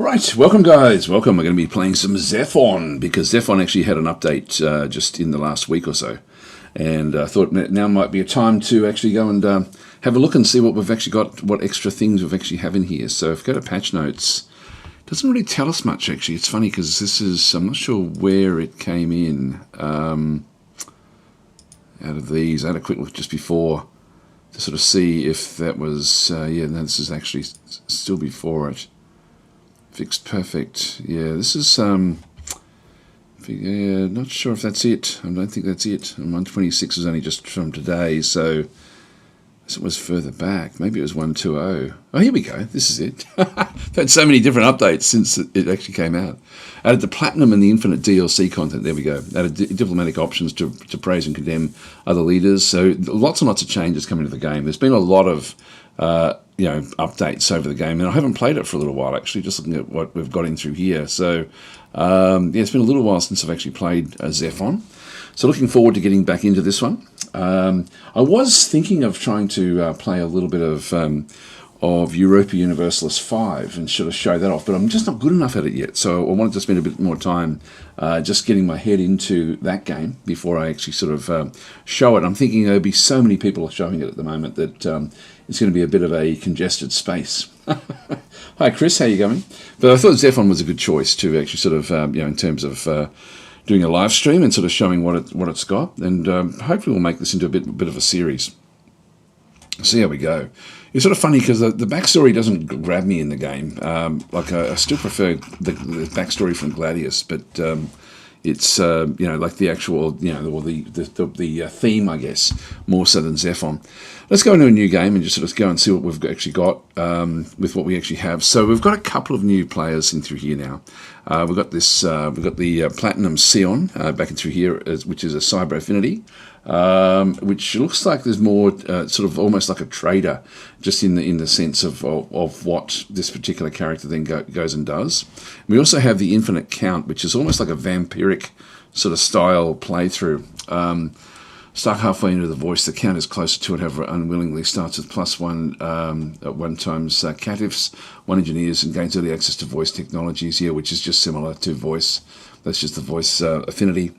Right, welcome guys, welcome. We're going to be playing some ZEPHON because ZEPHON actually had an update just in the last week or so. And I thought now might be a time to actually go and have a look and see what we've actually got, what extra things we've actually have in here. So if we go to patch notes, it doesn't really tell us much actually. It's funny because this is, I'm not sure where it came in out of these. I had a quick look just before to sort of see if that was, yeah, no, this is actually still before it. Fixed perfect. Yeah, this is yeah, not sure if that's it. I don't think that's it. 126 is only just from today, so it was further back. Maybe it was 120. Oh, here we go. This is it. I've had so many different updates since it actually came out. Added the platinum and the infinite DLC content. There we go. Added diplomatic options to praise and condemn other leaders. So lots and lots of changes coming to the game. There's been a lot of updates over the game, and I haven't played it for a little while actually, just looking at what we've got in through here. So yeah, it's been a little while since I've actually played ZEPHON, so looking forward to getting back into this one. I was thinking of trying to play a little bit of Europa Universalis 5 and sort of show that off, but I'm just not good enough at it yet, so I wanted to spend a bit more time just getting my head into that game before I actually sort of show it. I'm thinking there'll be so many people showing it at the moment that it's going to be a bit of a congested space. Hi Chris, how you going? But I thought ZEPHON was a good choice to actually sort of, in terms of doing a live stream and sort of showing what it's got, and hopefully we'll make this into a bit of a series. See how we go. It's sort of funny because the backstory doesn't grab me in the game. I still prefer the backstory from Gladius, but it's like the actual or the theme, I guess, more so than ZEPHON. Let's go into a new game and just sort of go and see what we've actually got with what we actually have. So we've got a couple of new players in through here now. We've got this. We've got the Platinum Sion back in through here, which is a cyber affinity. Which looks like there's more sort of almost like a trader, just in the sense of what this particular character then goes and does. We also have the infinite count, which is almost like a vampiric sort of style playthrough. Start halfway into the voice, the count is closer to it, however unwillingly starts with +1 at 1 times catifs, 1 engineers, and gains early access to voice technologies here, which is just similar to voice. That's just the voice affinity.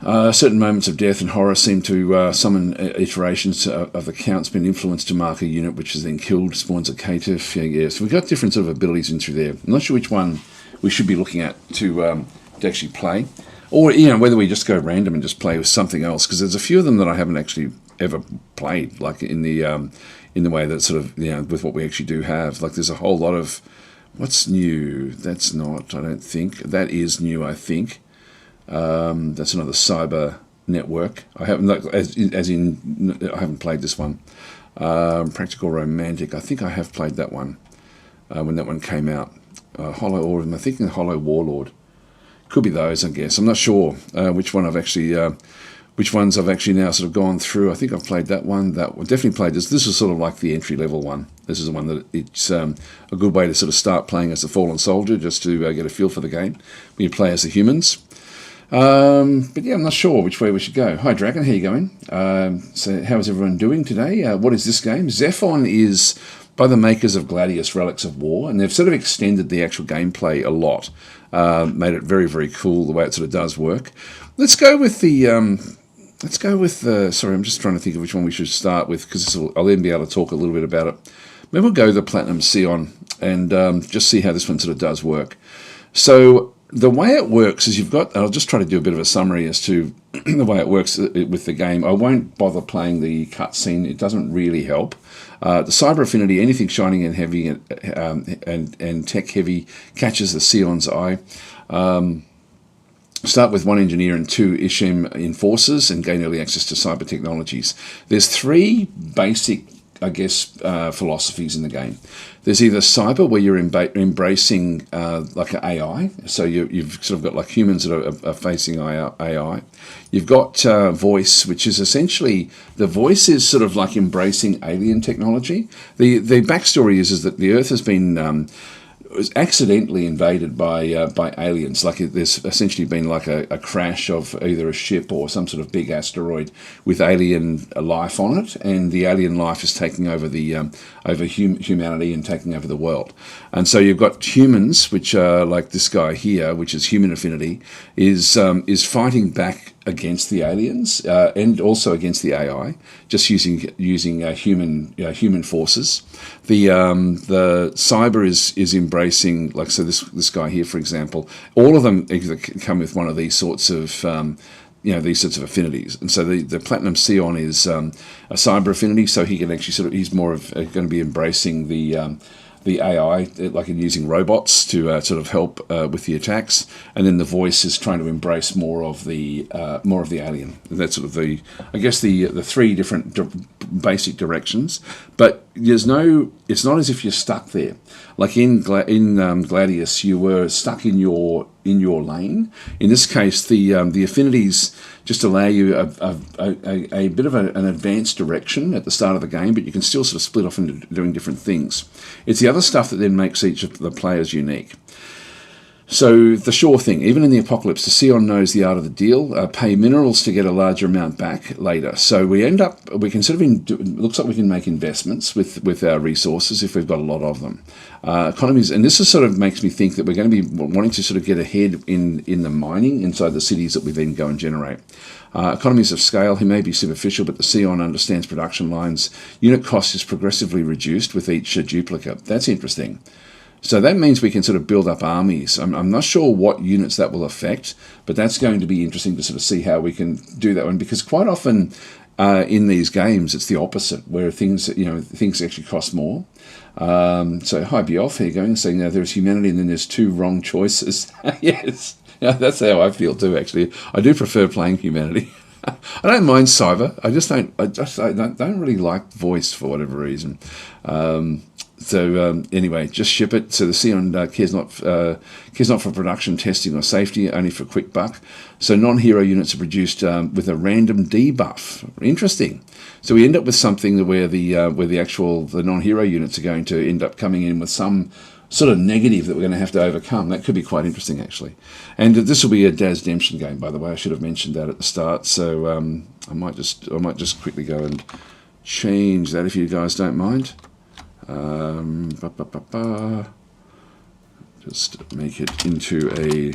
Certain moments of death and horror seem to summon iterations of the count's been influenced to mark a unit which is then killed, spawns a catif. Yeah, so we've got different sort of abilities in through there. I'm not sure which one we should be looking at to actually play, or whether we just go random and just play with something else, because there's a few of them that I haven't actually ever played, like in the way that sort of with what we actually do have. Like there's a whole lot of what's new. That's not. I don't think that is new. I think. That's another cyber network. I haven't, I haven't played this one. Practical Romantic. I think I have played that one when that one came out. Hollow Order. I'm thinking Hollow Warlord. Could be those, I guess. I'm not sure which ones I've actually now sort of gone through. I think I've played that one. Definitely played this. This is sort of like the entry level one. This is the one that it's a good way to sort of start playing as a fallen soldier, just to get a feel for the game. You play as the humans. But yeah, I'm not sure which way we should go. Hi Dragon, how you going? So how is everyone doing today? What is this game? ZEPHON is by the makers of Gladius Relics of War, and they've sort of extended the actual gameplay a lot. Made it very, very cool the way it sort of does work. Let's go with the sorry, I'm just trying to think of which one we should start with, because I'll then be able to talk a little bit about it. Maybe we'll go the Platinum Sion and just see how this one sort of does work. So the way it works is I'll just try to do a bit of a summary as to the way it works with the game. I won't bother playing the cutscene. It doesn't really help. The cyber affinity, anything shining and heavy and tech heavy, catches the Sion's eye. Start with 1 engineer and 2 Ishim enforcers and gain early access to cyber technologies. There's 3 basic, I guess, philosophies in the game. There's either cyber, where you're embracing like an AI, so you've sort of got like humans that are facing AI. You've got voice, which is essentially, the voice is sort of like embracing alien technology. The backstory is that the Earth has been was accidentally invaded by aliens. Like there's essentially been like a crash of either a ship or some sort of big asteroid with alien life on it, and the alien life is taking over the humanity and taking over the world. And so you've got humans, which are like this guy here, which is human affinity, is fighting back against the aliens and also against the AI, just using human forces. The cyber is embracing, like, so this guy here, for example, all of them come with one of these sorts of these sorts of affinities. And so the Platinum Scion is a cyber affinity, so he can actually he's more of going to be embracing the AI, like in using robots to sort of help with the attacks, and then the voice is trying to embrace more of the alien. That's sort of the three different basic directions. But it's not as if you're stuck there. Like in Gladius, you were stuck in your lane. In this case, the affinities just allow you a bit of an advanced direction at the start of the game, but you can still sort of split off into doing different things. It's the other stuff that then makes each of the players unique. So the sure thing, even in the apocalypse, the Scion knows the art of the deal. Pay minerals to get a larger amount back later. So we can sort of looks like we can make investments with our resources if we've got a lot of them. Economies, and this is sort of makes me think that we're going to be wanting to sort of get ahead in the mining inside the cities that we then go and generate. Economies of scale, he may be superficial, but the Scion understands production lines. Unit cost is progressively reduced with each duplicate. That's interesting. So that means we can sort of build up armies. I'm not sure what units that will affect, but that's going to be interesting to sort of see how we can do that one, because quite often in these games it's the opposite, where things actually cost more. So hi Bioff, here going, saying there's humanity and then there's two wrong choices. Yes, that's how I feel too. Actually, I do prefer playing humanity. I don't mind cyber. I don't really like voice for whatever reason. So anyway, just ship it. So the Scion cares not for production, testing, or safety, only for quick buck. So non-hero units are produced with a random debuff. Interesting. So we end up with something where the non-hero units are going to end up coming in with some sort of negative that we're going to have to overcome. That could be quite interesting, actually. And this will be a DasDemption game, by the way. I should have mentioned that at the start. So I might just quickly go and change that if you guys don't mind. Just make it into a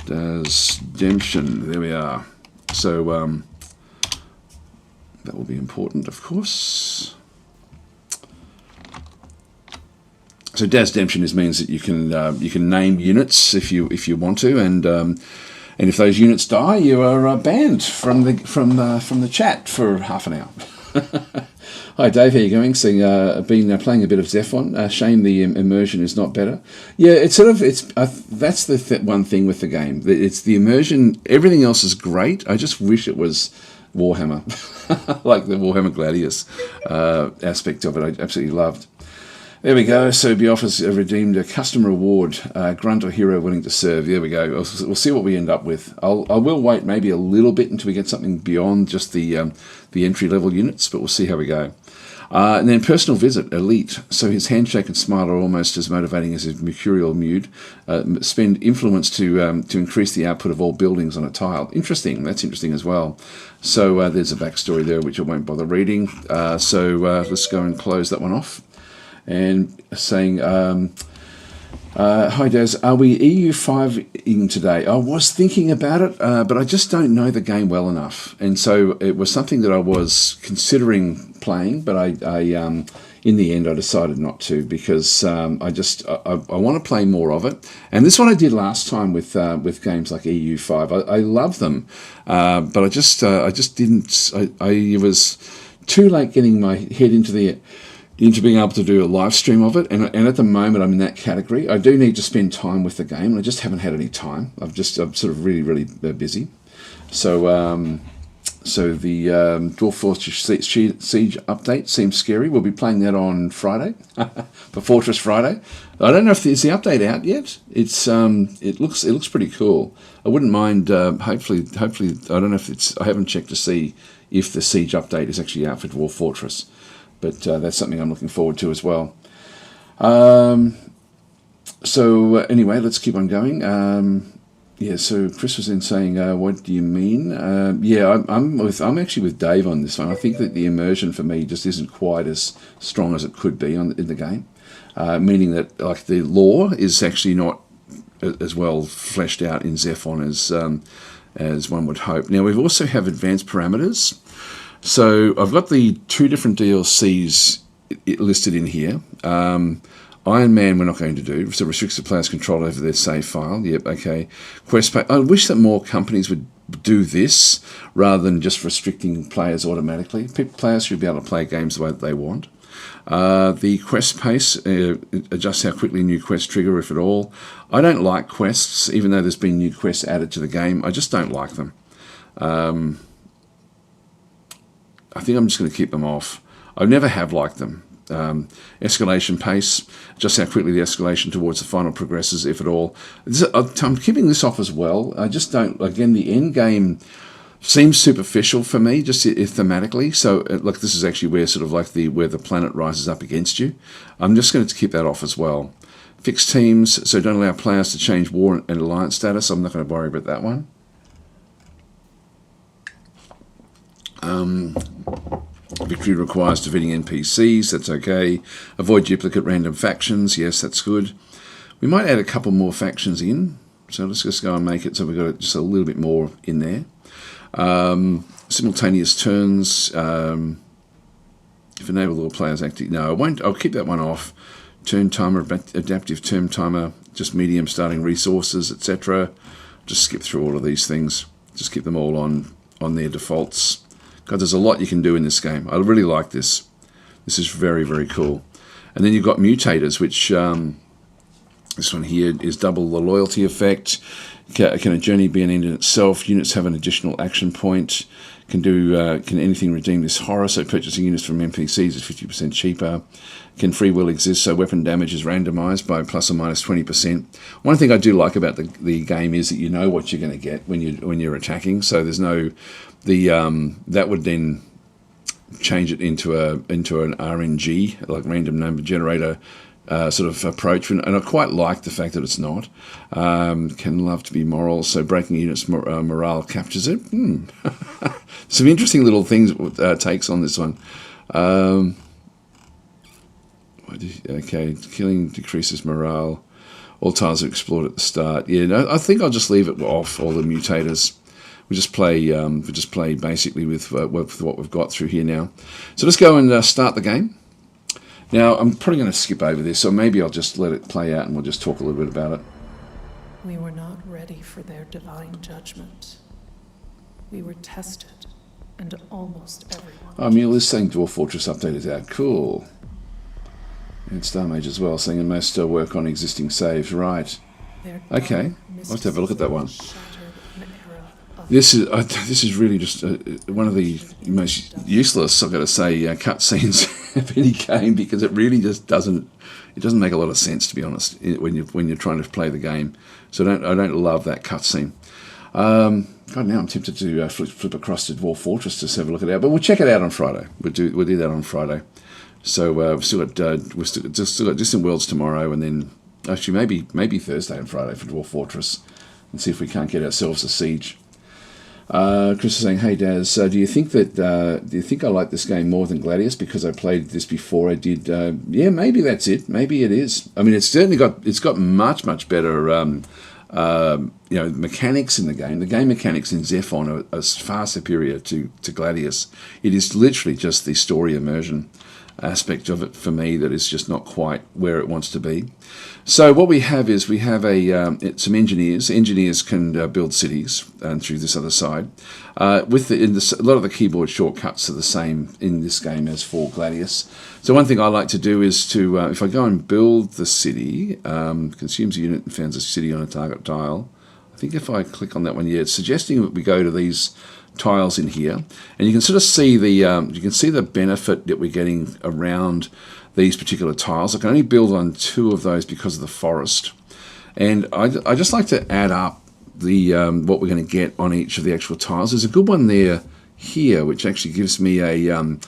DasDemption. There we are. So that will be important, of course. So DasDemption means that you can name units if you want to, and if those units die, you are banned from the chat for half an hour. Hi Dave, how are you going? Saying I've been playing a bit of ZEPHON. Shame the immersion is not better. Yeah, that's the one thing with the game. It's the immersion. Everything else is great. I just wish it was Warhammer, like the Warhammer Gladius aspect of it. I absolutely loved. There we go. So Bioff has redeemed a custom reward, grunt or hero willing to serve. There we go. We'll see what we end up with. I will wait maybe a little bit until we get something beyond just the entry level units, but we'll see how we go. And then personal visit, elite. So his handshake and smile are almost as motivating as his mercurial mood. Spend influence to increase the output of all buildings on a tile. Interesting. That's interesting as well. So there's a backstory there which I won't bother reading. So let's go and close that one off. And saying, hi Des, are we EU5ing today? I was thinking about it, but I just don't know the game well enough. And so it was something that I was considering playing, but I in the end I decided not to, because I want to play more of it. And this one I did last time with games like EU5. I love them, but I just didn't. I was too late getting my head into being able to do a live stream of it, and at the moment I'm in that category. I do need to spend time with the game, and I just haven't had any time. I'm sort of really, really busy. So the Dwarf Fortress Siege update seems scary. We'll be playing that on Friday, for Fortress Friday. I don't know if is the update out yet. It looks pretty cool. I wouldn't mind. Hopefully, I don't know if I haven't checked to see if the Siege update is actually out for Dwarf Fortress. But that's something I'm looking forward to as well. So anyway, let's keep on going. Yeah, so Chris was then saying, "What do you mean?" Yeah, I'm actually with Dave on this one. I think that the immersion for me just isn't quite as strong as it could be in the game, meaning that like the lore is actually not as well fleshed out in ZEPHON as one would hope. Now we also have advanced parameters. So I've got the 2 different DLCs listed in here. Iron Man we're not going to do, so restricts the player's control over their save file. Yep, okay. Quest pay. I wish that more companies would do this rather than just restricting players automatically. Players should be able to play games the way that they want. The quest pace adjusts how quickly new quests trigger, if at all. I don't like quests, even though there's been new quests added to the game. I just don't like them. I think I'm just going to keep them off. I never have liked them. Escalation pace, just how quickly the escalation towards the final progresses, if at all. I'm keeping this off as well. I just don't, again, the end game seems superficial for me, just thematically. So, like, this is actually where sort of like where the planet rises up against you. I'm just going to keep that off as well. Fixed teams, so don't allow players to change war and alliance status. I'm not going to worry about that one. Victory requires defeating NPCs, that's okay. Avoid duplicate random factions, yes, that's good. We might add a couple more factions in, so let's just go and make it so we've got just a little bit more in there. Simultaneous turns, if enabled all players active, no, I won't, I'll keep that one off. Turn timer, adaptive turn timer, just medium starting resources, etc. Just skip through all of these things, just keep them all on their defaults. God, there's a lot you can do in this game. I really like this. This is very, very cool. And then you've got mutators, which this one here is double the loyalty effect. Can a journey be an end in itself? Units have an additional action point. Can anything redeem this horror? So purchasing units from NPCs is 50% cheaper. Can free will exist? So weapon damage is randomized by plus or minus 20%. One thing I do like about the game is that you know what you're going to get when you're attacking. So there's no that would then change it into an RNG, like random number generator sort of approach, and I quite like the fact that it's not. Can love to be moral, so breaking units morale captures it. Some interesting little things takes on this one. Okay, killing decreases morale. All tiles are explored at the start. Yeah, no, I think I'll just leave it off, all the mutators. We just play basically with what we've got through here now. So let's go and start the game. Now I'm probably going to skip over this, so maybe I'll just let it play out and we'll just talk a little bit about it. We were not ready for their divine judgment. We were tested, and almost everyone. Oh, Mule is saying Dwarf Fortress update is out. Cool. And Star Mage as well, saying it must work on existing saves. Right. Okay. I'll have to have a look at that one. This is really just one of the most useless, I've got to say, cutscenes of any game, because it really just doesn't make a lot of sense, to be honest, when you're trying to play the game. So I don't love that cutscene. God, now I'm tempted to flip across to Dwarf Fortress to have a look at it, but we'll check it out on Friday. We'll do that on Friday. So we've still got Distant Worlds tomorrow, and then actually maybe Thursday and Friday for Dwarf Fortress, and see if we can't get ourselves a siege. Chris is saying, "Hey Daz, do you think I like this game more than Gladius because I played this before I did?" Yeah, maybe that's it. Maybe it is. I mean, it's got much better mechanics in the game. The game mechanics in ZEPHON are far superior to Gladius. It is literally just the story immersion aspect of it for me that is just not quite where it wants to be. So what we have is some engineers. Engineers can build cities through this other side. A lot of the keyboard shortcuts are the same in this game as for Gladius. So one thing I like to do is to, if I go and build the city, consumes a unit and founds a city on a target tile. I think if I click on that one, yeah, it's suggesting that we go to these tiles in here, and you can sort of see the benefit that we're getting around these particular tiles. I can only build on 2 of those because of the forest, and I just like to add up the what we're going to get on each of the actual tiles. There's a good one there here, which actually gives me a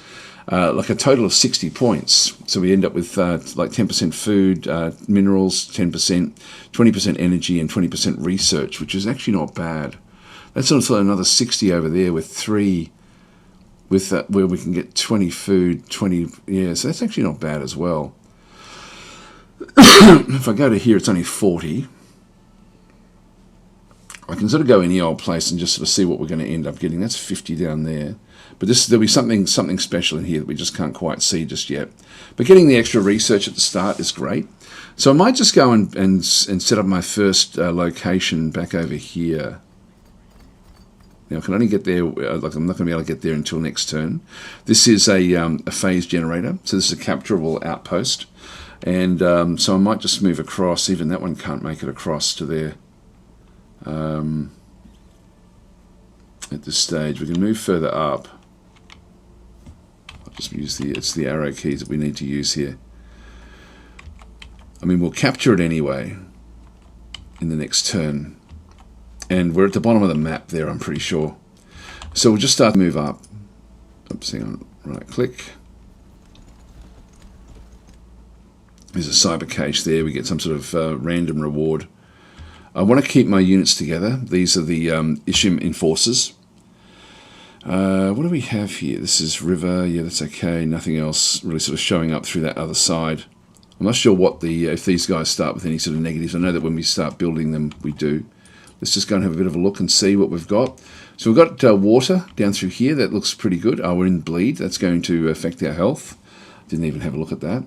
like a total of 60 points. So we end up with like 10% food, minerals, 10%, 20% energy, and 20% research, which is actually not bad. That's also another 60 over there with 3, with where we can get 20 food, 20, yeah, so that's actually not bad as well. If I go to here, it's only 40. I can sort of go any old place and just sort of see what we're going to end up getting. That's 50 down there. But there'll be something special in here that we just can't quite see just yet. But getting the extra research at the start is great. So I might just go and set up my first location back over here. Now I can only get there, like I'm not going to be able to get there until next turn. This is a phase generator, so this is a capturable outpost. And so I might just move across. Even that one can't make it across to there. At this stage, we can move further up. I'll just use it's the arrow keys that we need to use here. I mean, we'll capture it anyway in the next turn. And we're at the bottom of the map there, I'm pretty sure. So we'll just start to move up. Oops, hang on, right click. There's a cyber cache there. We get some sort of random reward. I want to keep my units together. These are the Ishim Enforcers. What do we have here? This is river. Yeah, that's okay. Nothing else really sort of showing up through that other side. I'm not sure what if these guys start with any sort of negatives. I know that when we start building them, we do. Let's just go and have a bit of a look and see what we've got. So we've got water down through here. That looks pretty good. Oh, we're in bleed. That's going to affect our health. Didn't even have a look at that.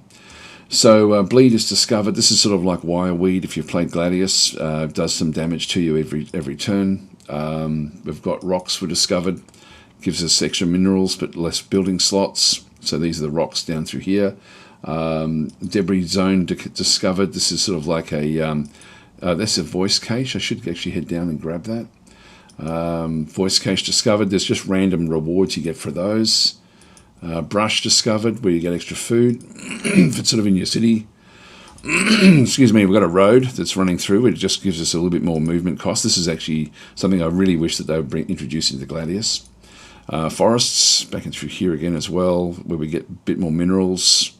So bleed is discovered. This is sort of like wireweed. If you've played Gladius, does some damage to you every turn. We've got rocks were discovered. Gives us extra minerals but less building slots. So these are the rocks down through here. Debris zone discovered. This is sort of like a that's a voice cache. I should actually head down and grab that. Voice cache discovered. There's just random rewards you get for those. Brush discovered, where you get extra food if it's sort of in your city. Excuse me, we've got a road that's running through. It just gives us a little bit more movement cost. This is actually something I really wish that they would introduce into Gladius. Forests, back in through here again as well, where we get a bit more minerals.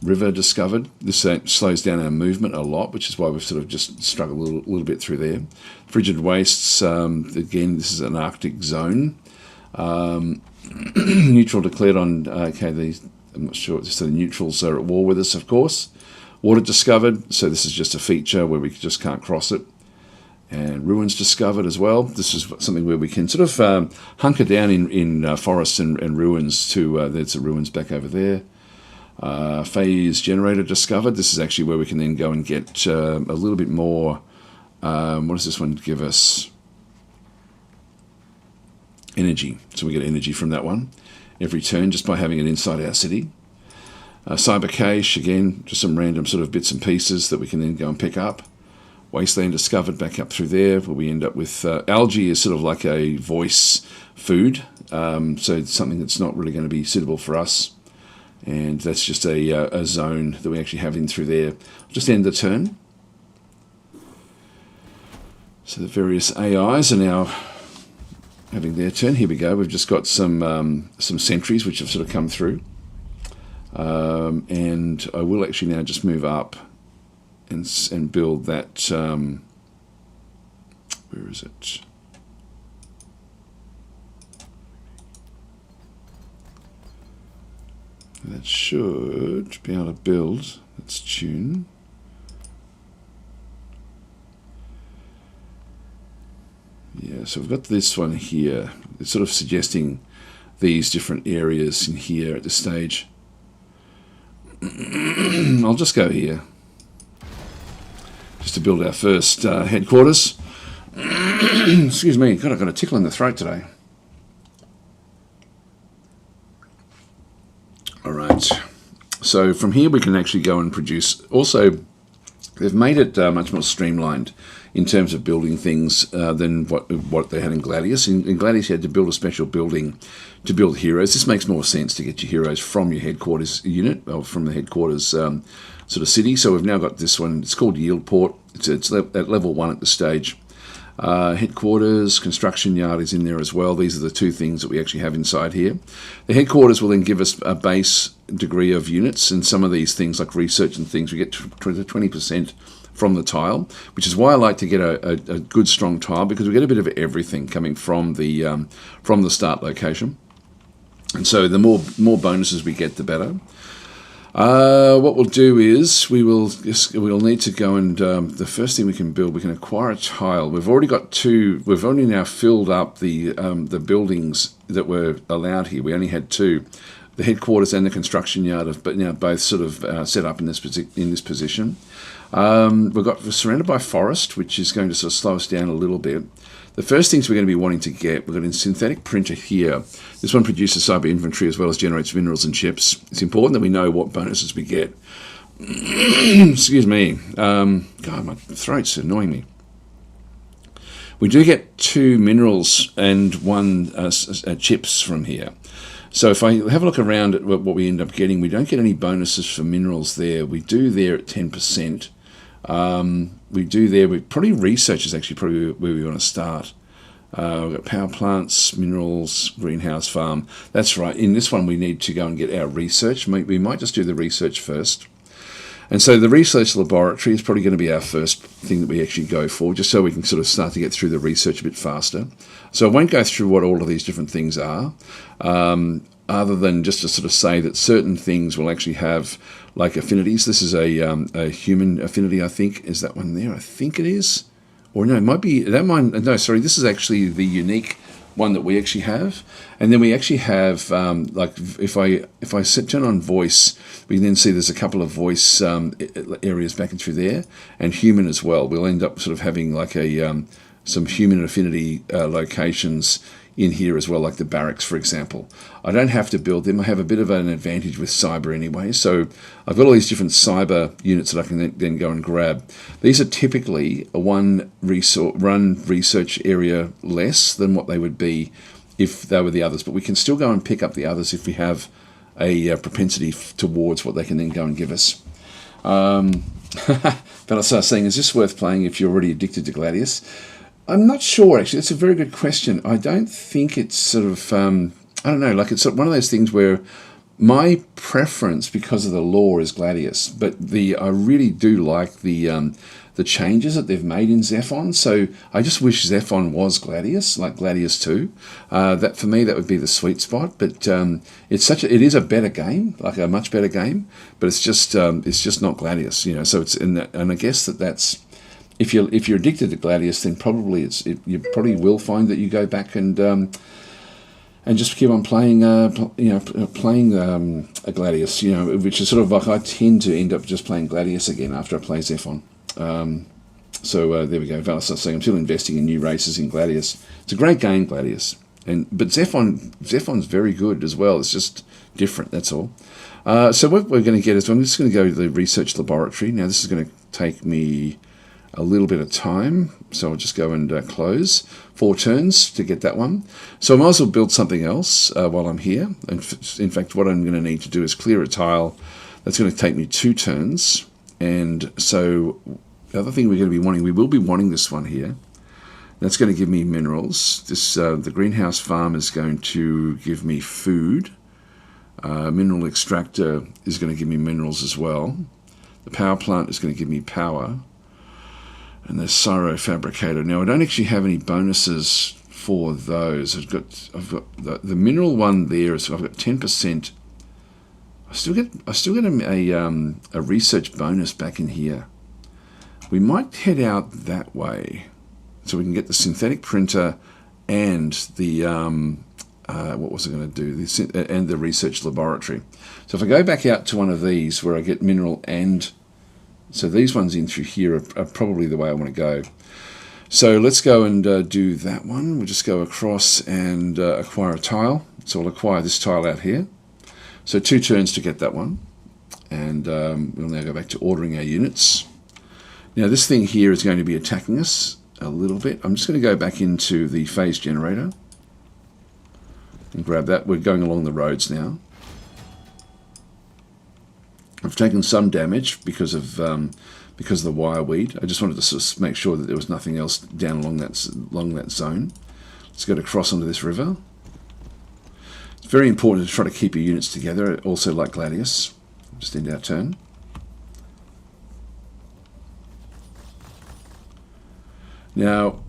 River discovered. This slows down our movement a lot, which is why we've sort of just struggled a little bit through there. Frigid wastes, again, this is an Arctic zone. Neutral declared on, okay, I'm not sure, so the neutrals are at war with us, of course. Water discovered, so this is just a feature where we just can't cross it. And ruins discovered as well. This is something where we can sort of hunker down in forests and ruins to, there's the ruins back over there. Phase generator discovered. This is actually where we can then go and get a little bit more, what does this one give us? Energy. So we get energy from that one every turn just by having it inside our city. Cyber cache, again, just some random sort of bits and pieces that we can then go and pick up. Wasteland discovered back up through there, where we end up with algae is sort of like a voice food, so it's something that's not really going to be suitable for us, and that's just a zone that we actually have in through there. I'll just end the turn. So the various AIs are now having their turn. Here we go. We've just got some sentries which have sort of come through, and I will actually now just move up and build that. Where is it? That should be able to build. Let's tune. Yeah, so we've got this one here. It's sort of suggesting these different areas in here at this stage. I'll just go here, just to build our first headquarters. Excuse me, God, I've got a tickle in the throat today. All right, so from here we can actually go and produce. Also, they've made it much more streamlined in terms of building things than what they had in Gladius. In Gladius, you had to build a special building to build heroes. This makes more sense to get your heroes from your headquarters unit, or from the headquarters sort of city. So we've now got this one. It's called Yield Port. It's at level 1 at this stage. Headquarters, construction yard is in there as well. These are the two things that we actually have inside here. The headquarters will then give us a base degree of units, and some of these things like research and things, we get 20% from the tile, which is why I like to get a good strong tile, because we get a bit of everything coming from the start location. And so the more bonuses we get, the better. What we'll do is we'll need to go and the first thing we can build, we can acquire a tile. We've already got two. We've only now filled up the buildings that were allowed here. We only had two, the headquarters and the construction yard, but now both sort of set up in this position. We're surrounded by forest, which is going to sort of slow us down a little bit. The first things we're going to be wanting to get, we've got a synthetic printer here. This one produces cyber inventory as well as generates minerals and chips. It's important that we know what bonuses we get. Excuse me. God, my throat's annoying me. We do get 2 minerals and 1 chips from here. So if I have a look around at what we end up getting, we don't get any bonuses for minerals there. We do there at 10%. We do there, probably research is actually probably where we want to start. We've got power plants, minerals, greenhouse farm. That's right. In this one, we need to go and get our research. We might just do the research first. And so the research laboratory is probably going to be our first thing that we actually go for, just so we can sort of start to get through the research a bit faster. So I won't go through what all of these different things are, other than just to sort of say that certain things will actually have like affinities. This is a human affinity, I think. Is that one there? I think it is. Or no, it might be that one. No, sorry, this is actually the unique one that we actually have. And then we actually have, like if I turn on voice, we can then see there's a couple of voice areas back and through there, and human as well. We'll end up sort of having like some human affinity locations in here as well, like the barracks, for example. I don't have to build them. I have a bit of an advantage with cyber anyway. So I've got all these different cyber units that I can then go and grab. These are typically one research area less than what they would be if they were the others. But we can still go and pick up the others if we have a propensity towards what they can then go and give us. But I was saying, is this worth playing if you're already addicted to Gladius? I'm not sure, actually. That's a very good question. I don't think it's sort of, I don't know, like it's one of those things where my preference, because of the lore, is Gladius. But I really do like the changes that they've made in ZEPHON. So I just wish ZEPHON was Gladius, like Gladius 2. That for me, that would be the sweet spot. But it is a better game, like a much better game. But it's just not Gladius, you know. So it's in that, and I guess that's. If you're addicted to Gladius, then probably you probably will find that you go back and just keep on playing playing a Gladius, you know, which is sort of like I tend to end up just playing Gladius again after I play ZEPHON. So there we go. Valis saying I'm still investing in new races in Gladius. It's a great game, Gladius, but ZEPHON's very good as well. It's just different. That's all. So what we're going to get is I'm just going to go to the research laboratory. Now this is going to take me a little bit of time, so I'll just go and close 4 turns to get that one. So I might as well build something else while I'm here. In fact, what I'm going to need to do is clear a tile. That's going to take me 2 turns. And so the other thing we're going to be wanting, we will be wanting this one here. That's going to give me minerals. This the greenhouse farm is going to give me food. Mineral extractor is going to give me minerals as well. The power plant is going to give me power. And the Syro Fabricator. Now I don't actually have any bonuses for those. I've got the mineral one there. So I've got 10%. I still get a research bonus back in here. We might head out that way, so we can get the synthetic printer and the what was I going to do? And the research laboratory. So if I go back out to one of these where I get mineral and so these ones in through here are probably the way I want to go. So let's go and do that one. We'll just go across and acquire a tile. So we'll acquire this tile out here. So 2 turns to get that one. And we'll now go back to ordering our units. Now this thing here is going to be attacking us a little bit. I'm just going to go back into the phase generator and grab that. We're going along the roads now. I've taken some damage because of because of the wireweed. I just wanted to sort of make sure that there was nothing else down along that zone. Let's go to cross onto this river. It's very important to try to keep your units together, also like Gladius. Just end our turn. Now,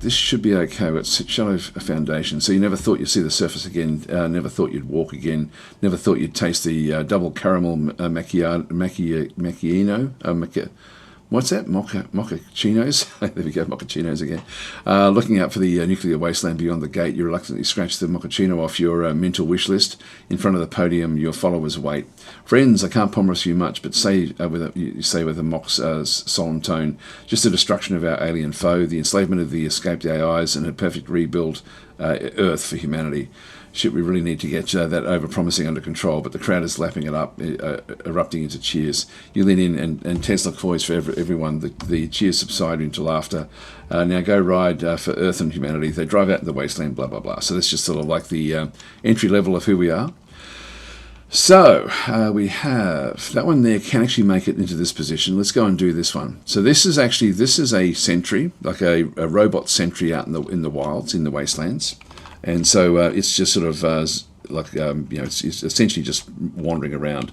this should be okay. It's shallow foundation, so you never thought you'd see the surface again, never thought you'd walk again, never thought you'd taste the double caramel macchiato, what's that? Mochachinos? There we go, mochachinos again. Looking out for the nuclear wasteland beyond the gate, you reluctantly scratch the mochaccino off your mental wish list. In front of the podium, your followers wait. Friends, I can't promise you much, but say with a mock solemn tone, just the destruction of our alien foe, the enslavement of the escaped AIs, and a perfect rebuild Earth for humanity. Shit, we really need to get that over-promising under control, but the crowd is lapping it up, erupting into cheers. You lean in, and Tesla coys for everyone. The cheers subside into laughter. Now go ride for Earth and humanity. They drive out in the wasteland, blah, blah, blah. So that's just sort of like the entry level of who we are. So we have that one there can actually make it into this position. Let's go and do this one. So this is a sentry, like a robot sentry out in the wilds, in the wastelands. And so it's just sort of it's essentially just wandering around.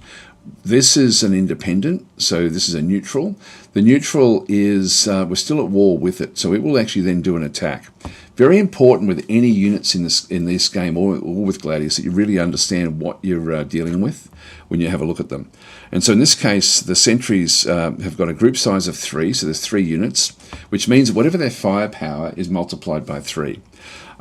This is an independent, so this is a neutral. The neutral is, we're still at war with it, so it will actually then do an attack. Very important with any units in this game or with Gladius that you really understand what you're dealing with when you have a look at them. And so in this case, the sentries have got a group size of 3, so there's 3 units, which means whatever their firepower is multiplied by 3.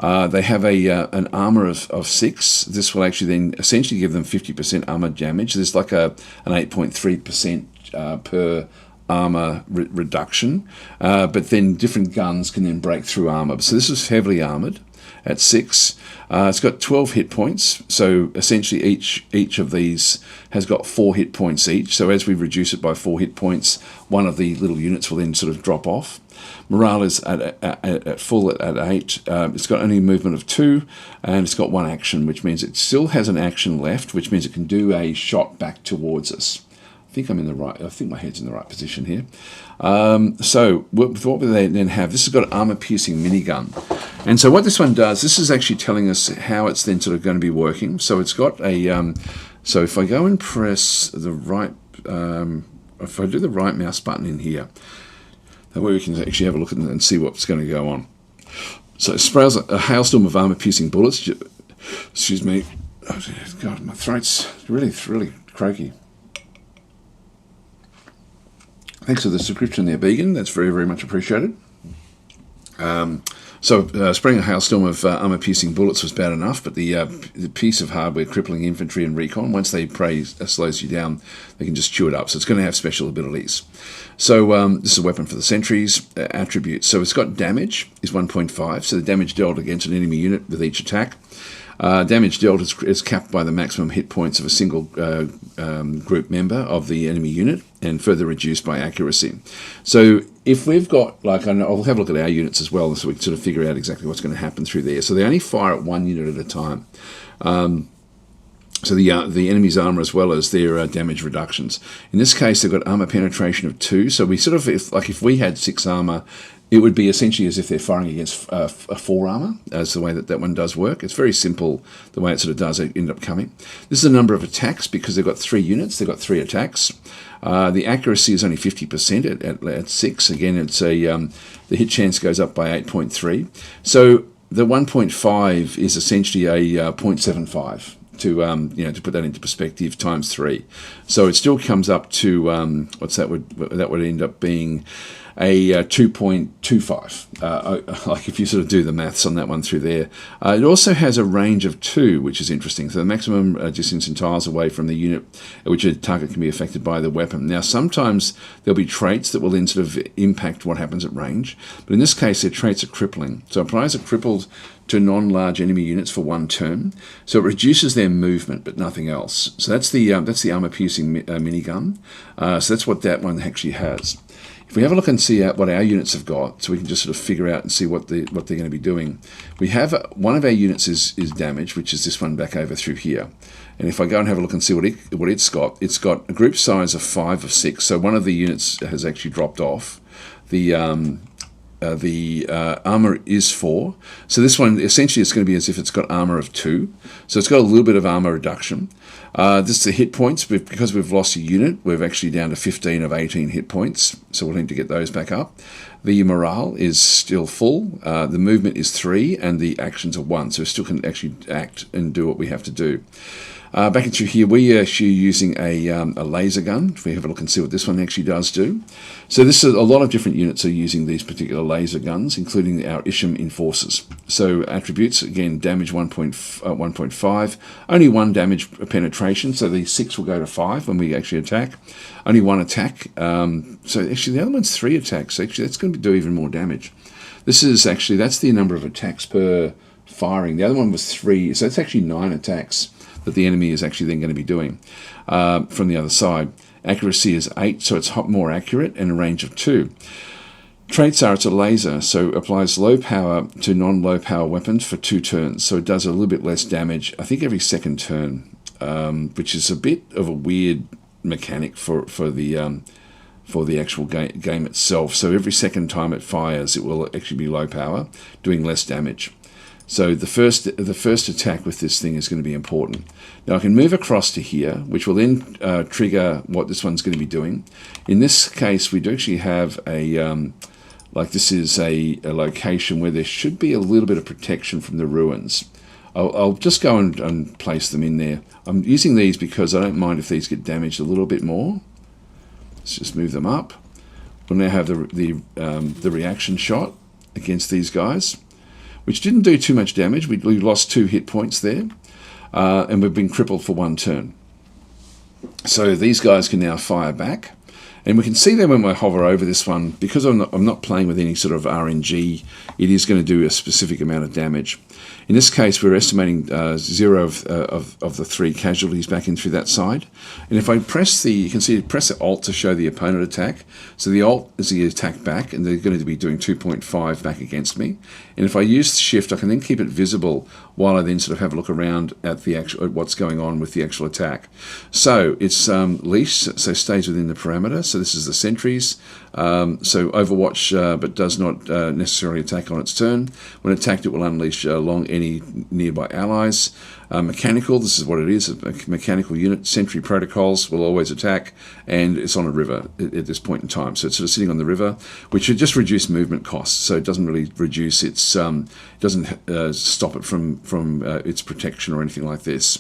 They have an armor of 6. This will actually then essentially give them 50% armor damage. There's like an 8.3% per armor reduction, but then different guns can then break through armor. So this is heavily armored at 6. It's got 12 hit points, so essentially each of these has got 4 hit points each. So as we reduce it by 4 hit points, one of the little units will then sort of drop off. Morale is at full at 8. It's got only a movement of 2, and it's got 1 action, which means it still has an action left, which means it can do a shot back towards us. I think my head's in the right position here. So what we then have, this has got an armor-piercing minigun. And so what this one does, this is actually telling us how it's then sort of going to be working. So it's got a, so if I go and press the right, if I do the right mouse button in here, that way we can actually have a look at it and see what's going to go on. So it sprays a hailstorm of armor-piercing bullets. Excuse me. Oh, God, my throat's really croaky. Thanks for the subscription there, Began. That's very, very much appreciated. Spraying a hailstorm of armor-piercing bullets was bad enough, but the piece of hardware crippling infantry and recon, once they prey slows you down, they can just chew it up. So it's going to have special abilities. So this is a weapon for the sentries. Attributes. So it's got damage, is 1.5. So the damage dealt against an enemy unit with each attack. Damage dealt is capped by the maximum hit points of a single group member of the enemy unit, and further reduced by accuracy. So if we've got, I'll have a look at our units as well, so we can sort of figure out exactly what's going to happen through there. So they only fire at 1 unit at a time. So the enemy's armor as well as their damage reductions. In this case, they've got armor penetration of 2. So we sort of, if we had 6 armor, it would be essentially as if they're firing against a 4 armor, as the way that one does work. It's very simple, the way it sort of does end up coming. This is a number of attacks because they've got 3 units. They've got 3 attacks. The accuracy is only 50% at 6. Again, it's the hit chance goes up by 8.3. So the 1.5 is essentially a 0.75. To put that into perspective, times 3. So it still comes up to, that would end up being a 2.25, like if you sort of do the maths on that one through there. It also has a range of 2, which is interesting. So the maximum distance in tiles away from the unit at which a target can be affected by the weapon. Now, sometimes there'll be traits that will then sort of impact what happens at range, but in this case, their traits are crippling. So applies a crippled to non-large enemy units for 1 turn. So it reduces their movement, but nothing else. So that's the armor-piercing minigun. So that's what that one actually has. If we have a look and see what our units have got, so we can just sort of figure out and see what they're going to be doing. We have one of our units is damaged, which is this one back over through here. And if I go and have a look and see what it's got a group size of 5 of 6. So one of the units has actually dropped off. The armor is 4. So this one, essentially, it's going to be as if it's got armor of 2. So it's got a little bit of armor reduction. This is the hit points. Because we've lost a unit, we're actually down to 15 of 18 hit points. So we'll need to get those back up. The morale is still full. The movement is 3, and the actions are 1. So we still can actually act and do what we have to do. Back into here, we are actually using a laser gun. If we have a look and see what this one actually does do. So this is a lot of different units are using these particular laser guns, including our Isham Enforcers. So attributes, again, damage 1.5, only 1 damage penetration, so the 6 will go to 5 when we actually attack. Only 1 attack. So actually the other one's 3 attacks. Actually, that's going to do even more damage. This is actually, that's the number of attacks per firing. The other one was 3, so it's actually 9 attacks that the enemy is actually then going to be doing from the other side. Accuracy is 8, so it's more accurate, and a range of 2. Traits are it's a laser, so applies low power to non-low power weapons for 2 turns, so it does a little bit less damage, I think every second turn, which is a bit of a weird mechanic for the actual game itself. So every second time it fires, it will actually be low power, doing less damage. So the first attack with this thing is going to be important. Now I can move across to here, which will then trigger what this one's going to be doing. In this case, we do actually have this is a location where there should be a little bit of protection from the ruins. I'll just go and place them in there. I'm using these because I don't mind if these get damaged a little bit more. Let's just move them up. We'll now have the reaction shot against these guys, which didn't do too much damage. We lost 2 hit points there, and we've been crippled for 1 turn. So these guys can now fire back, and we can see that when we hover over this one, because I'm not playing with any sort of RNG, it is going to do a specific amount of damage. In this case, we're estimating 0 of the 3 casualties back in through that side. And if I press you can see, press the Alt to show the opponent attack. So the Alt is the attack back, and they're going to be doing 2.5 back against me. And if I use Shift, I can then keep it visible while I then sort of have a look around at what's going on with the actual attack. So it's leashed, so stays within the parameter. So this is the sentries. So Overwatch, but does not necessarily attack on its turn. When attacked, it will unleash along any nearby allies. Mechanical, this is what it is, a mechanical unit. Sentry protocols will always attack, and it's on a river at this point in time. So it's sort of sitting on the river, which should just reduce movement costs. So it doesn't really reduce its, doesn't stop it from its protection or anything like this.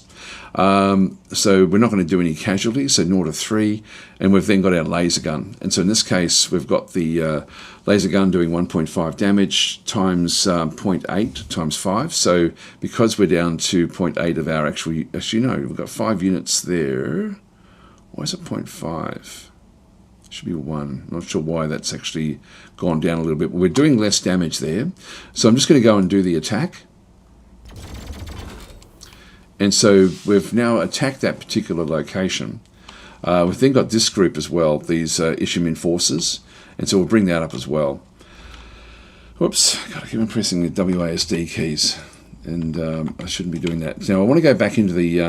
So we're not going to do any casualties, so 0 to 3, and we've then got our laser gun. And so in this case, we've got the laser gun doing 1.5 damage times 0.8 times 5. So because we're down to 0.8 of our actually no, we've got 5 units there. Why is it 0.5? Should be 1. I'm not sure why that's actually gone down a little bit. But we're doing less damage there. So I'm just going to go and do the attack. And so we've now attacked that particular location. We've then got this group as well, these Isham Enforcers. And so we'll bring that up as well. Whoops, gotta keep on pressing the WASD keys. And I shouldn't be doing that. Now I want to go back into the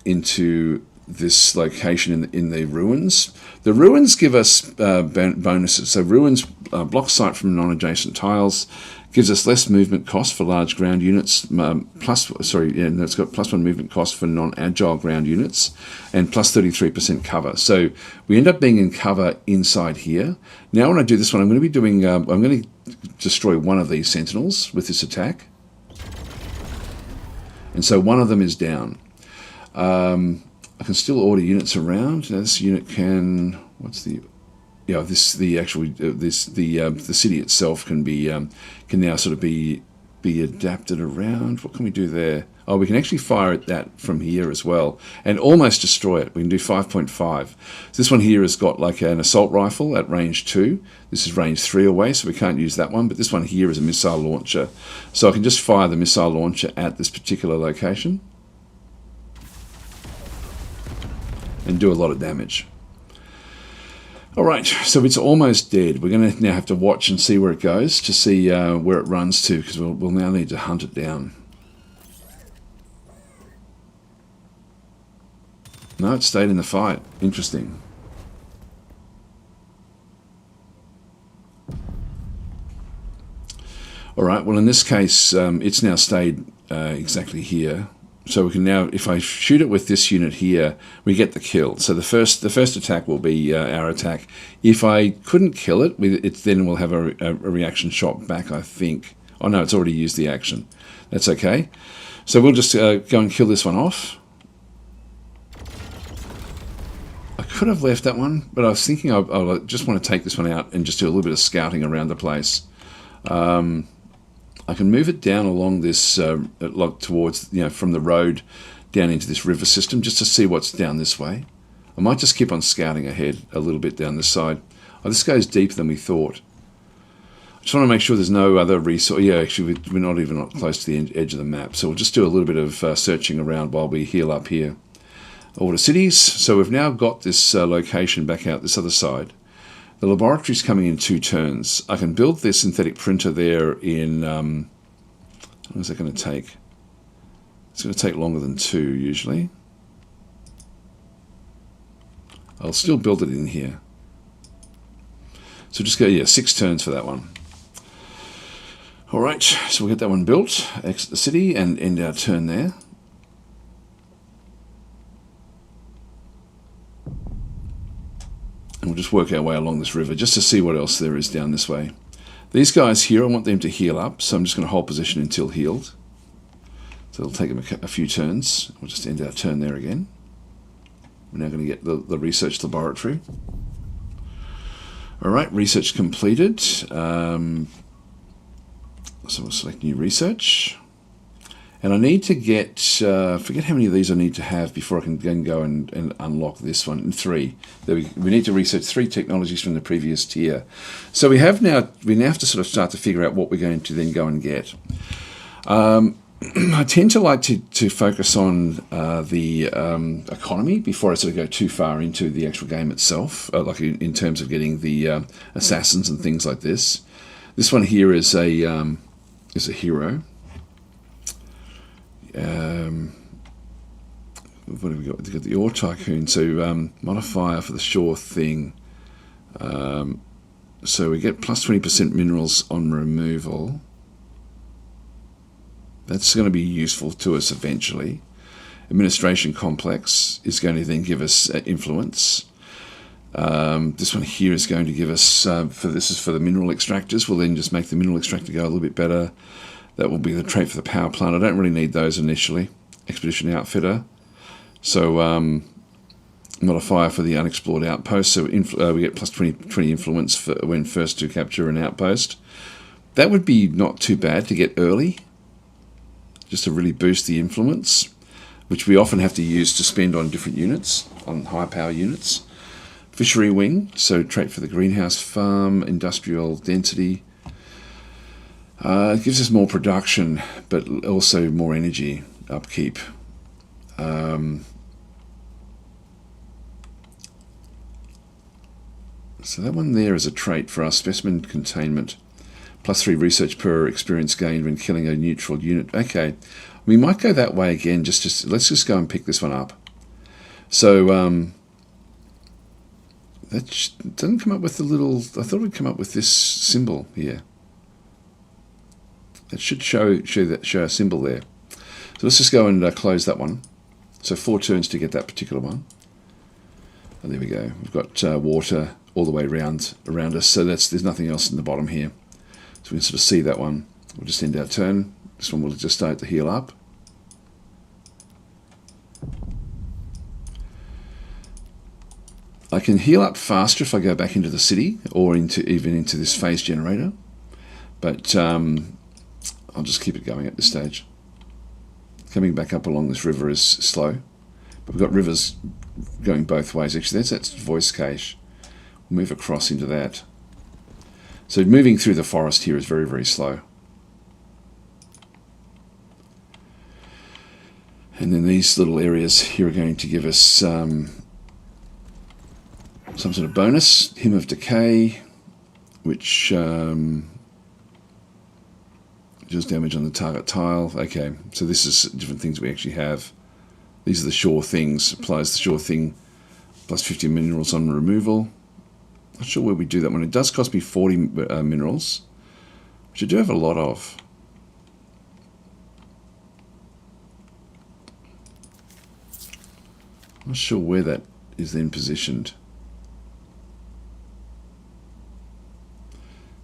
into this location in the ruins. The ruins give us bonuses. So ruins block sight from non-adjacent tiles, gives us less movement cost for large ground units, it's got +1 movement cost for non-agile ground units, and +33% cover. So we end up being in cover inside here. Now when I do this one, I'm going to be doing, I'm going to destroy one of these sentinels with this attack. And so one of them is down. I can still order units around. Now this unit can, what's the... Yeah, the city itself can be can now sort of be adapted around. What can we do there? Oh, we can actually fire at that from here as well, and almost destroy it. We can do 5.5. So this one here has got like an assault rifle at range 2. This is range 3 away, so we can't use that one. But this one here is a missile launcher, so I can just fire the missile launcher at this particular location and do a lot of damage. All right, so it's almost dead. We're going to now have to watch and see where it goes to see where it runs to, because we'll now need to hunt it down. No, it stayed in the fight. Interesting. All right, well, in this case, it's now stayed exactly here. So we can now, if I shoot it with this unit here, we get the kill. So the first attack will be our attack. If I couldn't kill it, it then will have a reaction shot back, I think. Oh no, it's already used the action. That's okay. So we'll just go and kill this one off. I could have left that one, but I was thinking I just want to take this one out and just do a little bit of scouting around the place. I can move it down along this, like towards, from the road down into this river system, just to see what's down this way. I might just keep on scouting ahead a little bit down this side. Oh, this goes deeper than we thought. I just want to make sure there's no other resource. Yeah, actually, we're not even close to the edge of the map. So we'll just do a little bit of searching around while we heal up here. Order cities. So we've now got this location back out this other side. The laboratory's coming in 2 turns. I can build this synthetic printer there in... what is that going to take? It's going to take longer than 2 usually. I'll still build it in here. So just go, 6 turns for that one. All right, so we'll get that one built, exit the city, and end our turn there. And we'll just work our way along this river just to see what else there is down this way. These guys here, I want them to heal up, so I'm just going to hold position until healed. So it'll take them a few turns. We'll just end our turn there again. We're now going to get the research laboratory. All right, research completed. So we'll select new research. And I need to get, forget how many of these I need to have before I can then go and unlock this one. 3. We need to research 3 technologies from the previous tier. So we now have to sort of start to figure out what we're going to then go and get. I tend to like to focus on the economy before I sort of go too far into the actual game itself, like in terms of getting the assassins and things like this. This one here is a hero. What have we got? We've got the ore tycoon. So modifier for the sure thing. So we get plus 20% minerals on removal. That's going to be useful to us eventually. Administration complex is going to then give us influence. This one here is going to give us, this is for the mineral extractors. We'll then just make the mineral extractor go a little bit better. That will be the trait for the power plant. I don't really need those initially. Expedition outfitter. So modifier for the unexplored outpost. So we get plus 20 influence for when first to capture an outpost. That would be not too bad to get early, just to really boost the influence, which we often have to use to spend on different units, on high power units. Fishery wing, so trait for the greenhouse farm, industrial density. It gives us more production, but also more energy upkeep. So that one there is a trait for our specimen containment. Plus 3 research per experience gained when killing a neutral unit. Okay, we might go that way again. Let's just go and pick this one up. So that doesn't come up with the little. I thought it would come up with this symbol here. It should show a symbol there. So let's just go and close that one. So 4 turns to get that particular one. And there we go. We've got water all the way around us. So there's nothing else in the bottom here. So we can sort of see that one. We'll just end our turn. This one will just start to heal up. I can heal up faster if I go back into the city or even into this phase generator. But I'll just keep it going at this stage. Coming back up along this river is slow. But we've got rivers going both ways. Actually, that's voice cache. We'll move across into that. So moving through the forest here is very, very slow. And then these little areas here are going to give us some sort of bonus. Hymn of Decay, which deals damage on the target tile. Okay, so this is different things we actually have. These are the sure things. Applies the sure thing plus 50 minerals on removal. Not sure where we do that one. It does cost me 40 minerals, which I do have a lot of. Not sure where that is then positioned.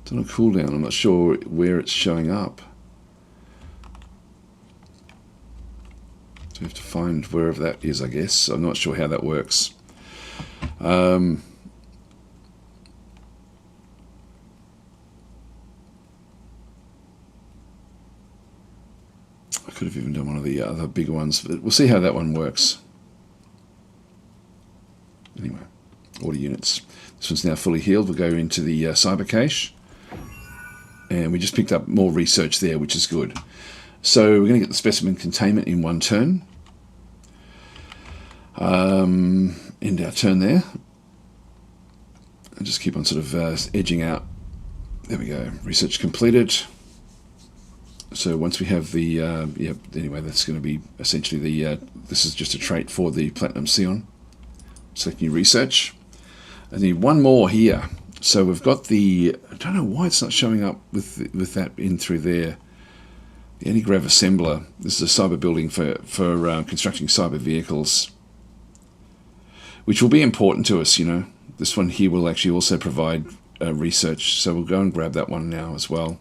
It's on a cooldown. I'm not sure where it's showing up. So we have to find wherever that is, I guess. I'm not sure how that works. I could have even done one of the other bigger ones, but we'll see how that one works. Anyway, order units. This one's now fully healed. We'll go into the cyber cache. And we just picked up more research there, which is good. So we're going to get the specimen containment in one turn. End our turn there. And just keep on sort of edging out. There we go. Research completed. So once we have the, anyway, that's going to be essentially the, this is just a trait for the Platinum Scion. Select new research. I need one more here. So we've got the, I don't know why it's not showing up with that in through there. The anti-grav assembler. This is a cyber building for constructing cyber vehicles, which will be important to us, you know. This one here will actually also provide research, so we'll go and grab that one now as well.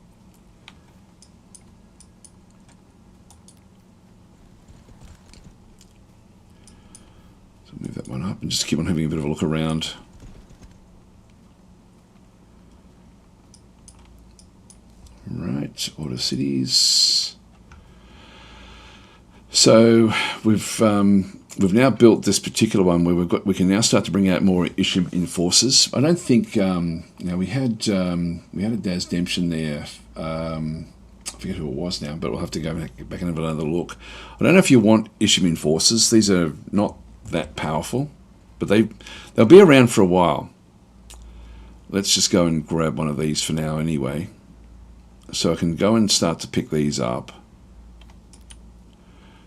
So move that one up and just keep on having a bit of a look around. Right, order cities. So we've now built this particular one where we can now start to bring out more issue enforcers. I don't think we had a DasDemption there. I forget who it was now, but we'll have to go back and have another look. I don't know if you want issue enforcers. These are not that powerful, but they'll be around for a while. Let's just go and grab one of these for now anyway. So I can go and start to pick these up.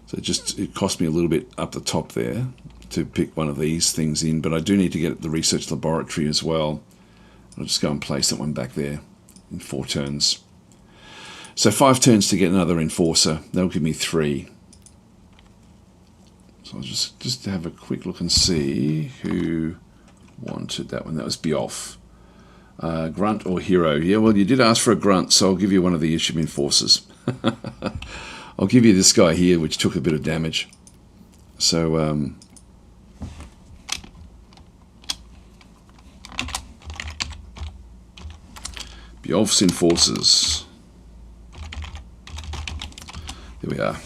So it cost me a little bit up the top there to pick one of these things in, but I do need to get the research laboratory as well. I'll just go and place that one back there in 4 turns. So 5 turns to get another enforcer. That'll give me 3. So I'll just have a quick look and see who wanted that one. That was Bioff. Grunt or hero? Yeah, well, you did ask for a grunt, so I'll give you one of the issue enforcers. I'll give you this guy here, which took a bit of damage. So, Bjolf's enforcers. There we are.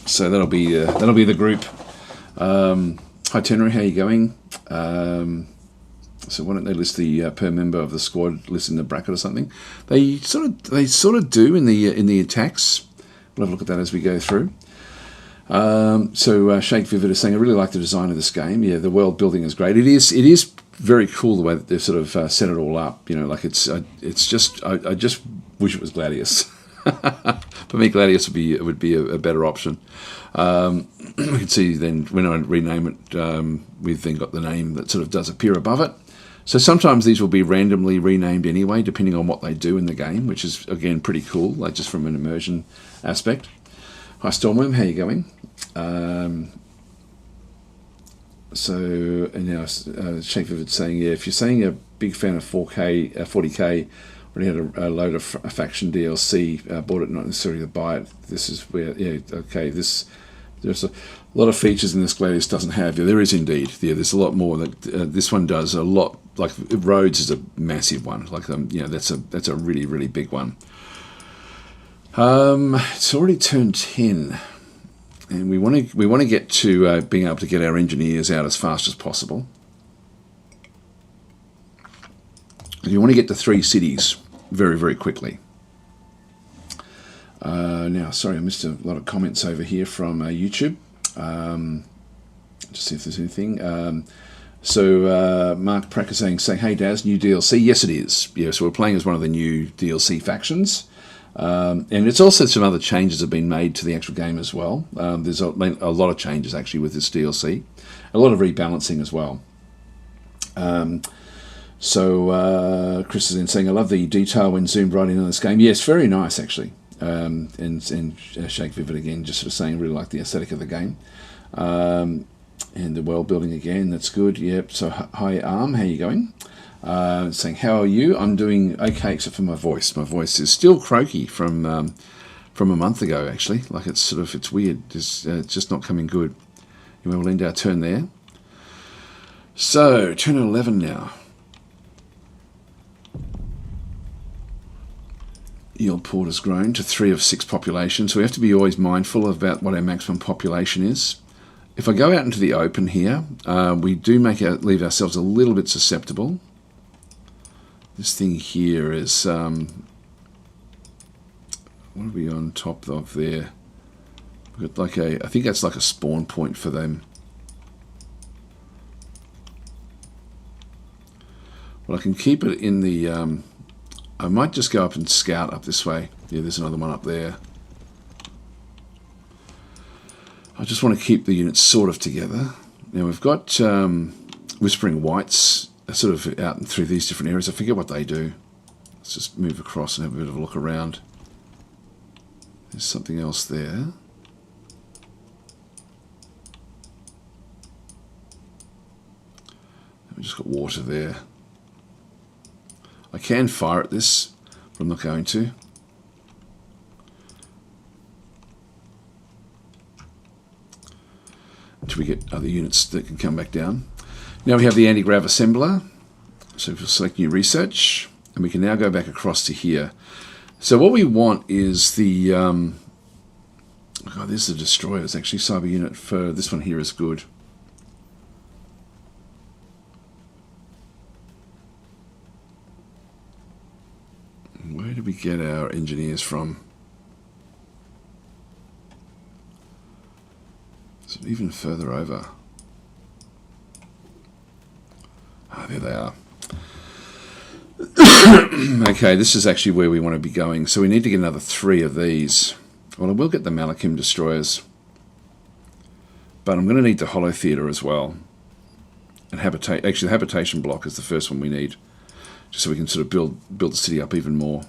So that'll be the group. Hi Tenry, how you going? So why don't they list the per member of the squad list in the bracket or something? They sort of do in the attacks. We'll have a look at that as we go through. So Shake Vivid is saying, I really like the design of this game. Yeah, the world building is great. It is very cool the way that they've sort of set it all up. You know, like it's just I just wish it was Gladius. For me, Gladius would be a better option. We can see then when I rename it, we've then got the name that sort of does appear above it. So sometimes these will be randomly renamed anyway, depending on what they do in the game, which is, again, pretty cool, like just from an immersion aspect. Hi, Stormworm, how you going? So, and now Shake Vivid saying, yeah, if you're saying a big fan of 40K, already had a load of faction DLC, bought it not necessarily to buy it. This is where, yeah, okay, there's a lot of features in this Gladius doesn't have. Yeah, there is indeed. Yeah, there's a lot more that this one does. A lot, like Rhodes is a massive one. Like that's a really, really big one. It's already turned 10, and we want to get to being able to get our engineers out as fast as possible. You want to get to 3 cities very, very quickly. Now, sorry, I missed a lot of comments over here from YouTube. Just see if there's anything. So Mark Prack is saying, hey Daz, new DLC. Yes, it is. Yeah, so we're playing as one of the new DLC factions. And it's also some other changes have been made to the actual game as well. There's a lot of changes actually with this DLC. A lot of rebalancing as well. So Chris is in saying, I love the detail when zoomed right in on this game. Yes, very nice actually. And Shake Vivid again, just sort of saying, really like the aesthetic of the game. And the world building again, that's good. Yep. So hi Arm, how you going? Saying, how are you? I'm doing okay, except for my voice. My voice is still croaky from a month ago, actually. Like it's weird. It's just not coming good. Anyway, we'll end our turn there. So turn 11 now. Yield port has grown to 3 of 6 population, so we have to be always mindful about what our maximum population is. If I go out into the open here, we do leave ourselves a little bit susceptible. This thing here is, what are we on top of there? We've got I think that's like a spawn point for them. Well, I can keep it in the, I might just go up and scout up this way. Yeah, there's another one up there. I just want to keep the units sort of together. Now we've got Whispering Whites sort of out and through these different areas. I forget what they do. Let's just move across and have a bit of a look around. There's something else there. We've just got water there. I can fire at this, but I'm not going to. Until we get other units that can come back down. Now we have the anti-grav assembler. So we'll select new research, and we can now go back across to here. So what we want is the, oh, there's the destroyers. Actually, cyber unit for this one here is good. Where did we get our engineers from? So even further over. Ah, there they are. Okay, this is actually where we want to be going. So we need to get another 3 of these. Well, I will get the Malakim destroyers. But I'm going to need the Hollow Theatre as well. And actually the habitation block is the first one we need. Just so we can sort of build the city up even more.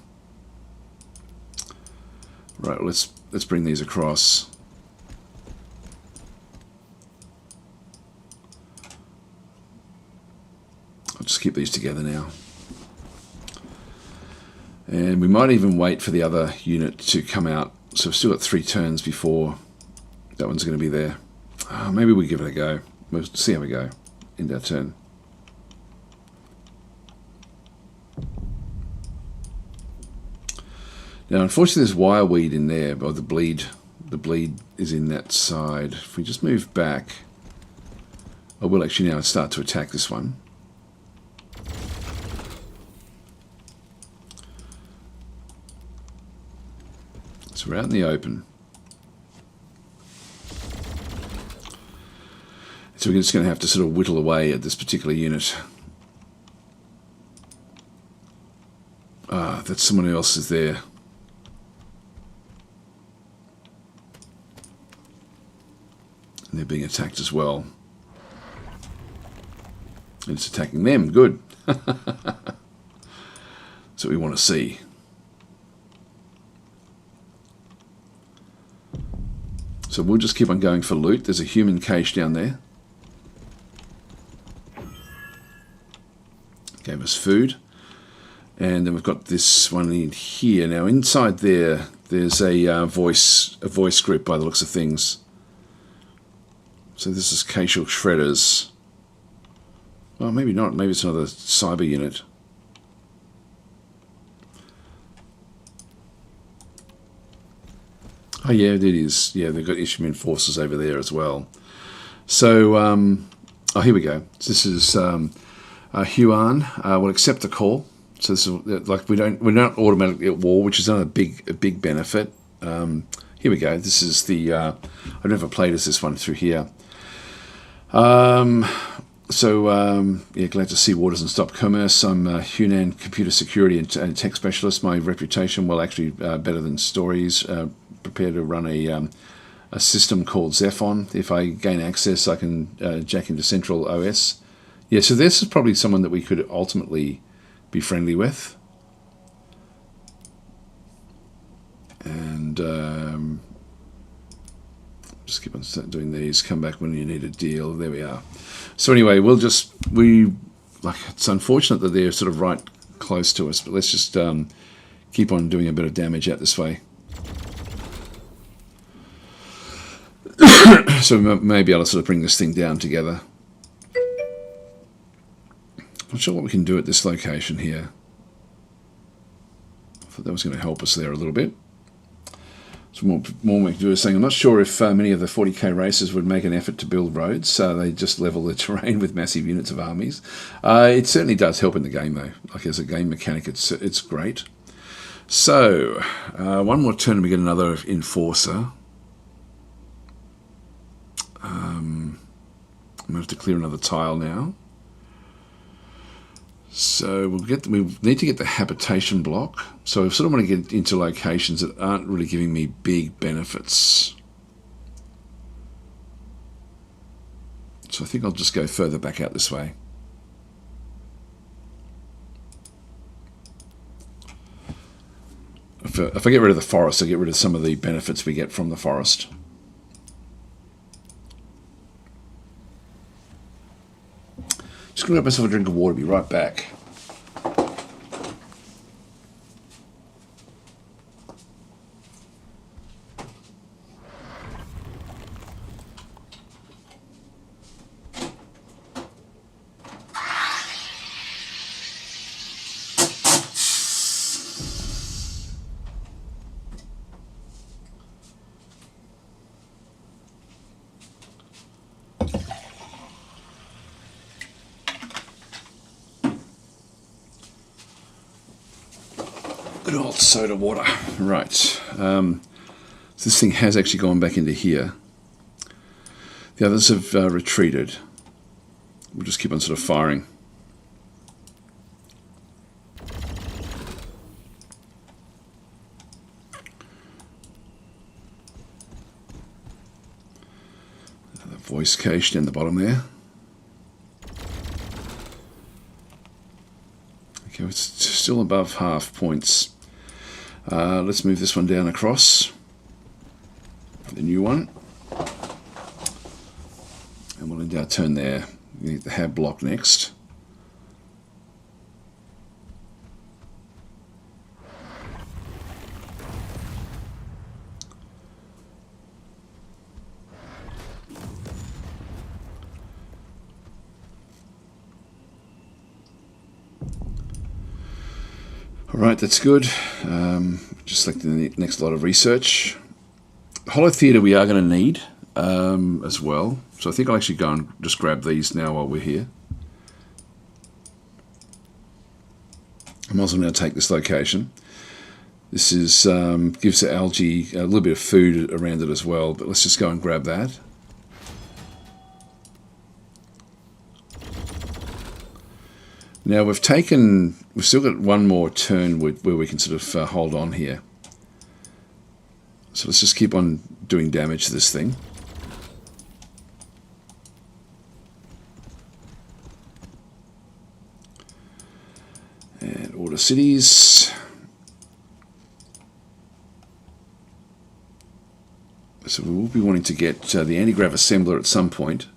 Right, let's bring these across. I'll just keep these together now. And we might even wait for the other unit to come out. So we've still got 3 turns before that one's going to be there. Maybe we give it a go. We'll see how we go. End our turn. Now, unfortunately, there's wireweed in there, but the bleed is in that side. If we just move back, I will actually now start to attack this one. So we're out in the open. So we're just going to have to sort of whittle away at this particular unit. That someone else is there. And they're being attacked as well. And it's attacking them. Good. That's what we want to see. So we'll just keep on going for loot. There's a human cache down there. Gave us food. And then we've got this one in here. Now inside there's a voice script by the looks of things. So this is Cacial Shredders. Well, maybe not. Maybe it's another cyber unit. Oh yeah, it is. Yeah, they've got Ishmin forces over there as well. So, oh, here we go. This is Huan. Will accept the call. So this is like we're not automatically at war, which is another big benefit. Here we go. This is the I've never played as this one through here. So Yeah, glad to see War doesn't stop commerce. I'm a Hunan computer security and tech specialist. My reputation, well, actually better than stories. Prepared to run a system called ZEPHON. If I gain access, I can jack into Central OS. Yeah, so this is probably someone that we could ultimately be friendly with. And just keep on doing these. Come back when you need a deal. There we are. So anyway, it's unfortunate that they're sort of right close to us, but let's just keep on doing a bit of damage out this way. So we may be able to sort of bring this thing down together. Not sure what we can do at this location here. I thought that was going to help us there a little bit. So more we can do is saying, I'm not sure if many of the 40k races would make an effort to build roads, so they just level the terrain with massive units of armies. It certainly does help in the game, though. Like as a game mechanic, it's great. So one more turn and we get another enforcer. I'm going to have to clear another tile now. So we need to get the habitation block. So I sort of want to get into locations that aren't really giving me big benefits. So I think I'll just go further back out this way. If I get rid of the forest, I get rid of some of the benefits we get from the forest. Just going to grab myself a drink of water, be right back. Good old soda water. Right. So this thing has actually gone back into here. The others have retreated. We'll just keep on sort of firing. The voice cache down the bottom there. Okay, it's still above half points. Let's move this one down across. The new one. And we'll end our turn there. We need the hab block next. Alright, that's good. Just like the next lot of research. Hollow Theatre we are going to need as well. So I think I'll actually go and just grab these now while we're here. I might as well now take this location. This is gives the algae a little bit of food around it as well, but let's just go and grab that. Now we've still got one more turn where we can sort of hold on here. So let's just keep on doing damage to this thing. And order cities. So we will be wanting to get the anti-grav assembler at some point,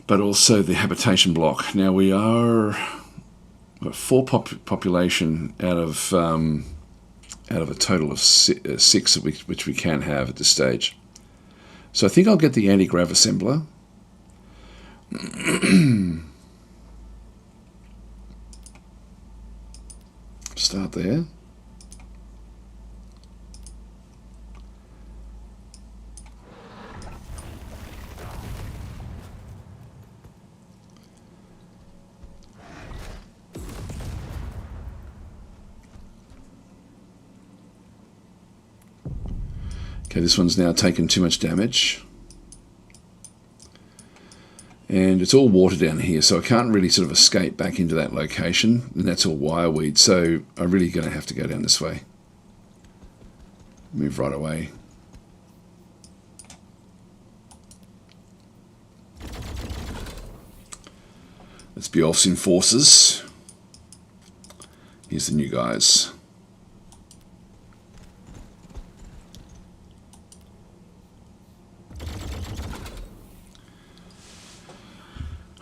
but also the habitation block. Now we are 4 population out of a total of 6 which we can have at this stage. So I think I'll get the anti-grav assembler. Start there. Okay, this one's now taken too much damage. And it's all water down here, so I can't really sort of escape back into that location, and that's all wireweed, so I'm really going to have to go down this way. Move right away. Let's be off in forces. Here's the new guys.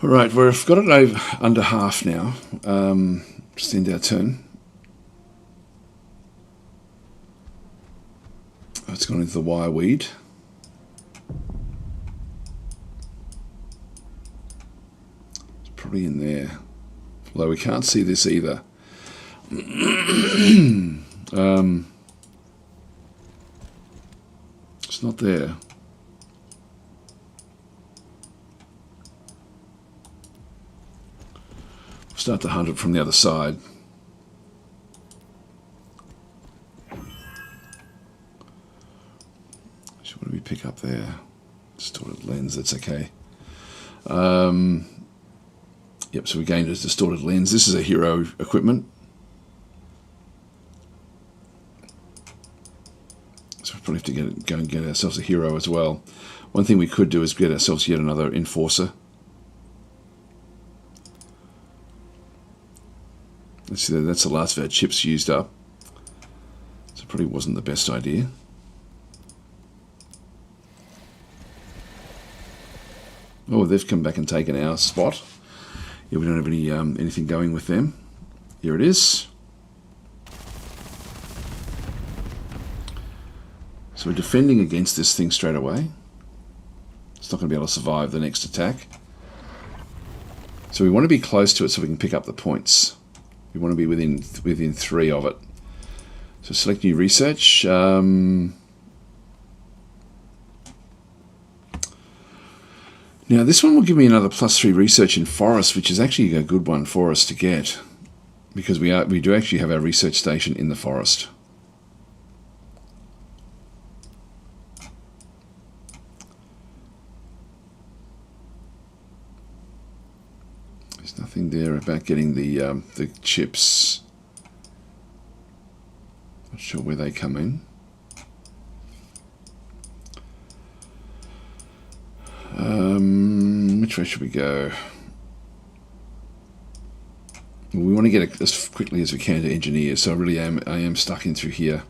All right, we've got it over under half now. Just end our turn. Oh, it's gone into the wireweed. It's probably in there. Although we can't see this either. It's not there. Start to hunt it from the other side. So what do we pick up there? Distorted lens, that's okay. Yep, so we gained a distorted lens. This is a hero equipment. So we probably have to go and get ourselves a hero as well. One thing we could do is get ourselves yet another enforcer. Let's see, that's the last of our chips used up. So it probably wasn't the best idea. Oh, they've come back and taken our spot. Yeah, we don't have any anything going with them. Here it is. So we're defending against this thing straight away. It's not going to be able to survive the next attack. So we want to be close to it so we can pick up the points. We want to be within 3 of it. So select new research. Now this one will give me another +3 research in forest, which is actually a good one for us to get, because we do actually have our research station in the forest. There's nothing there about getting the chips. Not sure where they come in. Which way should we go? We want to get it as quickly as we can to engineer, so I am stuck in through here.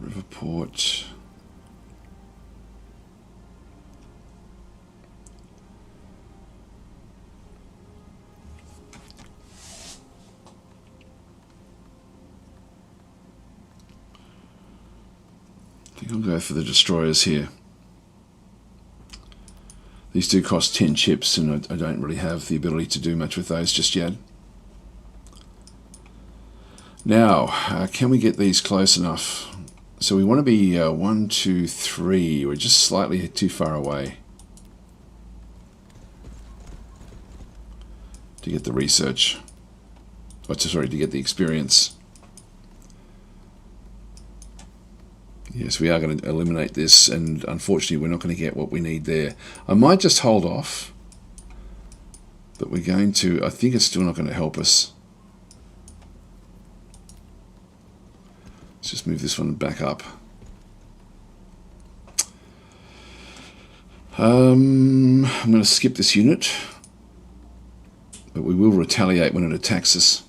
Riverport. I think I'll go for the destroyers here. These do cost 10 chips, and I don't really have the ability to do much with those just yet. Now, can we get these close enough? So we want to be 1, 2, 3. We're just slightly too far away to get the research. Oh, sorry, to get the experience. Yes, we are going to eliminate this, and unfortunately we're not going to get what we need there. I might just hold off, but we're going to... I think it's still not going to help us. Let's just move this one back up. I'm going to skip this unit, but we will retaliate when it attacks us.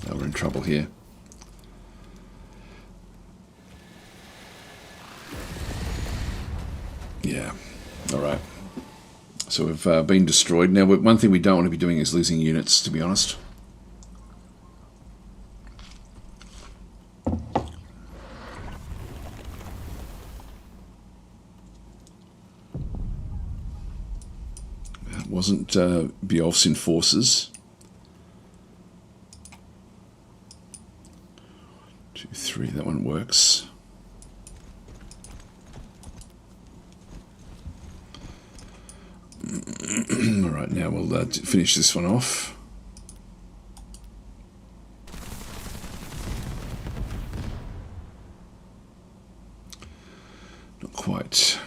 We're in trouble here. Yeah, all right. So we've been destroyed. Now, one thing we don't want to be doing is losing units, to be honest. It wasn't Beowulf's enforcers. 2, 3, that one works. Alright, now we'll finish this one off. Not quite.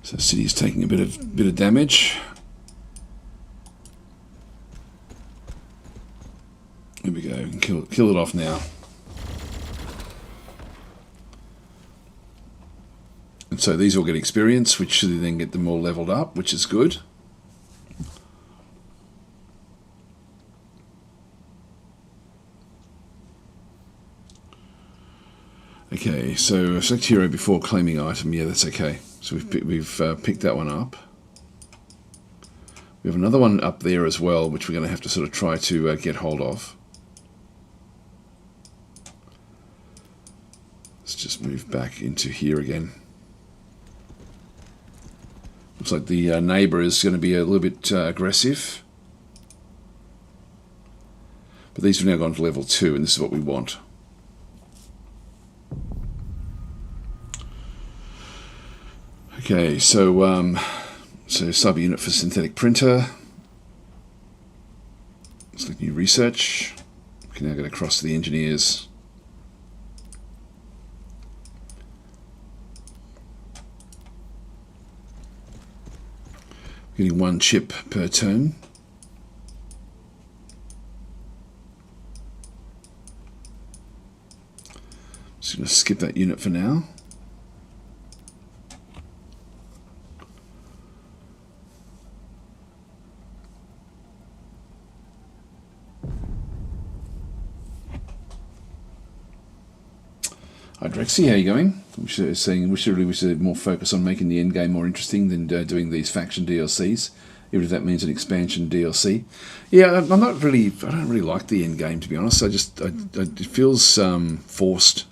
So the city's taking a bit of damage. Here we go. We can kill it off now. And so these all get experience, which should then get them all leveled up, which is good. Okay, so select hero before claiming item. Yeah, that's okay. So we've picked that one up. We have another one up there as well, which we're going to have to sort of try to get hold of. Let's just move back into here again. Looks like the neighbour is going to be a little bit aggressive. But these have now gone to level 2, and this is what we want. Okay, so sub-unit for synthetic printer. Select new research. We can now get across to the engineers. We're getting 1 chip per turn. Just going to skip that unit for now. Hi Drexy, how are you going? We should more focus on making the end game more interesting than doing these faction DLCs, even if that means an expansion DLC. Yeah, I don't really like the end game, to be honest. It feels forced.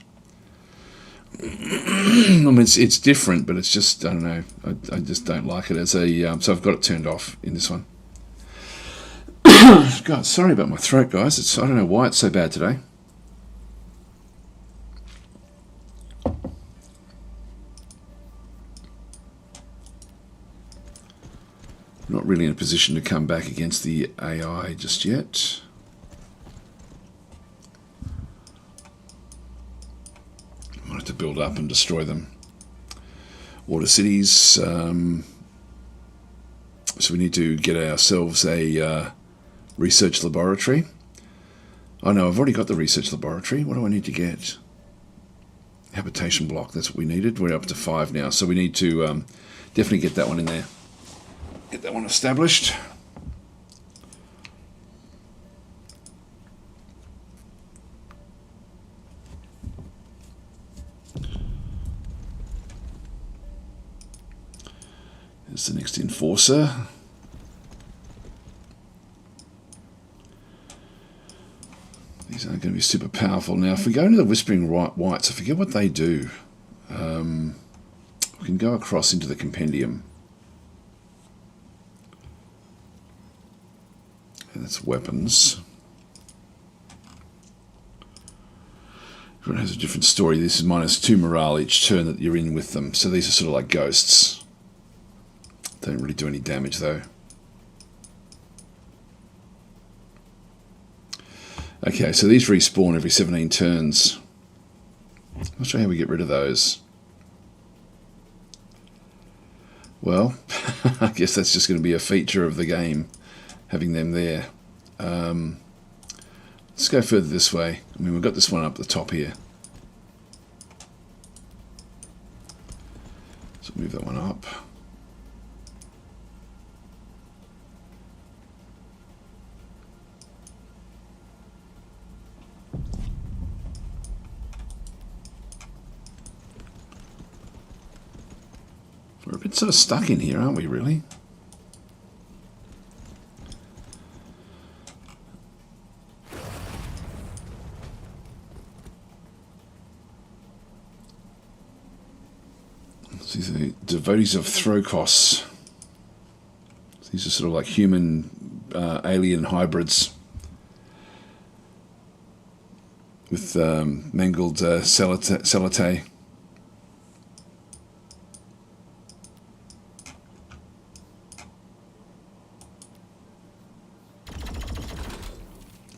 I mean, it's different, but it's just, I don't know. I just don't like it as a. So I've got it turned off in this one. God, sorry about my throat, guys. I don't know why it's so bad today. Not really in a position to come back against the AI just yet. I might have to build up and destroy them. Water cities. So we need to get ourselves a research laboratory. Oh no, I've already got the research laboratory. What do I need to get? Habitation block, that's what we needed. We're up to 5 now, so we need to definitely get that one in there. Get that one established. There's the next enforcer. These aren't going to be super powerful. Now, if we go into the Whispering Whites, I forget what they do. We can go across into the compendium. And that's weapons. Everyone has a different story. This is -2 morale each turn that you're in with them. So these are sort of like ghosts. Don't really do any damage though. Okay, so these respawn every 17 turns. I'm not sure how we get rid of those. Well, I guess that's just going to be a feature of the game, having them there. Let's go further this way. I mean, we've got this one up the top here. So move that one up. We're a bit sort of stuck in here, aren't we, really? These are the devotees of Throkos. These are sort of like human alien hybrids with mangled celatae.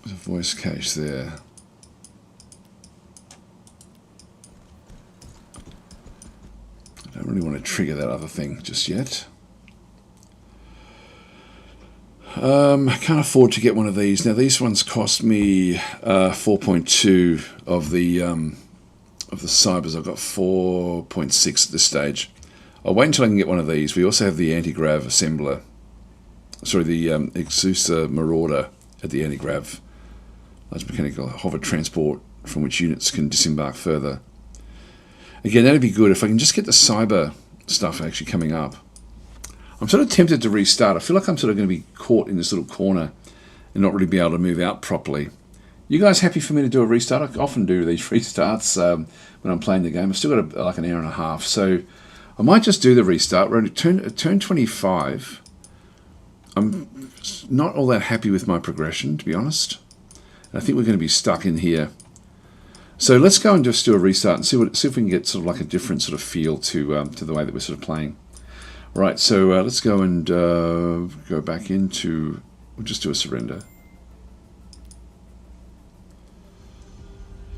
There's a voice cache there. I don't really want to trigger that other thing just yet. I can't afford to get one of these. Now these ones cost me 4.2 of the cybers. I've got 4.6 at this stage. I'll wait until I can get one of these. We also have the anti-grav assembler. Sorry, the Exusa Marauder at the anti-grav. Large mechanical hover transport from which units can disembark further. Again, that'd be good if I can just get the cyber stuff actually coming up. I'm sort of tempted to restart. I feel like I'm sort of going to be caught in this little corner and not really be able to move out properly. You guys happy for me to do a restart? I often do these restarts when I'm playing the game. I've still got like an hour and a half, so I might just do the restart. We're at turn 25. I'm not all that happy with my progression, to be honest. I think we're going to be stuck in here. So let's go and just do a restart and see if we can get sort of like a different sort of feel to the way that we're sort of playing. Right, so let's go and go back into, we'll just do a surrender.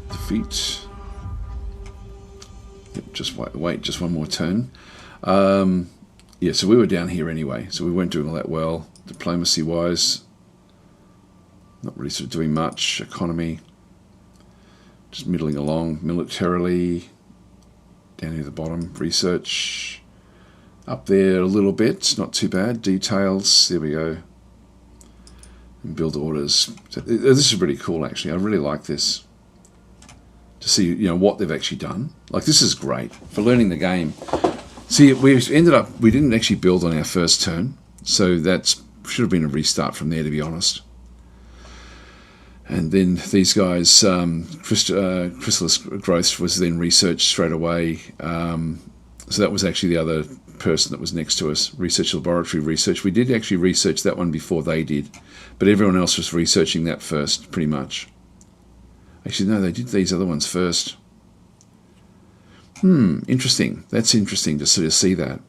Defeat. Yep, just wait, just one more turn. Yeah, so we were down here anyway, so we weren't doing all that well. Diplomacy-wise, not really sort of doing much. Economy, just middling along. Militarily, down here at the bottom. Research, up there a little bit, not too bad. Details, there we go. And build orders. So this is really cool, actually. I really like this. To see, you know, what they've actually done. Like, this is great for learning the game. See, we didn't actually build on our first turn, so that should have been a restart from there, to be honest. And then these guys, chrysalis growth was then researched straight away. So that was actually the other person that was next to us, research laboratory research. We did actually research that one before they did, but everyone else was researching that first, pretty much. Actually, no, they did these other ones first. Interesting. That's interesting to sort of see that.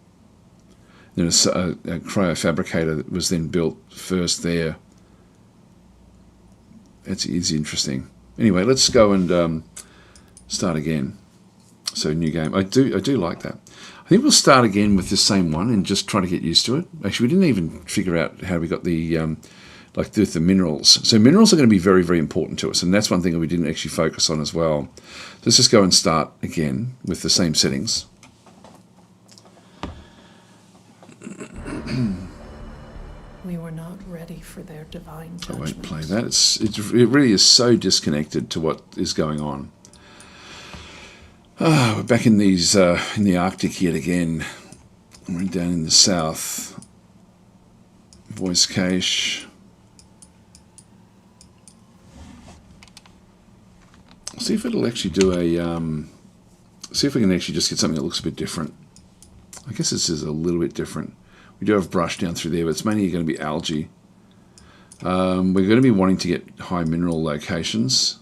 Then a cryofabricator that was then built first there. That is interesting. Anyway, let's go and start again. So new game. I do like that. I think we'll start again with the same one and just try to get used to it. Actually, we didn't even figure out how we got the like the minerals. So minerals are going to be very, very important to us, and that's one thing that we didn't actually focus on as well. Let's just go and start again with the same settings. We were not ready for their divine judgment. I won't play that. It really is so disconnected to what is going on. We're back in these in the Arctic yet again. We're down in the south. Voice cache. See if it'll actually do a. See if we can actually just get something that looks a bit different. I guess this is a little bit different. We do have brush down through there, but it's mainly going to be algae. We're going to be wanting to get high mineral locations.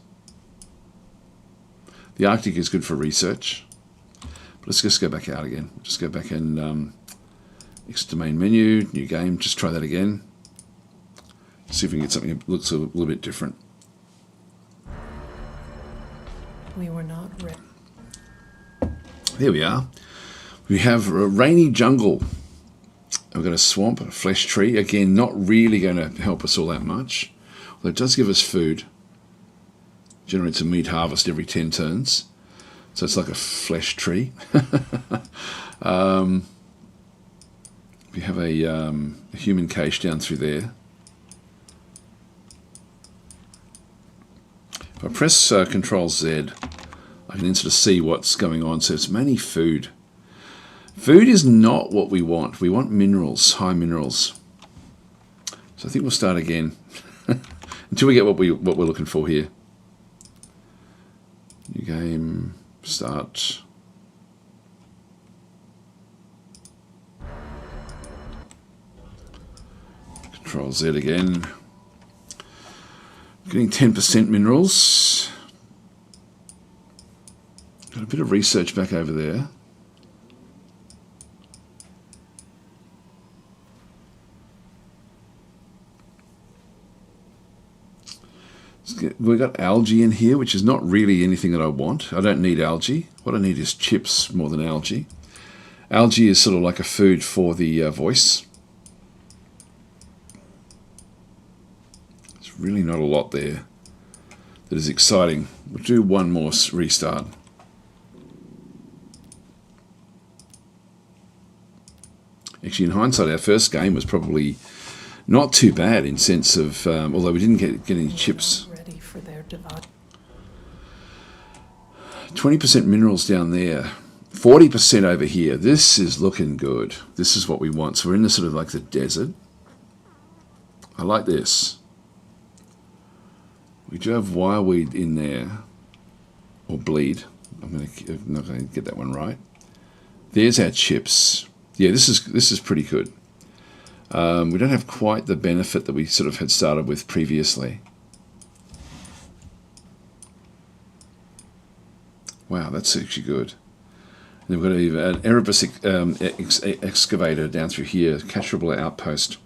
The Arctic is good for research. But let's just go back out again. Just go back and exit domain menu, new game. Just try that again. See if we can get something that looks a little bit different. We were not ready. There we are. We have a rainy jungle. We've got a swamp, a flesh tree. Again, not really going to help us all that much. Although it does give us food. Generates a meat harvest every 10 turns. So it's like a flesh tree. We have a human cache down through there. If I press Control Z, I can then sort of see what's going on. So it's mainly food. Food is not what we want. We want minerals, high minerals. So I think we'll start again until we get what we're looking for here. New game, start. Control Z again. Getting 10% minerals. Got a bit of research back over there. We've got algae in here, which is not really anything that I want. I don't need algae. What I need is chips more than algae. Algae is sort of like a food for the voice. There's really not a lot there that is exciting. We'll do one more restart. Actually, in hindsight, our first game was probably not too bad in sense of, although we didn't get any chips. 20% minerals down there, 40% over here. This is looking good. This is what we want. So we're in the sort of like the desert. I like this. We do have wireweed in there, or bleed. I'm not going to get that one right. There's our chips. Yeah, this is pretty good. We don't have quite the benefit that we sort of had started with previously. Wow, that's actually good. And we've got an Erebus excavator down through here, Catcherable outpost.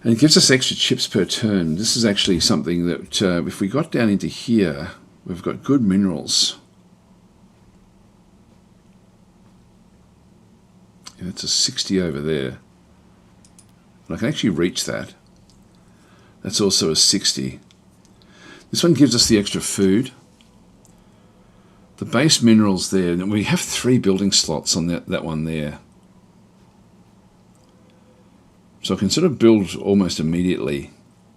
And it gives us extra chips per turn. This is actually something that, if we got down into here, we've got good minerals. Yeah, that's a 60 over there. And I can actually reach that. That's also a 60. This one gives us the extra food. The base minerals there, and we have 3 building slots on that one there. So I can sort of build almost immediately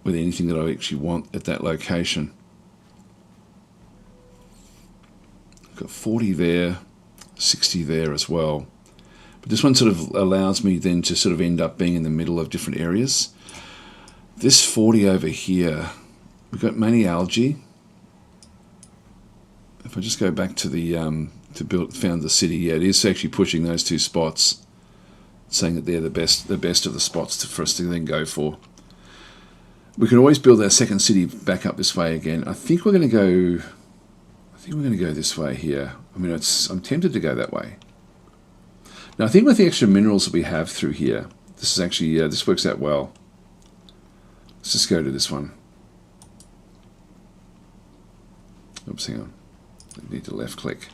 with anything that I actually want at that location. I've got 40 there, 60 there as well. But this one sort of allows me then to sort of end up being in the middle of different areas. This 40 over here, we've got many algae. If I just go back to the found the city, yeah, it is actually pushing those 2 spots, saying that they're the best of the spots for us to then go for. We can always build our second city back up this way again. I think we're going to go this way here. I mean, I'm tempted to go that way. Now, I think with the extra minerals that we have through here, this is actually this works out well. Let's just go to this one. Oops, hang on. I need to left click.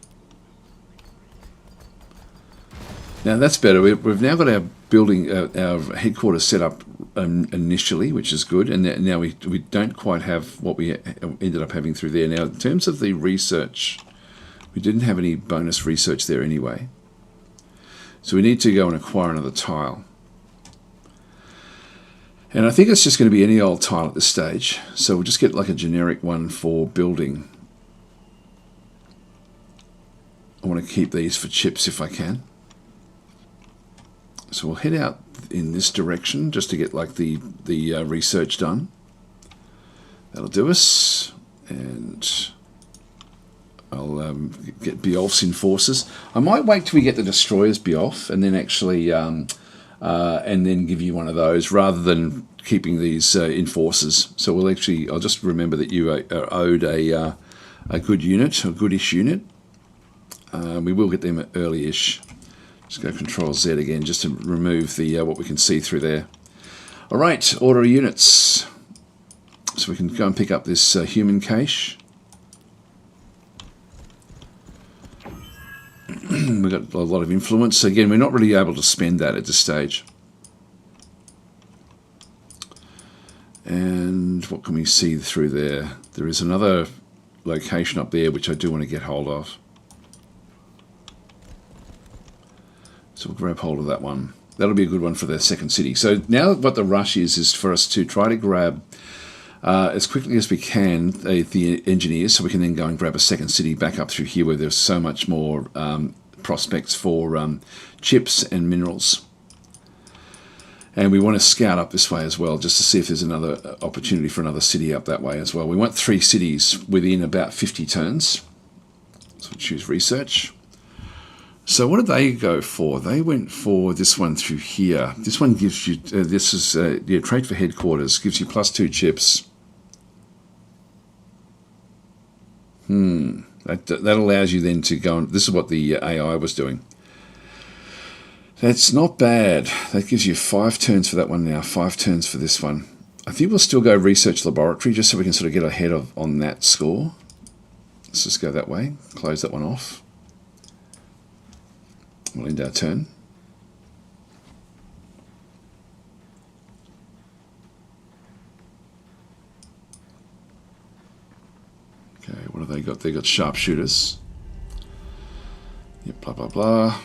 Now that's better. We've now got our building, our headquarters set up initially, which is good. And now we don't quite have what we ended up having through there. Now, in terms of the research, we didn't have any bonus research there anyway. So we need to go and acquire another tile. And I think it's just going to be any old tile at this stage. So we'll just get like a generic one for building. I want to keep these for chips if I can. So we'll head out in this direction just to get like the research done. That'll do us. And I'll get Beowulf's enforcers. I might wait till we get the destroyers Beowulf and then actually and then give you one of those rather than keeping these enforcers. So I'll just remember that you are owed a good unit, a goodish unit. We will get them early-ish. Just go Control Z again just to remove the what we can see through there. All right, order of units. So we can go and pick up this human cache. We've got a lot of influence. Again, we're not really able to spend that at this stage. And what can we see through there? There is another location up there which I do want to get hold of. So we'll grab hold of that one. That'll be a good one for the second city. So now what the rush is for us to try to grab as quickly as we can the engineers, so we can then go and grab a second city back up through here where there's so much more prospects for chips and minerals. And we want to scout up this way as well, just to see if there's another opportunity for another city up that way as well. We want 3 cities within about 50 turns. So we'll choose research. So what did they go for? They went for this one through here. This one gives you, this is, trait for headquarters, gives you +2 chips. That allows you then to go, and this is what the AI was doing. That's not bad. That gives you 5 turns for that one now, 5 turns for this one. I think we'll still go research laboratory just so we can sort of get ahead of on that score. Let's just go that way, close that one off. We'll end our turn. Okay, what have they got? They got sharpshooters. Yep, blah, blah, blah.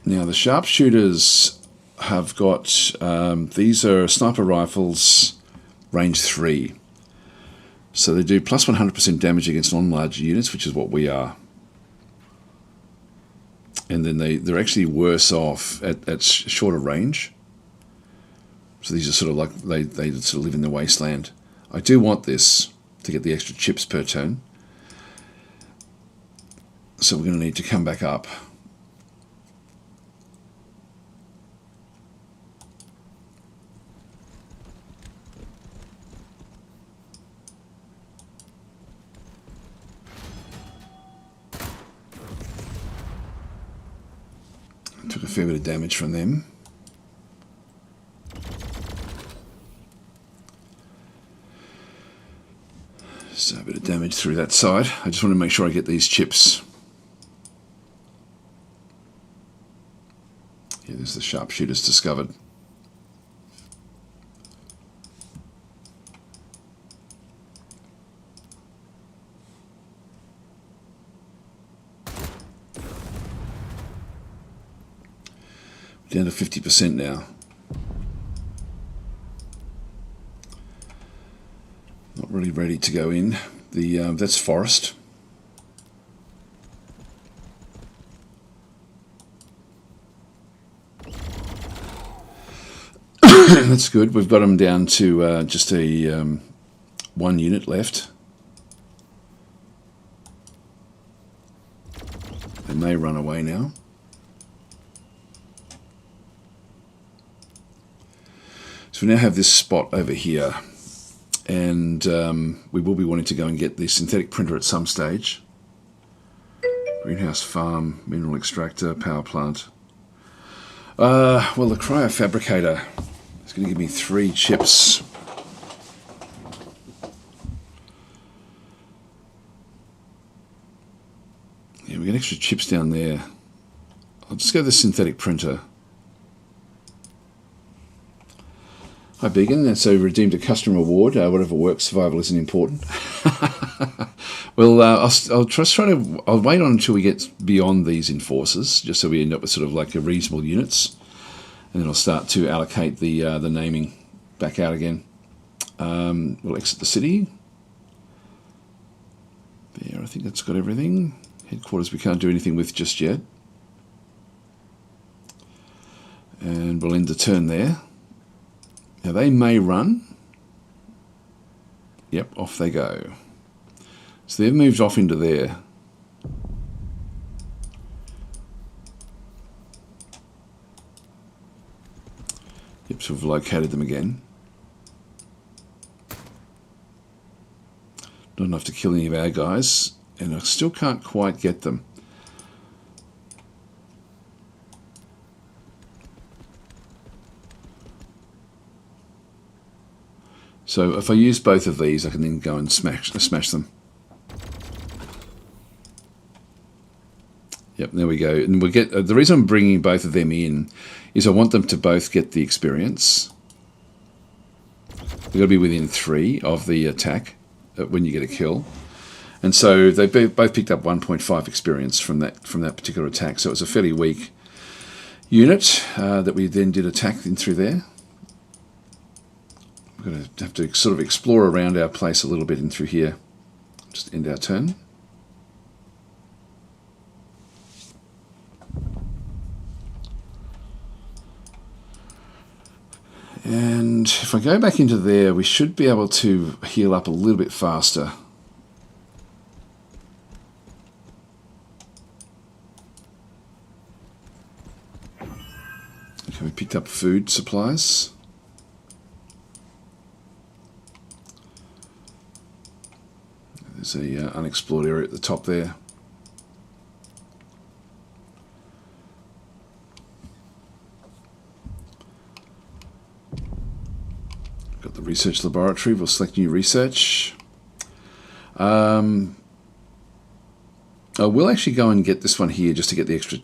Now, the sharpshooters have got, these are sniper rifles, range 3. So they do plus 100% damage against non-large units, which is what we are. And then they're actually worse off at shorter range. So these are sort of like, they sort of live in the wasteland. I do want this to get the extra chips per turn. So we're going to need to come back up. Took a fair bit of damage from them. So a bit of damage through that side. I just want to make sure I get these chips. Yeah, there's the sharpshooters discovered. Down to 50% now. Not really ready to go in. That's forest. That's good. We've got them down to just a 1 unit left. They may run away now. So we now have this spot over here, and we will be wanting to go and get the synthetic printer at some stage. Greenhouse farm, mineral extractor, power plant. Well, the cryofabricator is going to give me 3 chips. Yeah, we get extra chips down there. I'll just go to the synthetic printer. Hi Began, that's so redeemed a custom reward. Whatever works, survival isn't important. Well, I'll wait on until we get beyond these enforcers, just so we end up with sort of like a reasonable units, and then I'll start to allocate the naming back out again. We'll exit the city. There, I think that's got everything. Headquarters we can't do anything with just yet, and we'll end the turn there. Now they may run. Yep, off they go. So they've moved off into there. Yep, so we've located them again. Not enough to kill any of our guys, and I still can't quite get them. So if I use both of these, I can then go and smash them. Yep, there we go. And we'll get the reason I'm bringing both of them in is I want them to both get the experience. They've got to be within 3 of the attack when you get a kill. And so they both picked up 1.5 experience from that particular attack. So it was a fairly weak unit that we then did attack in through there. We're going to have to sort of explore around our place a little bit in through here. Just end our turn. And if I go back into there, we should be able to heal up a little bit faster. We picked up food supplies. There's a unexplored area at the top there. Got the research laboratory. We'll select new research. I will actually go and get this one here just to get the extra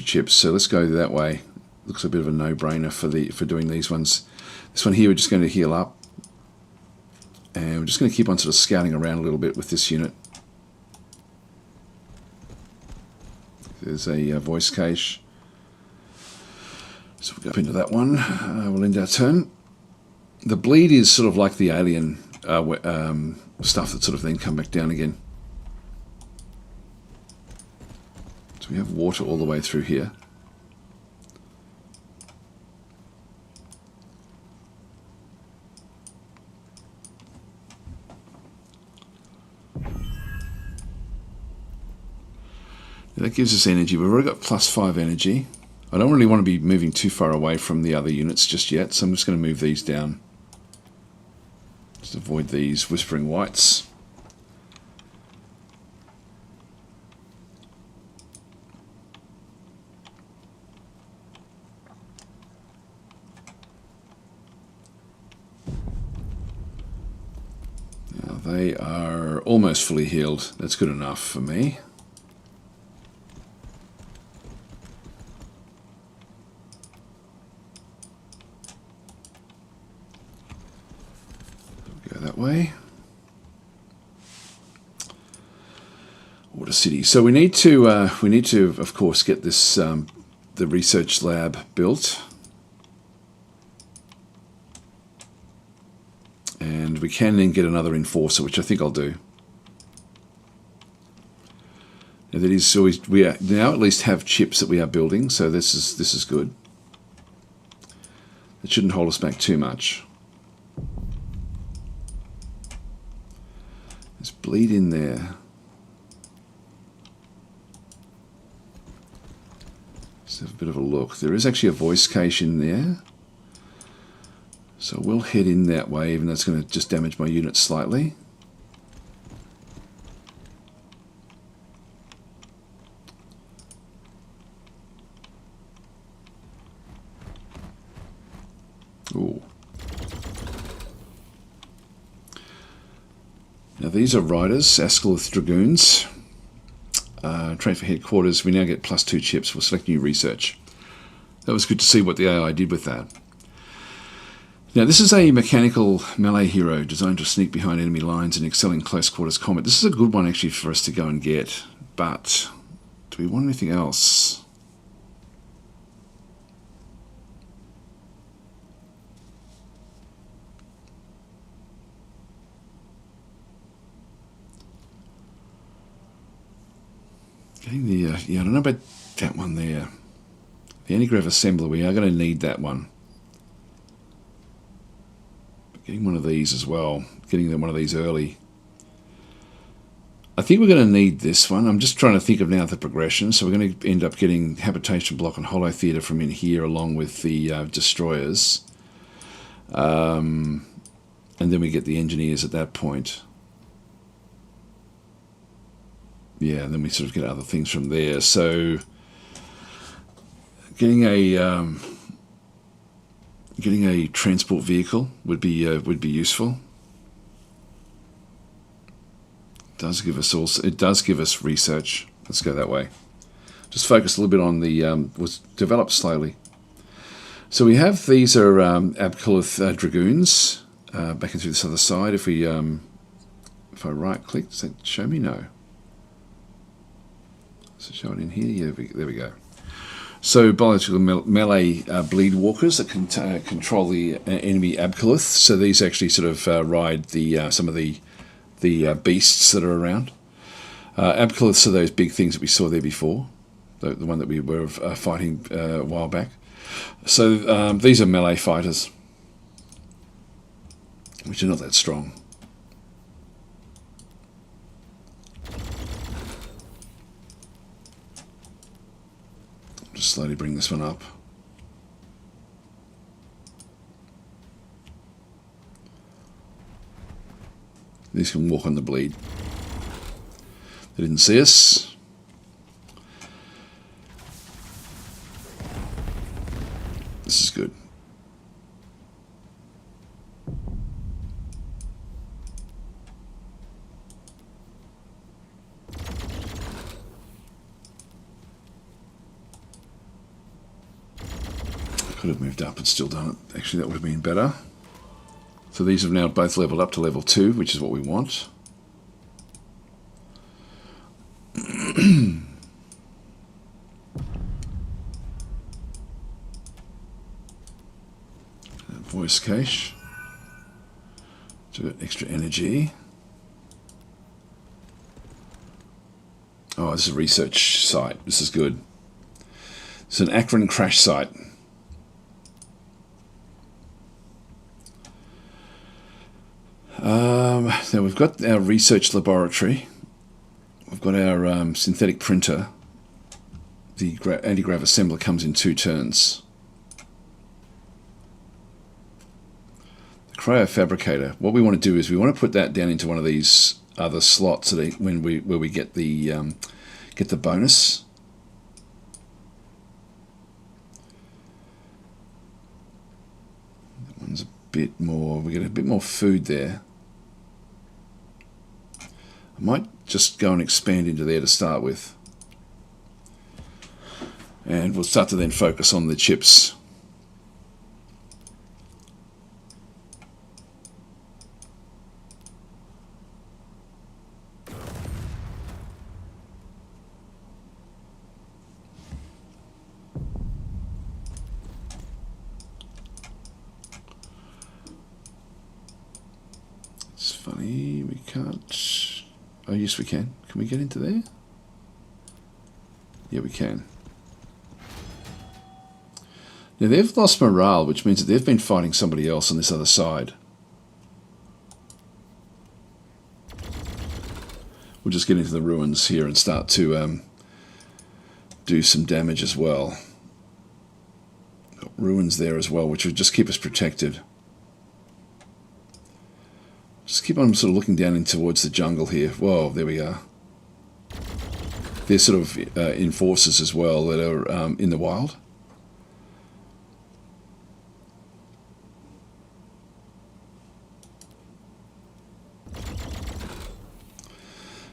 chips. So let's go that way. Looks a bit of a no-brainer for doing these ones. This one here we're just going to heal up, and we're just going to keep on sort of scouting around a little bit with this unit. There's a voice cache, so we'll go up into that one. We'll end our turn. The bleed is sort of like the alien stuff that sort of then come back down again. So we have water all the way through here. That gives us energy. We've already got +5 energy. I don't really want to be moving too far away from the other units just yet, so I'm just going to move these down. Just avoid these whispering whites. Now they are almost fully healed. That's good enough for me. Way. Water City. So we need to of course get this the research lab built, and we can then get another enforcer, which I think I'll do. Now that is always, we now at least have chips that we are building, so this is good. It shouldn't hold us back too much. Bleed in there. Let's have a bit of a look. There is actually a voice cache in there. So we'll head in that way, even though it's going to just damage my unit slightly. Ooh. Now these are riders, Ascalith Dragoons. Train for headquarters. We now get +2 chips. We'll select new research. That was good to see what the AI did with that. Now this is a mechanical melee hero designed to sneak behind enemy lines and excel in close quarters combat. This is a good one actually for us to go and get. But do we want anything else? Getting the, yeah, I don't know about that one there. The antigrav assembler, we are going to need that one. But getting one of these as well, getting one of these early. I think we're going to need this one. I'm just trying to think of now the progression. So we're going to end up getting habitation block and hollow theatre from in here along with the destroyers. And then we get the engineers at that point. Yeah, and then we sort of get other things from there. So getting a transport vehicle would be useful. It does give us research. Let's go that way. Just focus a little bit on the was developed slowly. So we have these are Abkalith Dragoons backing through this other side. If I right click, does that show me? No. So show it in here. Yeah, there we go. So biological melee bleed walkers that can control the enemy Abkalith. So these actually sort of ride the some of the beasts that are around. Abkaliths are those big things that we saw there before, the one that we were fighting a while back. So these are melee fighters, which are not that strong. Just slowly bring this one up. These can walk on the bleed. They didn't see us. This is good. Could have moved up and still done it. Actually, that would have been better. So these have now both leveled up to level 2, which is what we want. Voice cache. So we've got extra energy. Oh, this is a research site. This is good. It's an Akron crash site. Now we've got our research laboratory. We've got our synthetic printer. The anti-grav assembler comes in 2 turns. The cryofabricator. What we want to do is we want to put that down into one of these other slots where we get the bonus. That one's a bit more. We get a bit more food there. I might just go and expand into there to start with. And we'll start to then focus on the chips. It's funny, we can't... Oh, yes, we can. Can we get into there? Yeah, we can. Now, they've lost morale, which means that they've been fighting somebody else on this other side. We'll just get into the ruins here and start to do some damage as well. Got ruins there as well, which will just keep us protected. Just keep on sort of looking down in towards the jungle here. Whoa, there we are. They're sort of enforcers as well that are in the wild.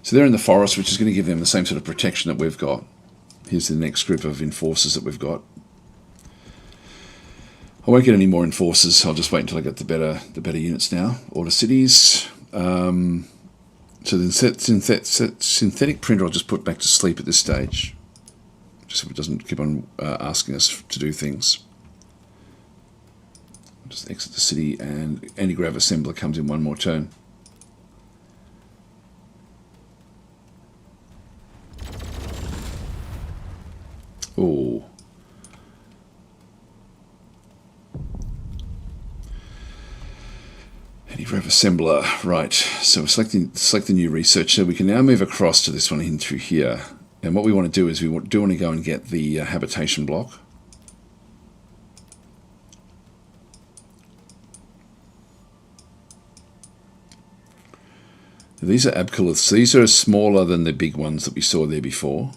So they're in the forest, which is going to give them the same sort of protection that we've got. Here's the next group of enforcers that we've got. I won't get any more enforcers. I'll just wait until I get the better units now. Order cities. So the synthetic printer I'll just put back to sleep at this stage, just so it doesn't keep on asking us to do things. I'll just exit the city, and anti-grav assembler comes in one more turn. Oh. Anti-grav assembler, right. So we're select the new research. So we can now move across to this one in through here. And what we want to do is we do want to go and get the habitation block. Now these are abcoliths. These are smaller than the big ones that we saw there before.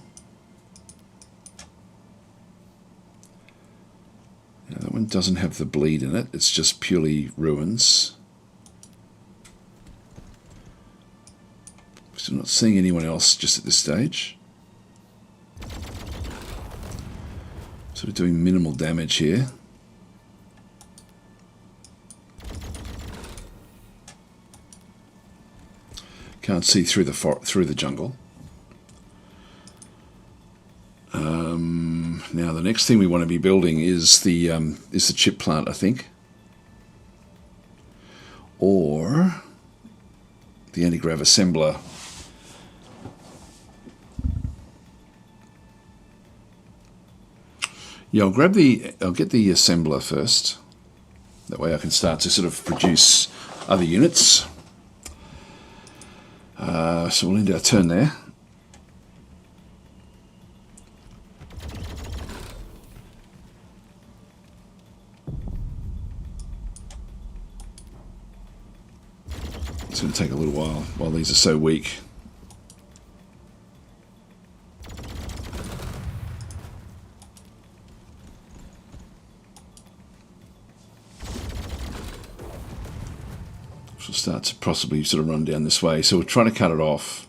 Now that one doesn't have the bleed in it. It's just purely ruins. So I'm not seeing anyone else just at this stage. Sort of doing minimal damage here. Can't see through the jungle. Now the next thing we want to be building is the chip plant, I think, or the anti-grav assembler. Yeah, I'll get the assembler first. That way I can start to sort of produce other units. So we'll end our turn there. It's going to take a little while these are so weak. She'll start to possibly sort of run down this way. So we're trying to cut it off.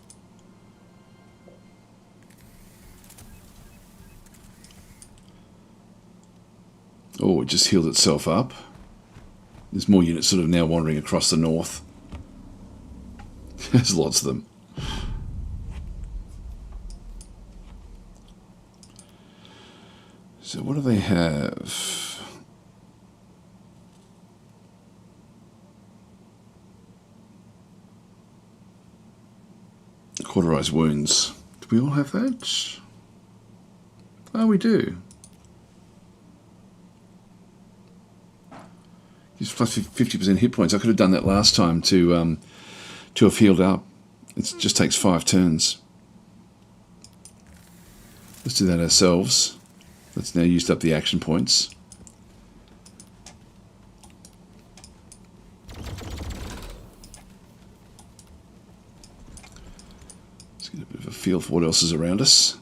Oh, it just healed itself up. There's more units sort of now wandering across the north. There's lots of them. So what do they have? Cauterized wounds. Do we all have that? Oh, we do. Gives plus 50% hit points. I could have done that last time to have healed up. It just takes 5 turns. Let's do that ourselves. That's now used up the action points. Let's get a bit of a feel for what else is around us.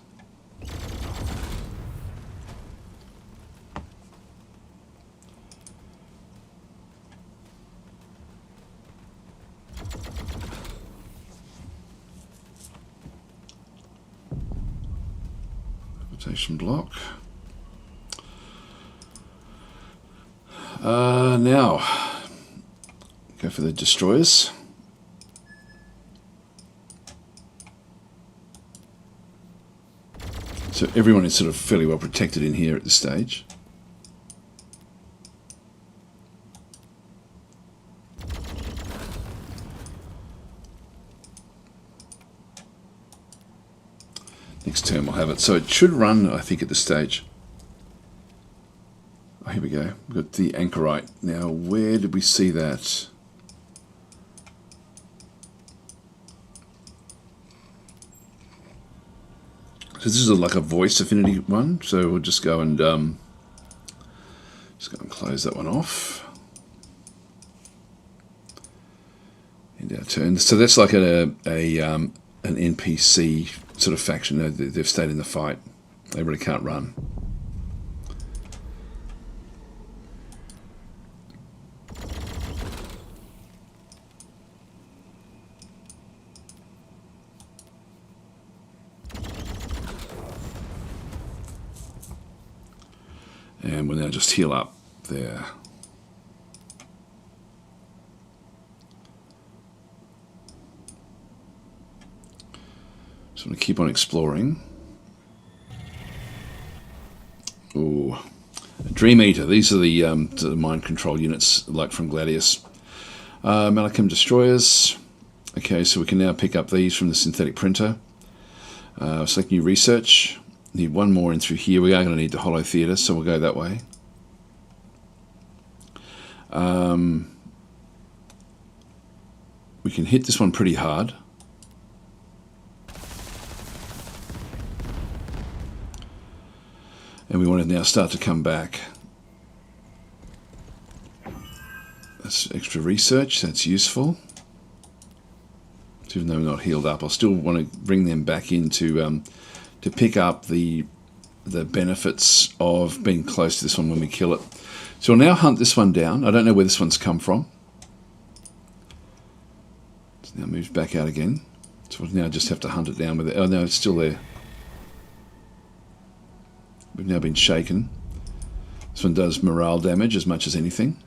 Block. Now, go for the destroyers. So everyone is sort of fairly well protected in here at this stage. Next turn we'll have it. So it should run, I think, at this stage. Oh, here we go. We've got the anchorite. Now, where did we see that? So this is like a voice affinity one. So we'll just go and close that one off. End our turn. So that's like an NPC sort of faction. They've stayed in the fight. They really can't run. And we'll now just heal up there. So I'm going to keep on exploring. Ooh, Dream Eater. These are the mind control units, like from Gladius. Malachim Destroyers. Okay, so we can now pick up these from the synthetic printer. Select new research. Need one more in through here. We are going to need the Hollow Theatre, so we'll go that way. We can hit this one pretty hard. And we want to now start to come back. That's extra research, that's useful. So even though we're not healed up, I still want to bring them back in to pick up the benefits of being close to this one when we kill it. So we'll now hunt this one down. I don't know where this one's come from. It's now moved back out again. So we'll now just have to hunt it down with it. Oh no, it's still there. We've now been shaken. This one does morale damage as much as anything.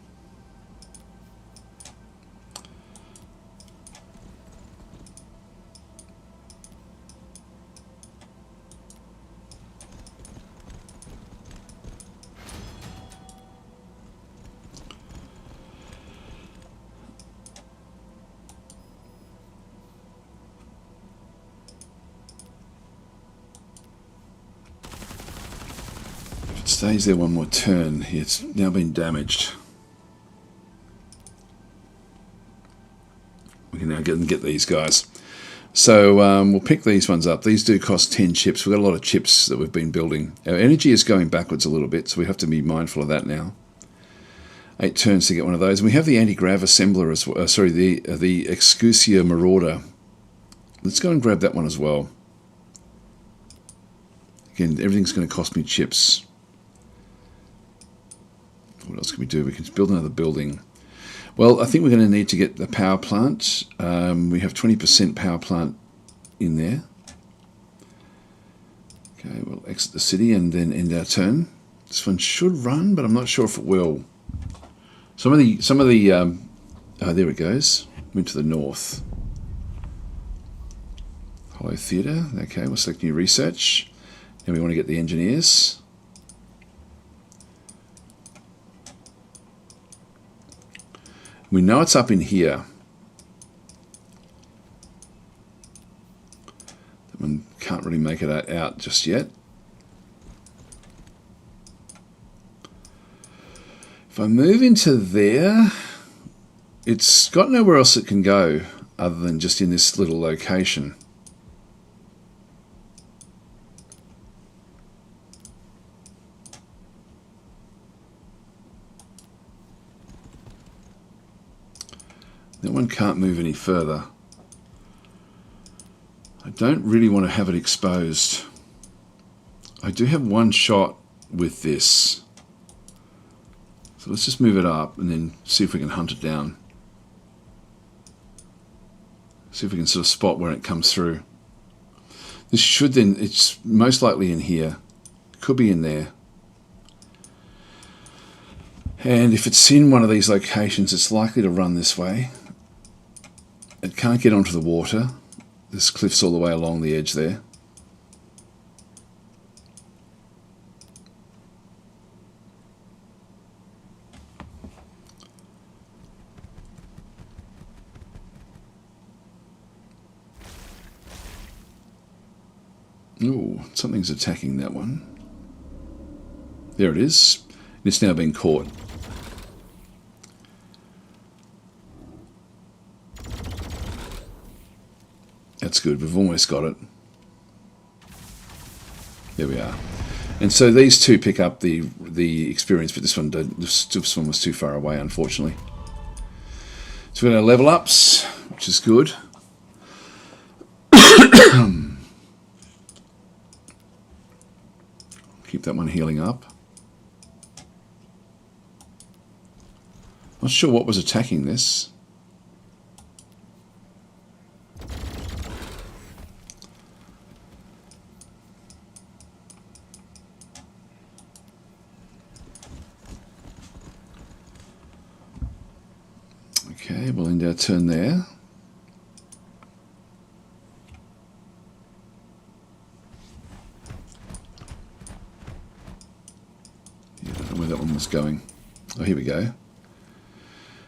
Stays there one more turn. It's now been damaged. We can now get these guys. So we'll pick these ones up. These do cost 10 chips. We've got a lot of chips that we've been building. Our energy is going backwards a little bit, so we have to be mindful of that now. 8 turns to get one of those. And we have the anti-grav assembler as well. Sorry, the Excusia Marauder. Let's go and grab that one as well. Again, everything's going to cost me chips. What else can we do? We can build another building. Well, I think we're going to need to get the power plant. We have 20% power plant in there. Okay, we'll exit the city and then end our turn. This one should run, but I'm not sure if it will. Some of the oh, there it goes. Went to the north. Hollow Theatre. Okay, we'll select new research. Now we want to get the engineers. We know it's up in here. That one can't really make it out just yet. If I move into there, it's got nowhere else it can go other than just in this little location. That one can't move any further. I don't really want to have it exposed. I do have one shot with this. So let's just move it up and then see if we can hunt it down. See if we can sort of spot where it comes through. This should then, it's most likely in here. Could be in there. And if it's in one of these locations, it's likely to run this way. It can't get onto the water. There's cliffs all the way along the edge there. Ooh, something's attacking that one. There it is. It's now been caught. That's good. We've almost got it. There we are. And so these two pick up the experience, but this one was too far away, unfortunately. So we've got our level ups, which is good. Keep that one healing up. Not sure what was attacking this. Okay, we'll end our turn there. Yeah, I don't know where that one was going. Oh, here we go.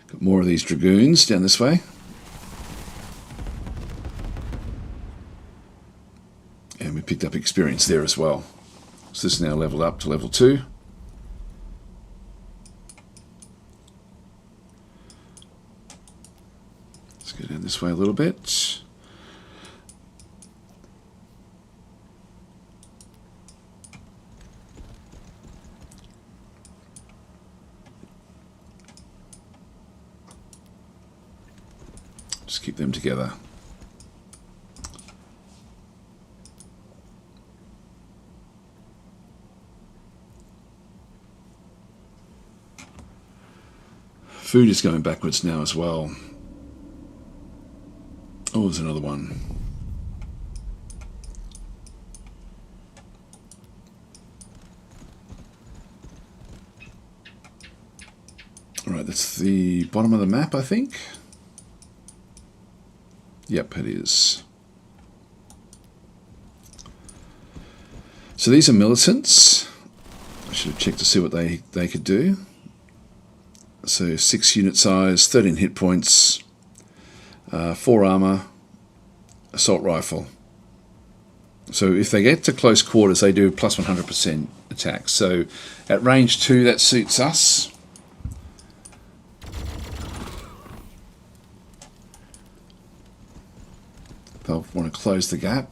Got more of these dragoons down this way. And we picked up experience there as well. So this is now leveled up to level 2. Let's go down this way a little bit. Just keep them together. Food is going backwards now as well. Oh, there's another one. All right, that's the bottom of the map, I think. Yep, it is. So these are militants. I should have checked to see what they could do. So 6 unit size, 13 hit points, 4 armor, assault rifle. So if they get to close quarters, they do plus 100% attack. So at range 2, that suits us. They'll want to close the gap.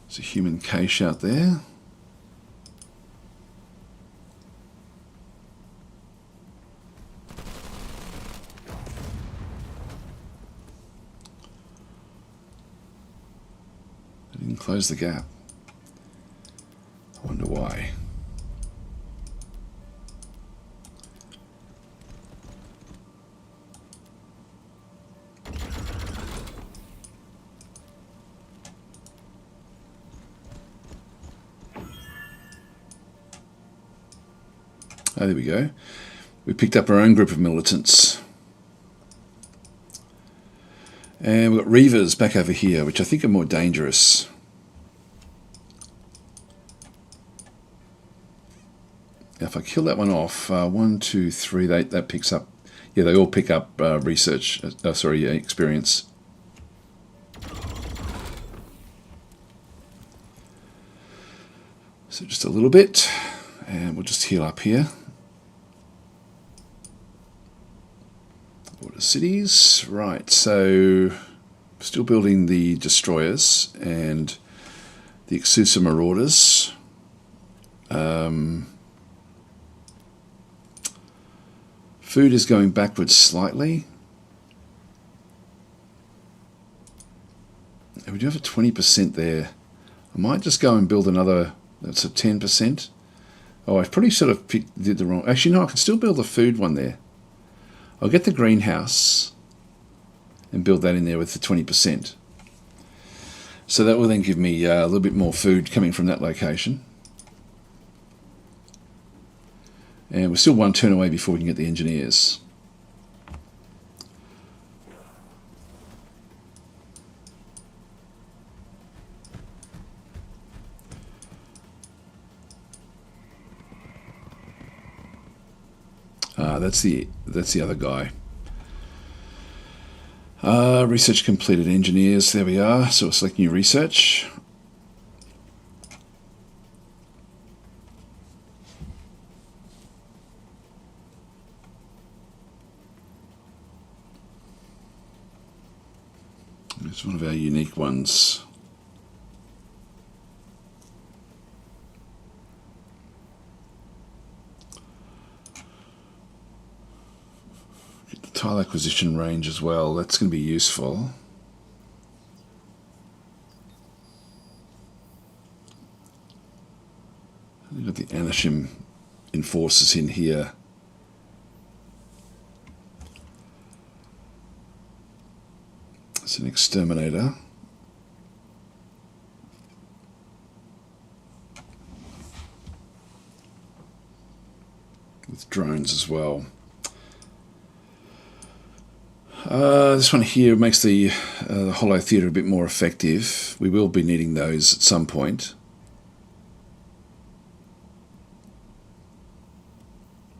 There's a human cache out there. close the gap. I wonder why. Oh, there we go. We picked up our own group of militants. And we've got Reavers back over here, which I think are more dangerous. Now, if I kill that one off, 1, 2, 3, that picks up. Yeah, they all pick up experience. So just a little bit, and we'll just heal up here. Border cities, right, so still building the destroyers and the Exusa Marauders. Food is going backwards slightly. And we do have a 20% there. I might just go and build another, that's a 10%. Oh, I probably sort of did the wrong, actually no, I can still build the food one there. I'll get the greenhouse and build that in there with the 20%. So that will then give me a little bit more food coming from that location. And we're still one turn away before we can get the engineers. That's the other guy. Research completed, engineers. There we are. So we'll select new research. It's one of our unique ones. Tile acquisition range as well, that's going to be useful. We've got the Anishim enforcers in here. It's an exterminator. With drones as well. This one here makes the Hollow Theatre a bit more effective. We will be needing those at some point.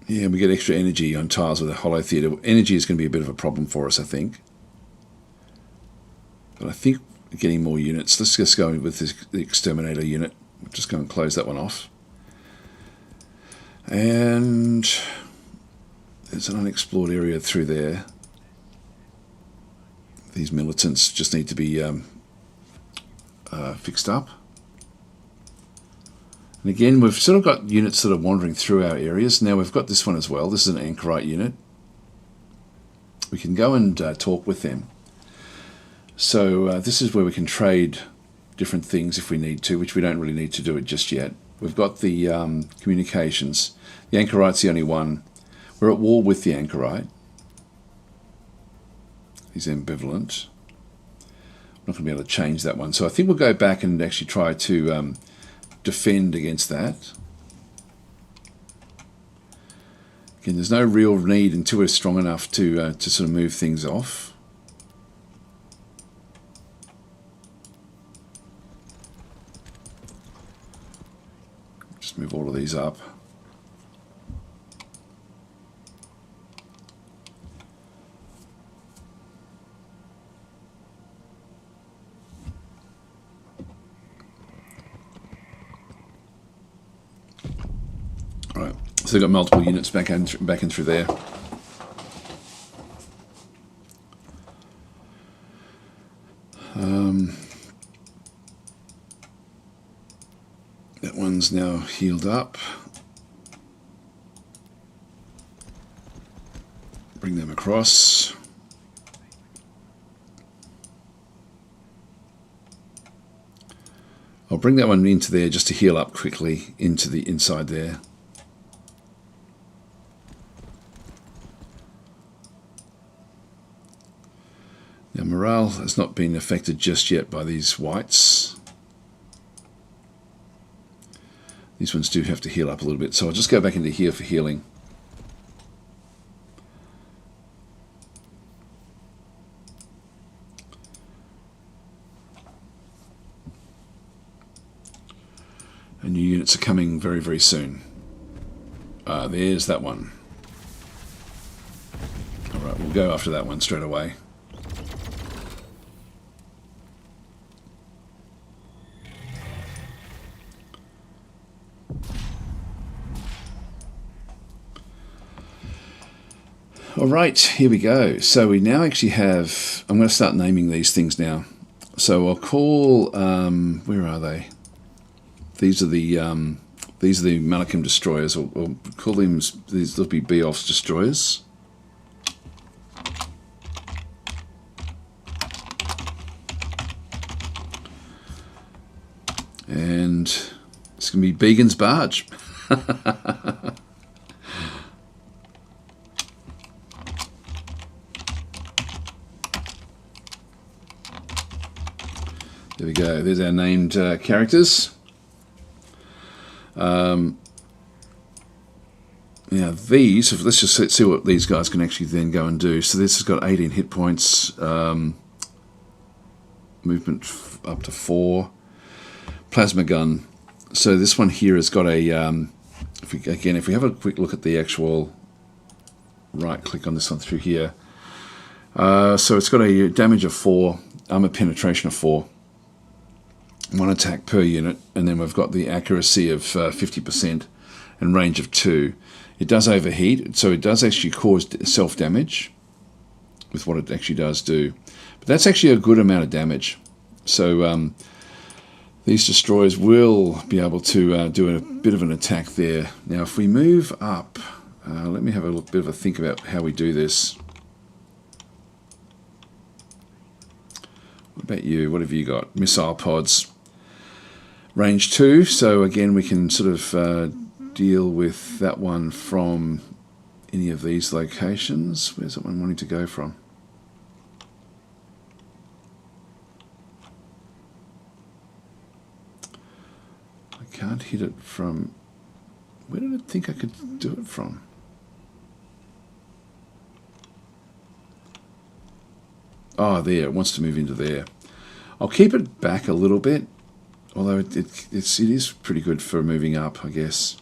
Yeah, we get extra energy on tiles with the Hollow Theatre. Energy is going to be a bit of a problem for us, I think. But I think getting more units. Let's just go with the Exterminator unit. We'll just go and close that one off. And there's an unexplored area through there. These militants just need to be fixed up. And again, we've sort of got units that are wandering through our areas. Now we've got this one as well. This is an anchorite unit. We can go and talk with them. So this is where we can trade different things if we need to, which we don't really need to do it just yet. We've got the communications. The anchorite's the only one. We're at war with the anchorite. He's ambivalent. I'm not going to be able to change that one. So I think we'll go back and actually try to defend against that. Again, there's no real need until we're strong enough to sort of move things off. Just move all of these up. Right, so they've got multiple units back in through there. That one's now healed up. Bring them across. I'll bring that one into there just to heal up quickly into the inside there. Now morale has not been affected just yet by these whites. These ones do have to heal up a little bit, so I'll just go back into here for healing. And new units are coming very, very soon. There's that one. Alright, we'll go after that one straight away. Alright, here we go. So we now actually have... I'm going to start naming these things now. So I'll call... where are they? These are the Malachim destroyers. Or call them... These will be Beowulf's destroyers. And it's going to be Began's barge. There we go. There's our named characters. Now these, let's just see what these guys can actually then go and do. So this has got 18 hit points, movement up to 4, plasma gun. So this one here has got a, if we have a quick look at the actual, right click on this one through here. So it's got a damage of 4, armor penetration of 4. 1 attack per unit, and then we've got the accuracy of 50% and range of 2. It does overheat, so it does actually cause self-damage with what it actually does do. But that's actually a good amount of damage. So these destroyers will be able to do a bit of an attack there. Now if we move up, let me have a bit of a think about how we do this. What about you? What have you got? Missile pods. Range 2, so again we can sort of deal with that one from any of these locations. Where's that one wanting to go from? I can't hit it from... Where did I think I could do it from? Oh, there, it wants to move into there. I'll keep it back a little bit. Although it is pretty good for moving up, I guess.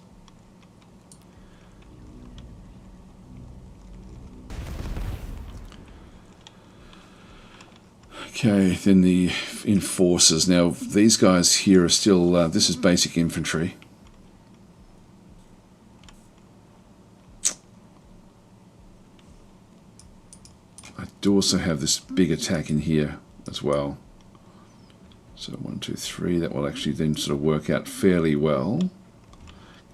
Okay, then the enforcers. Now, these guys here are still... this is basic infantry. I do also have this big attack in here as well. So 1, 2, 3, that will actually then sort of work out fairly well.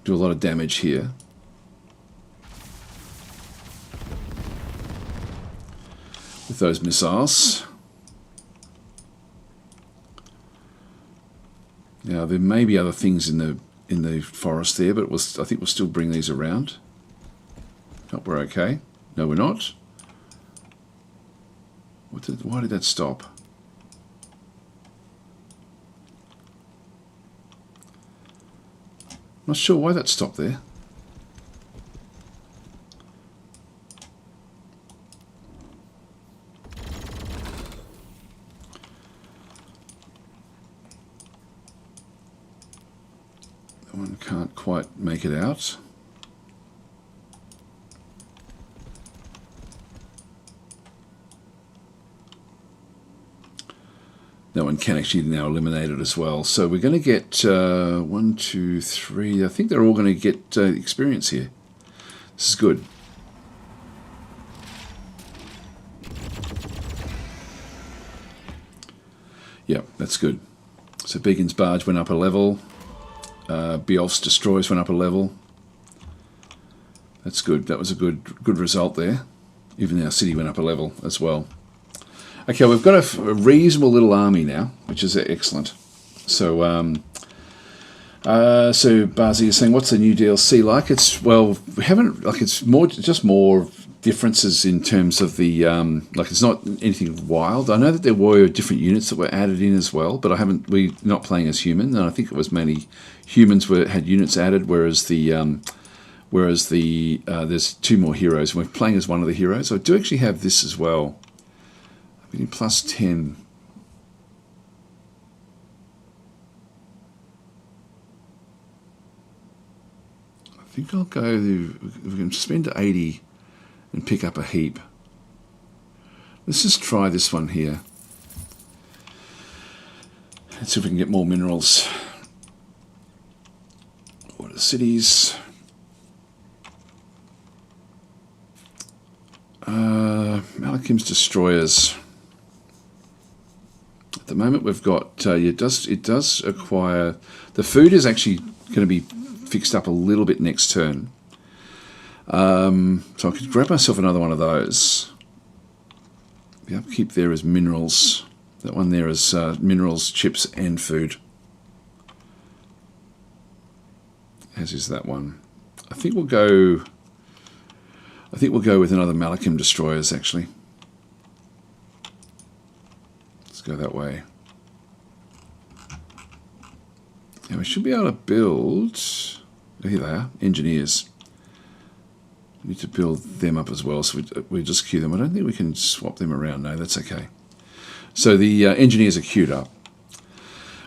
Do a lot of damage here. With those missiles. Now there may be other things in the forest there, but I think we'll still bring these around. Hope we're okay. No, we're not. Why did that stop? Not sure why that stopped there. That one can't quite make it out. That one can actually now eliminate it as well. So we're going to get 1, 2, 3. I think they're all going to get experience here. This is good. Yeah, that's good. So Beacon's Barge went up a level. Beowulf's Destroyers went up a level. That's good. That was a good result there. Even our city went up a level as well. Okay, we've got a reasonable little army now, which is excellent. So So Barzy is saying, what's the new DLC like? It's, well, we haven't, like, it's more, just more differences in terms of the, like, it's not anything wild. I know that there were different units that were added in as well, but we're not playing as human, and I think it was mainly humans had units added, whereas there's 2 more heroes, and we're playing as one of the heroes. So I do actually have this as well. I'm getting plus 10. I think I'll go, we can spend 80 and pick up a heap. Let's just try this one here. Let's see if we can get more minerals. Water cities. Malachim's destroyers. At the moment we've got, it does acquire, the food is actually going to be fixed up a little bit next turn. So I could grab myself another one of those. The upkeep there is minerals. That one there is minerals, chips, and food. As is that one. I think we'll go with another Malachim destroyers actually. Let's go that way. Now we should be able to build. Oh, here they are, engineers. We need to build them up as well, so we just queue them. I don't think we can swap them around. No, that's okay. So the engineers are queued up.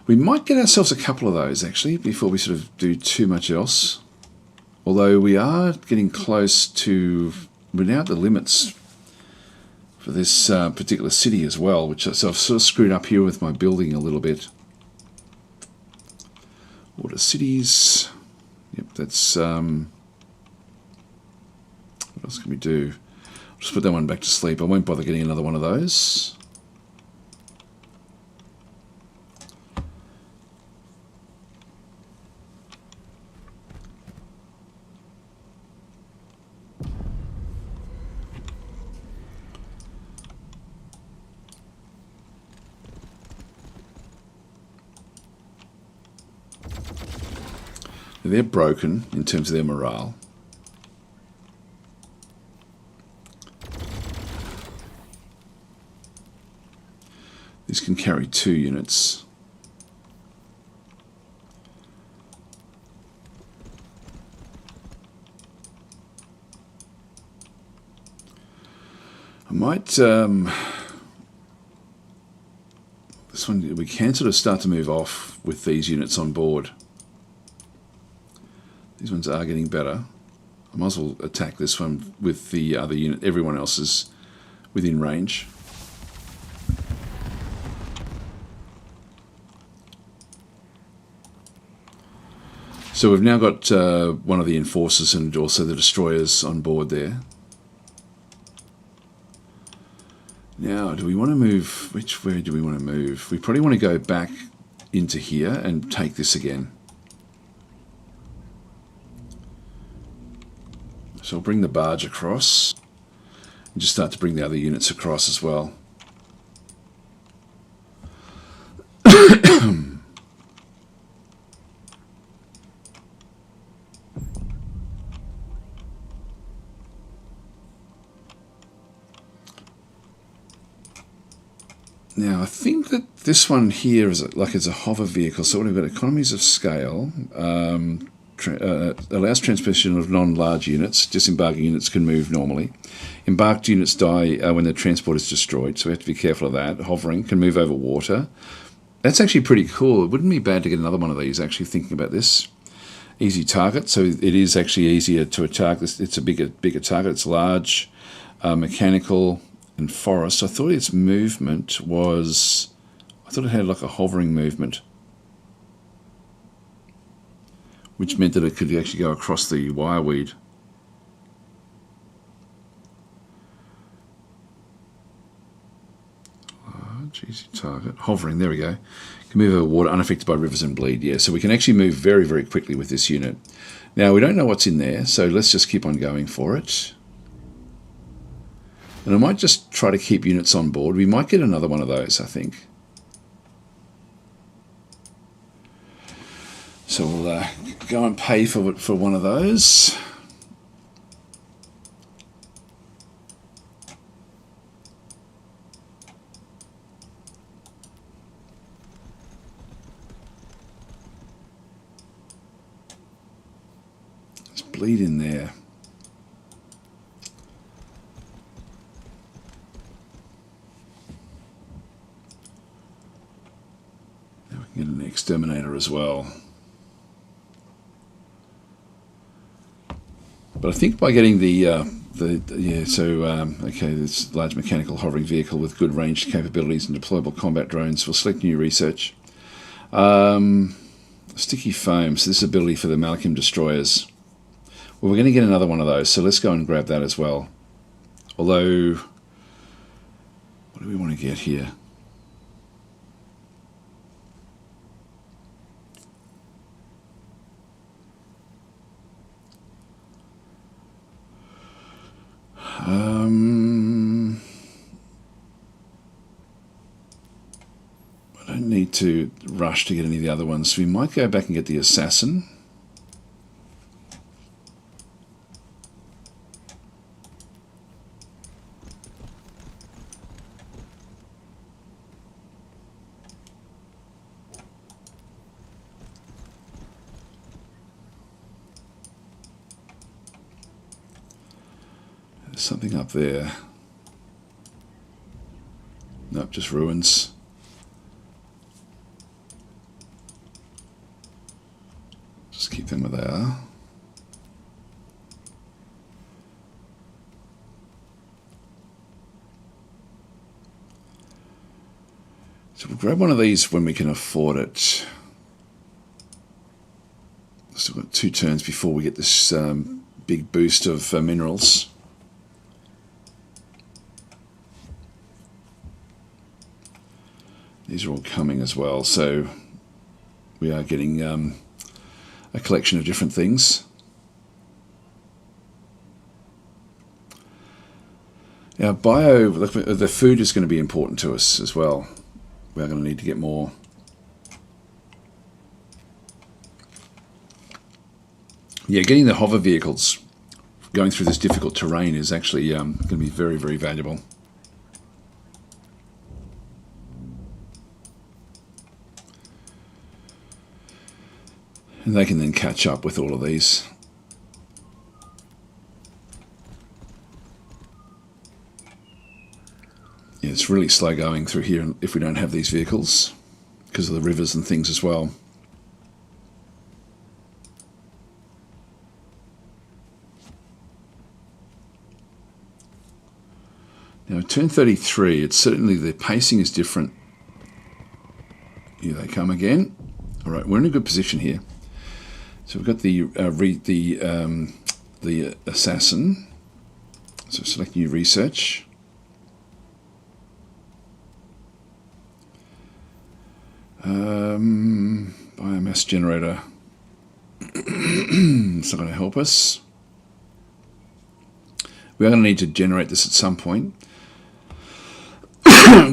We might get ourselves a couple of those actually before we sort of do too much else. Although we are getting close to, we're now at the limits for this particular city as well, so I've sort of screwed up here with my building a little bit. Water cities. Yep, that's, what else can we do? I'll just put that one back to sleep. I won't bother getting another one of those. They're broken in terms of their morale. These can carry 2 units. I might, this one, we can sort of start to move off with these units on board. These ones are getting better. I might as well attack this one with the other unit. Everyone else is within range. So we've now got one of the enforcers and also the destroyers on board there. Now, do we want to move? Which way do we want to move? We probably want to go back into here and take this again. So I'll bring the barge across and just start to bring the other units across as well. Now I think that this one here is it's a hover vehicle, so we've got economies of scale. Allows transmission of non-large units. Disembarking units can move normally. Embarked units die when the transport is destroyed, so we have to be careful of that. Hovering can move over water. That's actually pretty cool. It wouldn't be bad to get another one of these, actually, thinking about this. Easy target, so it is actually easier to attack. It's a bigger target. It's large, mechanical, and forest. I thought its movement was... I thought it had like a hovering movement, which meant that it could actually go across the wireweed. Large, easy target. Hovering, there we go. Can move over water, unaffected by rivers and bleed. Yeah, so we can actually move very, very quickly with this unit. Now, we don't know what's in there, so let's just keep on going for it. And I might just try to keep units on board. We might get another one of those, I think. So we'll go and pay for one of those. Let's bleed in there. Now we can get an exterminator as well. But I think by getting okay, this large mechanical hovering vehicle with good range capabilities and deployable combat drones. We'll select new research. Sticky foam, so this ability for the Malachim destroyers. Well, we're going to get another one of those, so let's go and grab that as well. Although, what do we want to get here? I don't need to rush to get any of the other ones, so we might go back and get the assassin. There's something up there. Nope, just ruins. Just keep them where they are. So we'll grab one of these when we can afford it. Still got 2 turns before we get this big boost of minerals. These are all coming as well, so we are getting a collection of different things. Now, the food is going to be important to us as well. We are going to need to get more. Yeah, getting the hover vehicles going through this difficult terrain is actually going to be very, very valuable. And they can then catch up with all of these. Yeah, it's really slow going through here if we don't have these vehicles, because of the rivers and things as well. Now, turn 33, it's certainly the pacing is different. Here they come again. All right, we're in a good position here. So we've got the assassin. So select new research. Biomass generator. It's not going to help us. We are going to need to generate this at some point.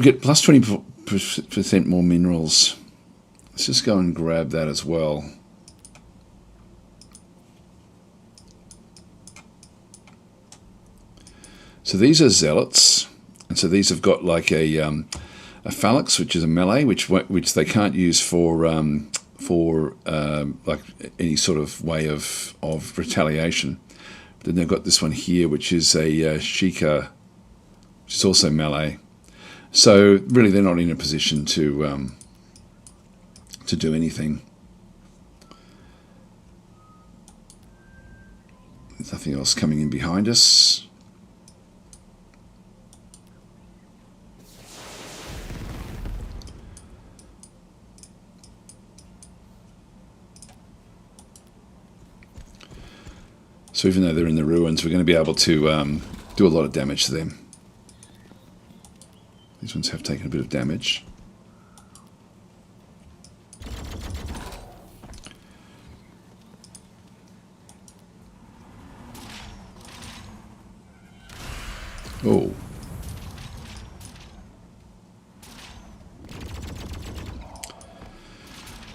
Get plus 20% more minerals. Let's just go and grab that as well. So these are zealots, and so these have got like a phalanx, which is a melee, which they can't use for like any sort of way of retaliation. But then they've got this one here, which is a Sheikah, which is also melee. So really, they're not in a position to do anything. There's nothing else coming in behind us. So even though they're in the ruins, we're going to be able to do a lot of damage to them. These ones have taken a bit of damage. Oh.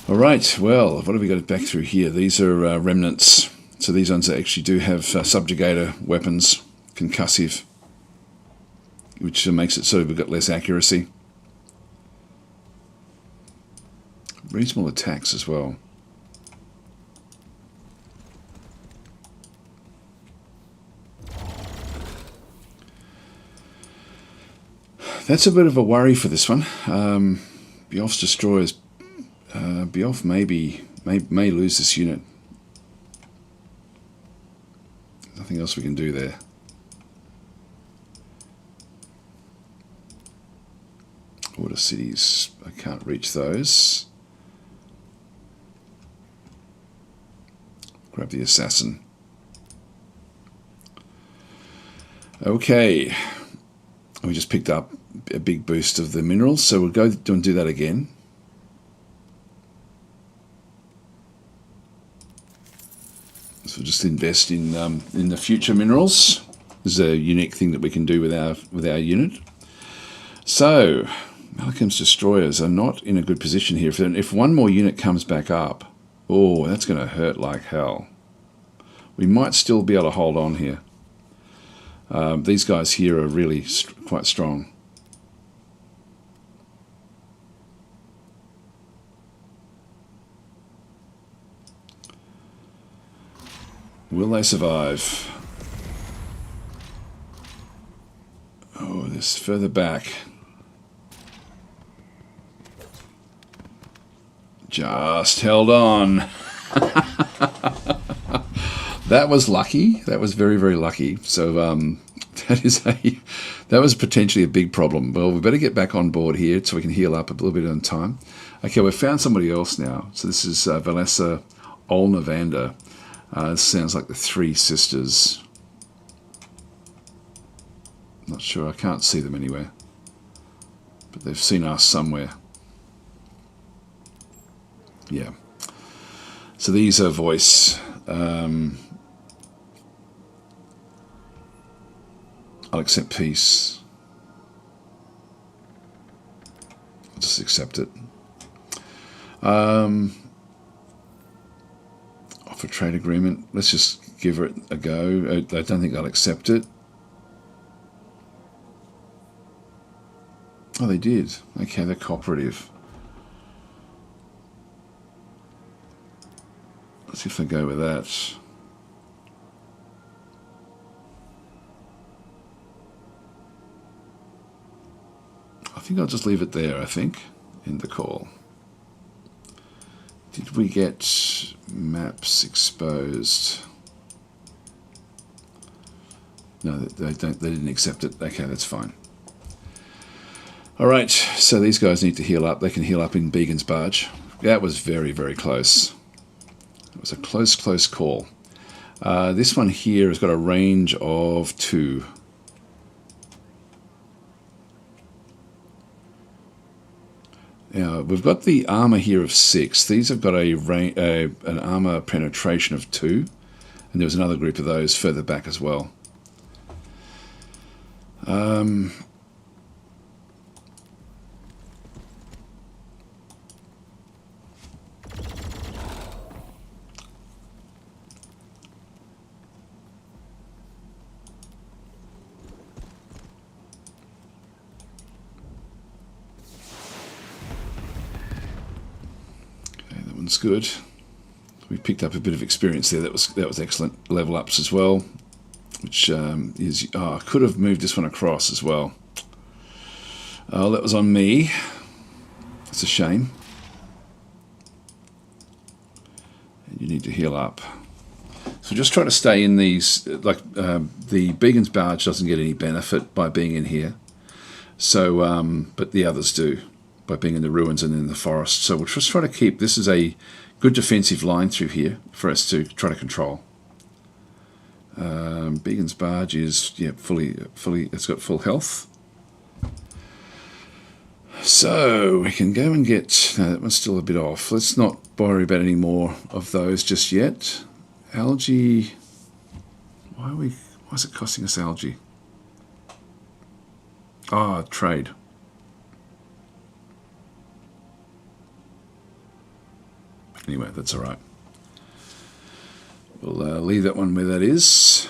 All right, well, what have we got back through here? These are remnants. So these ones actually do have subjugator weapons, concussive, which makes it so we've got less accuracy. Reasonable attacks as well. That's a bit of a worry for this one. Bioff's destroyers. Bioff may lose this unit. Nothing else we can do there. Order cities. I can't reach those. Grab the assassin. Okay. We just picked up a big boost of the minerals, so we'll go and do that again. So we'll just invest in the future minerals. This is a unique thing that we can do with our unit. So Malcolm's destroyers are not in a good position here. If one more unit comes back up, oh, that's going to hurt like hell. We might still be able to hold on here. These guys here are really quite strong. Will they survive? Oh, this further back. Just held on. That was lucky. That was very, very lucky. So that was potentially a big problem. Well, we better get back on board here so we can heal up a little bit on time. Okay, we've found somebody else now. So this is Valessa Olnavander. This sounds like the Three Sisters. Not sure. I can't see them anywhere. But they've seen us somewhere. Yeah. So these are voice. I'll accept peace. I'll just accept it. Offer trade agreement. Let's just give it a go. I don't think I'll accept it. Oh, they did. Okay, they're cooperative. Let's see if they go with that. I think I'll just leave it there, I think, in the call. Did we get maps exposed? No, they didn't accept it. Okay, that's fine. All right, so these guys need to heal up. They can heal up in Began's Barge. That was very, very close. It was a close, close call. This one here has got a range of 2. Now, we've got the armor here of 6. These have got an armor penetration of 2. And there was another group of those further back as well. Good. We picked up a bit of experience there. That was excellent. Level ups as well, which is I could have moved this one across as well. Oh, that was on me. It's a shame. And you need to heal up. So just try to stay in these. Like the Began's Barge doesn't get any benefit by being in here. So, but the others do, by being in the ruins and in the forest. So we'll just try to keep, this is a good defensive line through here for us to try to control. Began's Barge is, yeah, fully, it's got full health. So we can go and get, no, that one's still a bit off. Let's not worry about any more of those just yet. Algae, why is it costing us algae? Ah, trade. Anyway, that's all right. We'll leave that one where that is.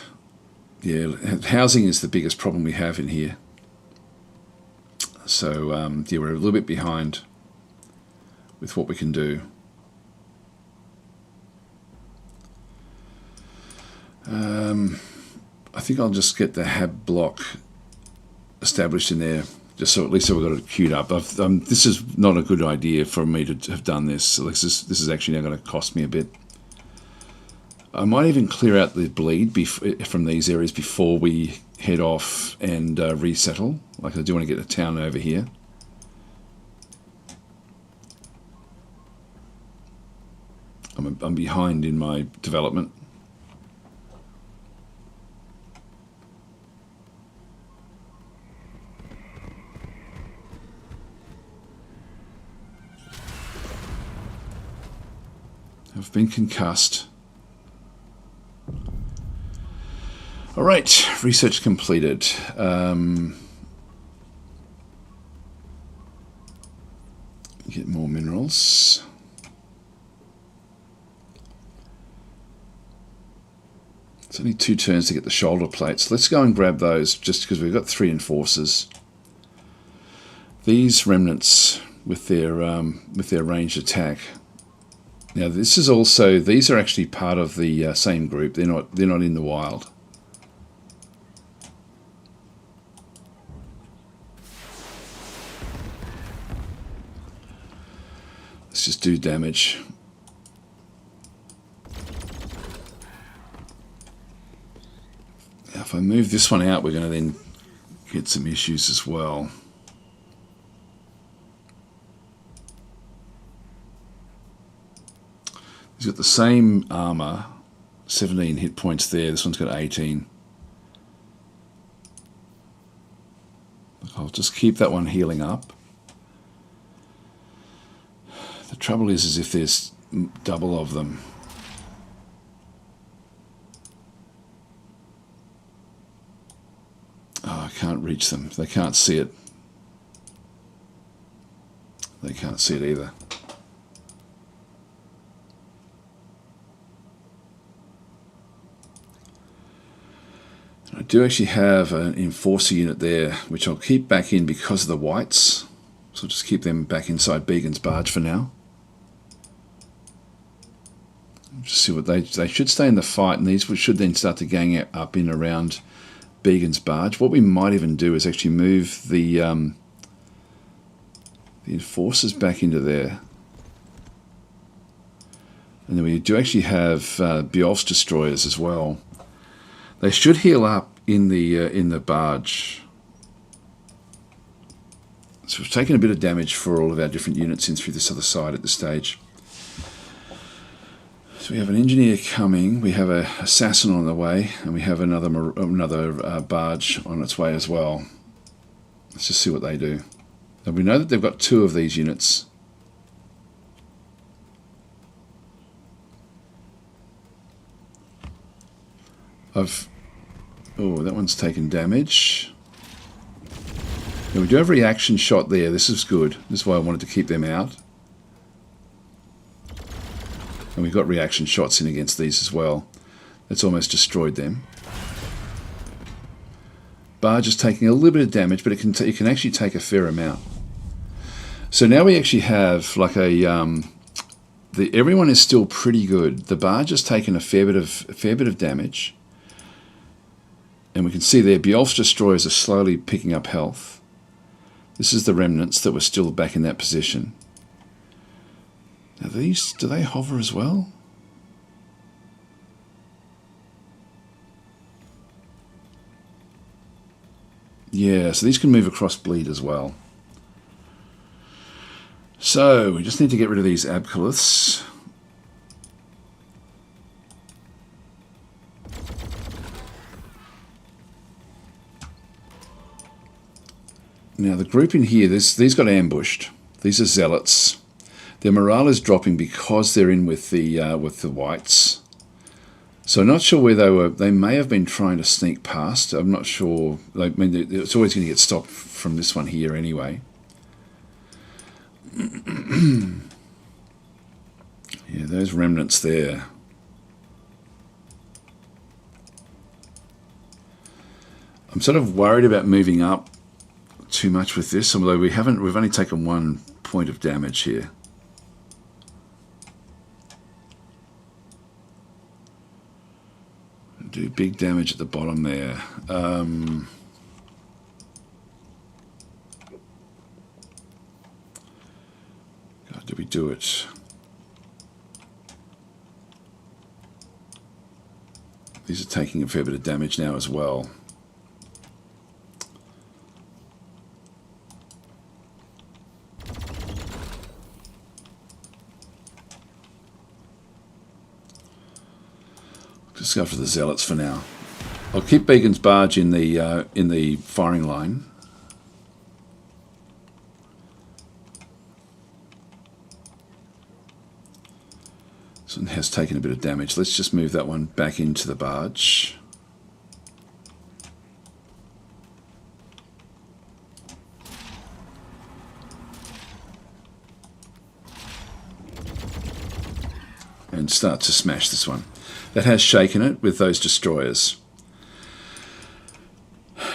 Yeah, housing is the biggest problem we have in here. So, yeah, we're a little bit behind with what we can do. I think I'll just get the hab block established in there, just so at least we've got it queued up. This is not a good idea for me to have done this. So this is actually now going to cost me a bit. I might even clear out the bleed from these areas before we head off and resettle. Like, I do want to get a town over here. I'm behind in my development. I've been concussed. All right, research completed. Get more minerals. It's only 2 turns to get the shoulder plates. Let's go and grab those, just because we've got 3 enforcers. These remnants with their ranged attack. Now this is also, these are actually part of the same group. They're not in the wild. Let's just do damage. Now if I move this one out, we're going to then get some issues as well. He's got the same armor, 17 hit points there. This one's got 18. I'll just keep that one healing up. The trouble is if there's double of them. Oh, I can't reach them. They can't see it. They can't see it either. I do actually have an enforcer unit there, which I'll keep back in because of the whites. So I'll just keep them back inside Began's barge for now. Just see what they should stay in the fight, and these should then start to gang up in around Began's barge. What we might even do is actually move the enforcers back into there. And then we do actually have Beowulf's destroyers as well. They should heal up in the barge. So we've taken a bit of damage for all of our different units in through this other side at this stage. So we have an engineer coming, we have an assassin on the way, and we have another barge on its way as well. Let's just see what they do. And we know that they've got 2 of these units. Oh, that one's taken damage. Now we do have a reaction shot there. This is good. This is why I wanted to keep them out. And we've got reaction shots in against these as well. That's almost destroyed them. Barge is taking a little bit of damage, but it can actually take a fair amount. So now we actually have like a everyone is still pretty good. The barge has taken a fair bit of damage. And we can see there, Beowulf's destroyers are slowly picking up health. This is the remnants that were still back in that position. Now these, do they hover as well? Yeah, so these can move across bleed as well. So we just need to get rid of these abcoliths. Now the group in here, these got ambushed. These are zealots. Their morale is dropping because they're in with the whites. So I'm not sure where they were. They may have been trying to sneak past. I'm not sure. I mean, it's always going to get stopped from this one here anyway. Yeah, those remnants there. I'm sort of worried about moving up too much with this, although we've only taken 1 point of damage here. Do big damage at the bottom there. God, do we do it? These are taking a fair bit of damage now as well. Just go for the zealots for now. I'll keep Beacon's barge in the firing line. This one has taken a bit of damage. Let's just move that one back into the barge. And start to smash this one. That has shaken it with those destroyers.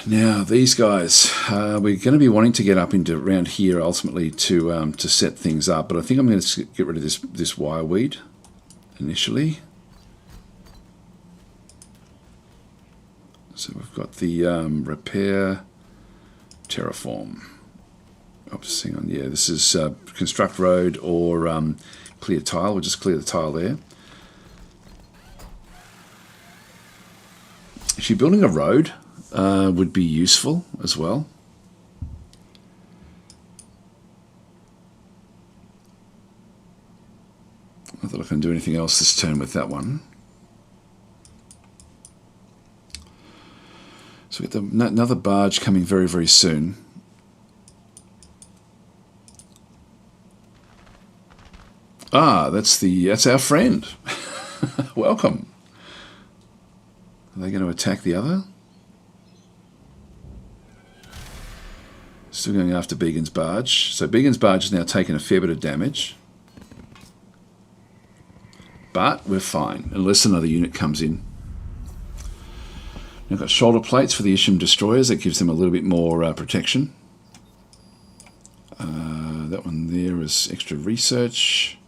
Now these guys, we're going to be wanting to get up into around here ultimately to set things up, but I think I'm going to get rid of this wireweed initially. So we've got the repair, terraform. Oops, hang on. Yeah, this is construct road or clear tile. We'll just clear the tile there. Actually, building a road would be useful as well. Not that I can do anything else this turn with that one. So we get another barge coming very, very soon. Ah, that's our friend. Welcome. Are they going to attack the other? Still going after Beacon's barge. So Beacon's barge has now taken a fair bit of damage. But we're fine, unless another unit comes in. I've got shoulder plates for the Isham destroyers. That gives them a little bit more protection. That one there is extra research.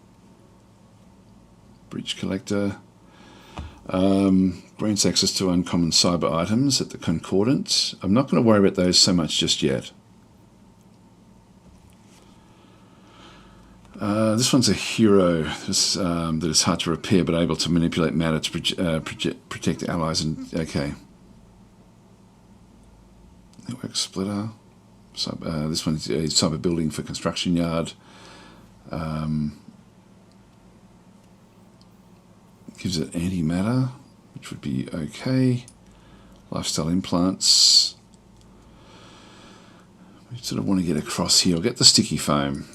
Breach collector. Grants access to uncommon cyber items at the Concordant. I'm not going to worry about those so much just yet. This one's a hero that is hard to repair but able to manipulate matter to protect allies. And okay. Network splitter. This one's a cyber building for construction yard. Gives it antimatter, which would be okay. Lifestyle implants. We sort of want to get across here. I'll get the sticky foam.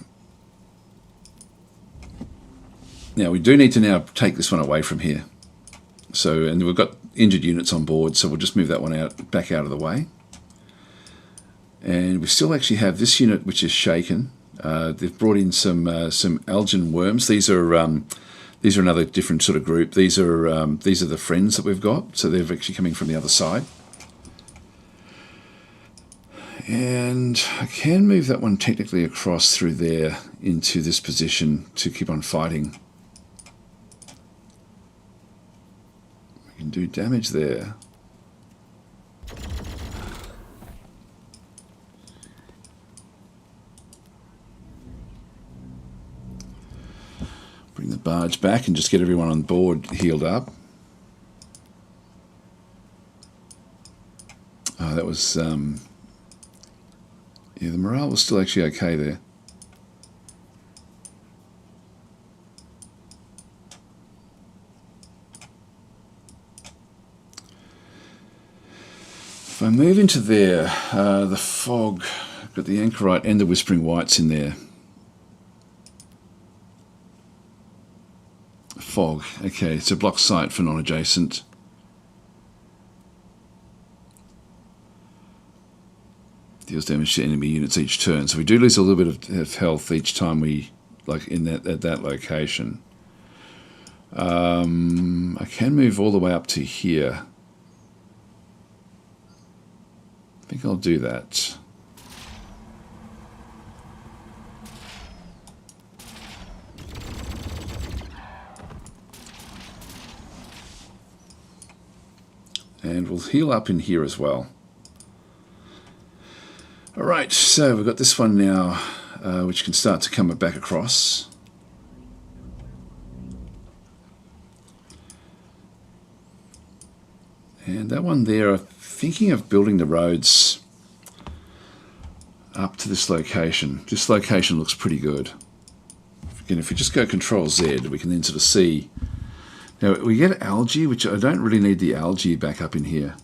Now we do need to now take this one away from here. So, and we've got injured units on board, so we'll just move that one back out of the way. And we still actually have this unit which is shaken. They've brought in some algin worms. These are another different sort of group. These are the friends that we've got. So they're actually coming from the other side. And I can move that one technically across through there into this position to keep on fighting. We can do damage there. Bring the barge back and just get everyone on board healed up. Oh, that was... yeah, the morale was still actually okay there. If I move into there, the fog, I've got the anchorite and the whispering whites in there. Fog, okay, it's a block site for non-adjacent. Deals damage to enemy units each turn, so we do lose a little bit of health each time we at that location. I can move all the way up to here. I think I'll do that. And we'll heal up in here as well. Alright, so we've got this one now, which can start to come back across. And that one there, I'm thinking of building the roads up to this location. This location looks pretty good. Again, if we just go Control Z, we can then sort of see. Now, we get algae, which I don't really need the algae back up in here.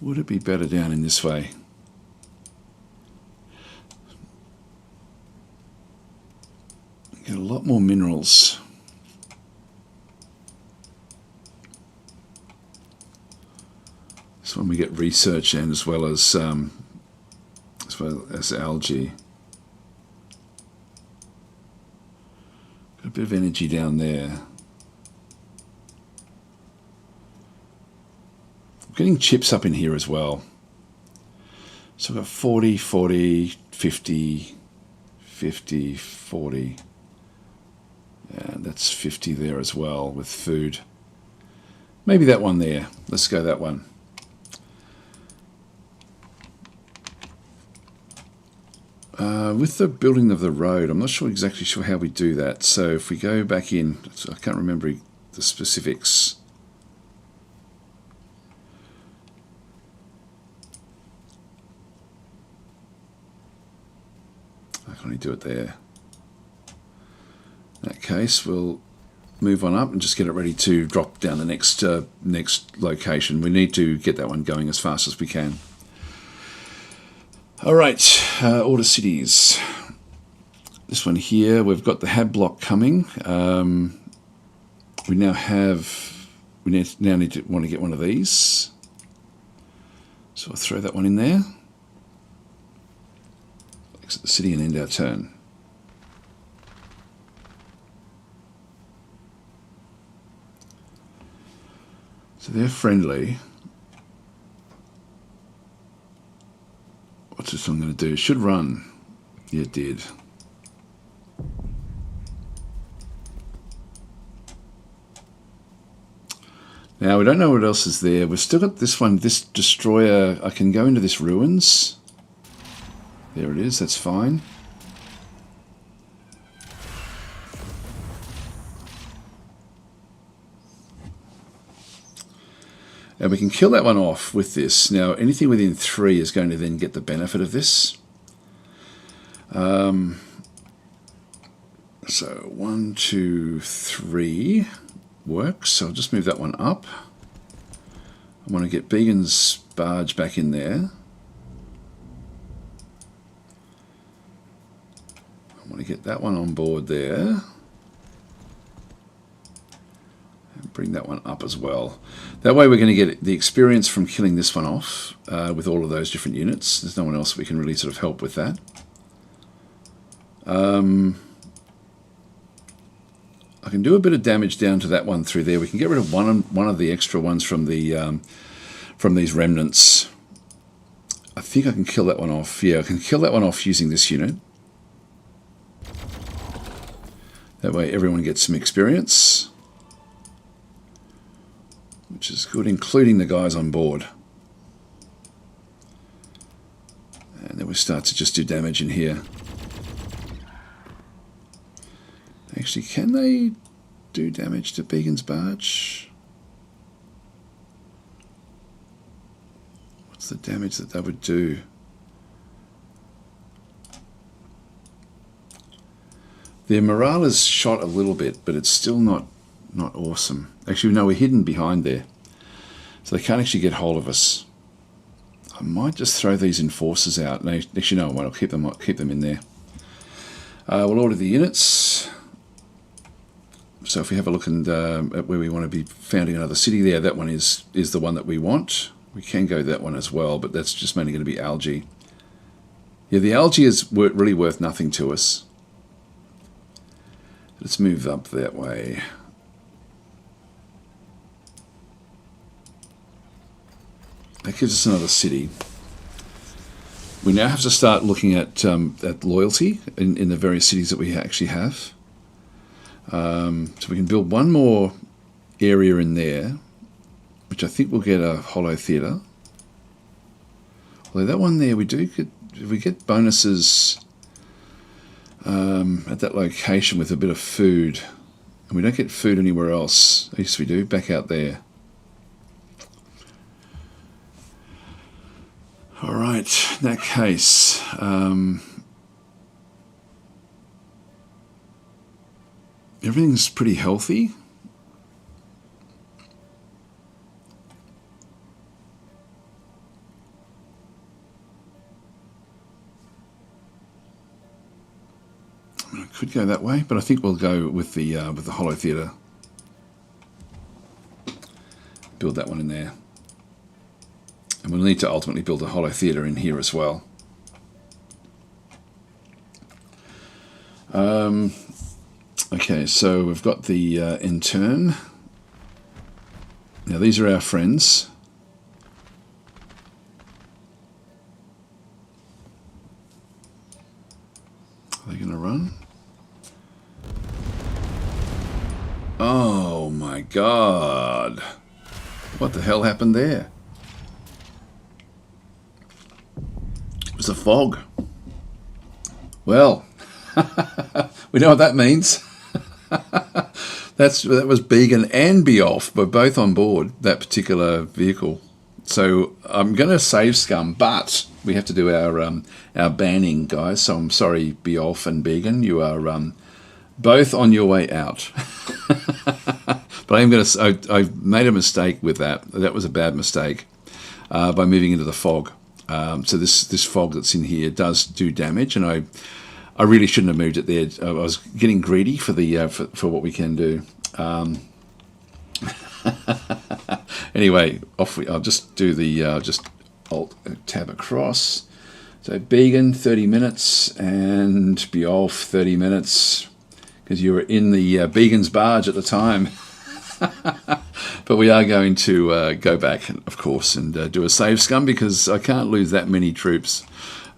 Would it be better down in this way? Get a lot more minerals. This one we get research and as well as algae. Got a bit of energy down there. I'm getting chips up in here as well. So I've got 40, 40, 50, 50, 40. And that's 50 there as well with food. Maybe that one there. Let's go that one. With the building of the road, I'm not exactly sure how we do that. So if we go back in, I can't remember the specifics. I can only do it there. In that case, we'll move on up and just get it ready to drop down the next location. We need to get that one going as fast as we can. All right, order cities. This one here, we've got the hab block coming. We now need to want to get one of these. So I'll throw that one in there. Exit the city and end our turn. So they're friendly. What's this one going to do? It should run. Yeah, it did. Now, we don't know what else is there. We've still got this one, this destroyer. I can go into this ruins. There it is. That's fine. And we can kill that one off with this. Now, anything within 3 is going to then get the benefit of this. So 1, 2, 3 works. So I'll just move that one up. I want to get Began's barge back in there. I want to get that one on board there. Bring that one up as well. That way we're going to get the experience from killing this one off with all of those different units. There's no one else we can really sort of help with that. I can do a bit of damage down to that one through there. We can get rid of one of the extra ones from the from these remnants. I think I can kill that one off. Yeah, I can kill that one off using this unit. That way everyone gets some experience, which is good, including the guys on board. And then we start to just do damage in here. Actually, can they do damage to Began's barge? What's the damage that they would do? Their morale is shot a little bit, but it's still not awesome. Actually, no, we're hidden behind there, so they can't actually get hold of us. I might just throw these enforcers out. No, actually, no, I won't. I'll keep them in there. We'll order the units. So if we have a look at where we want to be founding another city there, that one is the one that we want. We can go that one as well, but that's just mainly going to be algae. Yeah, the algae is really worth nothing to us. Let's move up that way. That gives us another city. We now have to start looking at loyalty in the various cities that we actually have. So we can build one more area in there, which I think will get a hollow theatre. Although that one there, we get bonuses at that location with a bit of food. And we don't get food anywhere else. Yes, we do, back out there. All right, in that case, everything's pretty healthy. I could go that way, but I think we'll go with the hollow theatre. Build that one in there. And we'll need to ultimately build a hollow theatre in here as well. Okay, so we've got the intern. Now these are our friends. Are they going to run? Oh my God. What the hell happened there? It was a fog. Well, we know what that means. That was Began and Beoff were both on board that particular vehicle. So I'm going to save scum, but we have to do our banning, guys. So I'm sorry, Beoff and Began, you are both on your way out. But I made a mistake with that. That was a bad mistake by moving into the fog. So this fog that's in here does do damage, and I really shouldn't have moved it there. I was getting greedy for the for what we can do. Anyway, I'll just do the just Alt tab across. So Began 30 minutes and Beoff 30 minutes because you were in the Began's barge at the time. But we are going to go back, of course, and do a save scum because I can't lose that many troops.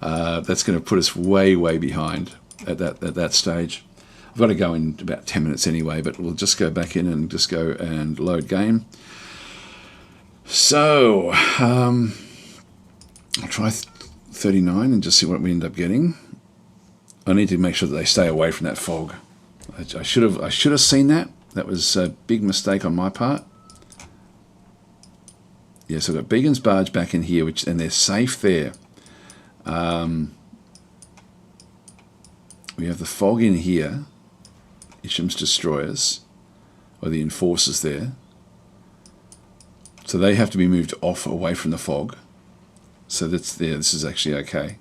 That's going to put us way behind at that stage. I've got to go in about 10 minutes anyway, but we'll just go back in and just go and load game. So I'll try 39 and just see what we end up getting. I need to make sure that they stay away from that fog. I should have seen that. That was a big mistake on my part. Yeah, so I've got Began's barge back in here, and they're safe there. We have the fog in here, Isham's destroyers, or the enforcers there. So they have to be moved off away from the fog. So that's there. This is actually okay.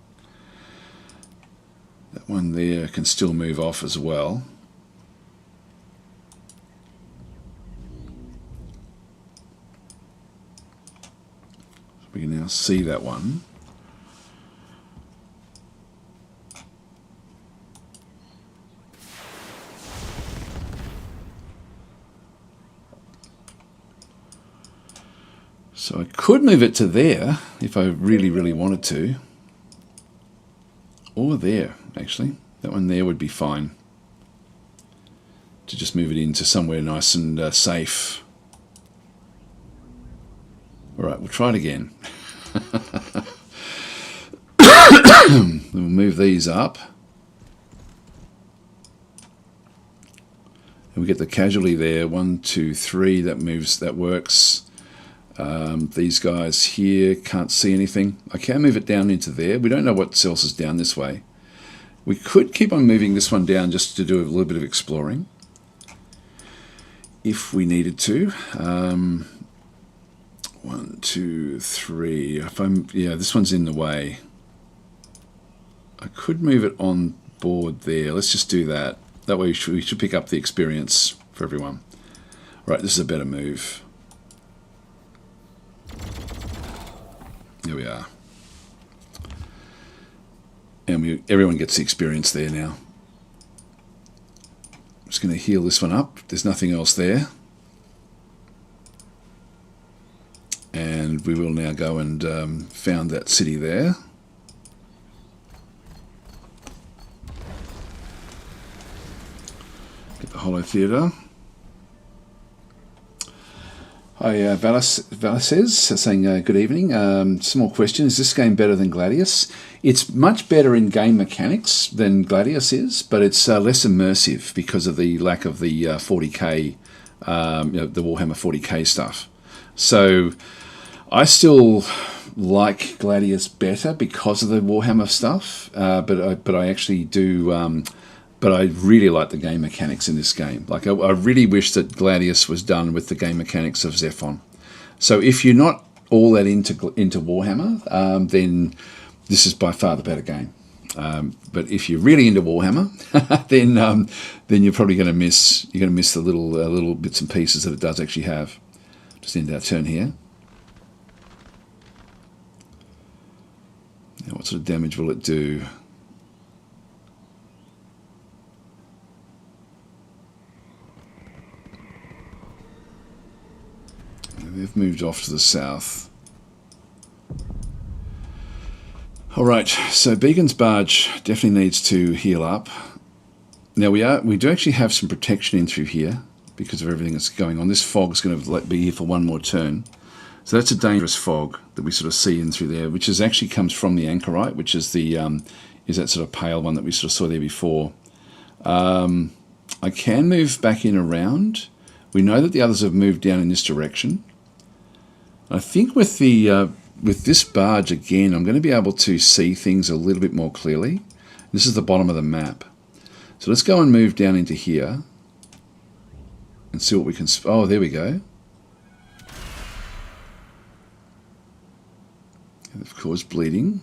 That one there can still move off as well. We can now see that one. So I could move it to there if I really wanted to. Or there, actually. That one there would be fine. To just move it into somewhere nice and safe. Alright, we'll try it again. We'll move these up. And we get the casualty there. 1, 2, 3. That moves, that works. These guys here can't see anything. I can move it down into there. We don't know what else is down this way. We could keep on moving this one down just to do a little bit of exploring. If we needed to. 1, 2, 3. Yeah, this one's in the way. I could move it on board there. Let's just do that. That way we should pick up the experience for everyone. Right, this is a better move. There we are. And everyone gets the experience there now. Just going to heal this one up. There's nothing else there. And we will now go and found that city there. Get the Hollow Theatre. Hi, Valis saying good evening. Small question, is this game better than Gladius? It's much better in game mechanics than Gladius is, but it's less immersive because of the lack of the 40k, the Warhammer 40k stuff. So I still like Gladius better because of the Warhammer stuff, but I actually do... but I really like the game mechanics in this game. Like, I really wish that Gladius was done with the game mechanics of ZEPHON. So if you're not all that into Warhammer, then this is by far the better game. But if you're really into Warhammer, then you're probably going to miss the little bits and pieces that it does actually have. Just end our turn here. Now, what sort of damage will it do? They've moved off to the south. Alright, so Beacon's Barge definitely needs to heal up. Now we do actually have some protection in through here because of everything that's going on. This fog's going to be here for one more turn. So that's a dangerous fog that we sort of see in through there, which is actually comes from the anchorite, which is the is that sort of pale one that we sort of saw there before. I can move back in around. We know that the others have moved down in this direction. I think with the with this barge again, I'm going to be able to see things a little bit more clearly. This is the bottom of the map. So let's go and move down into here and see what we can... Oh, there we go. And of course, bleeding.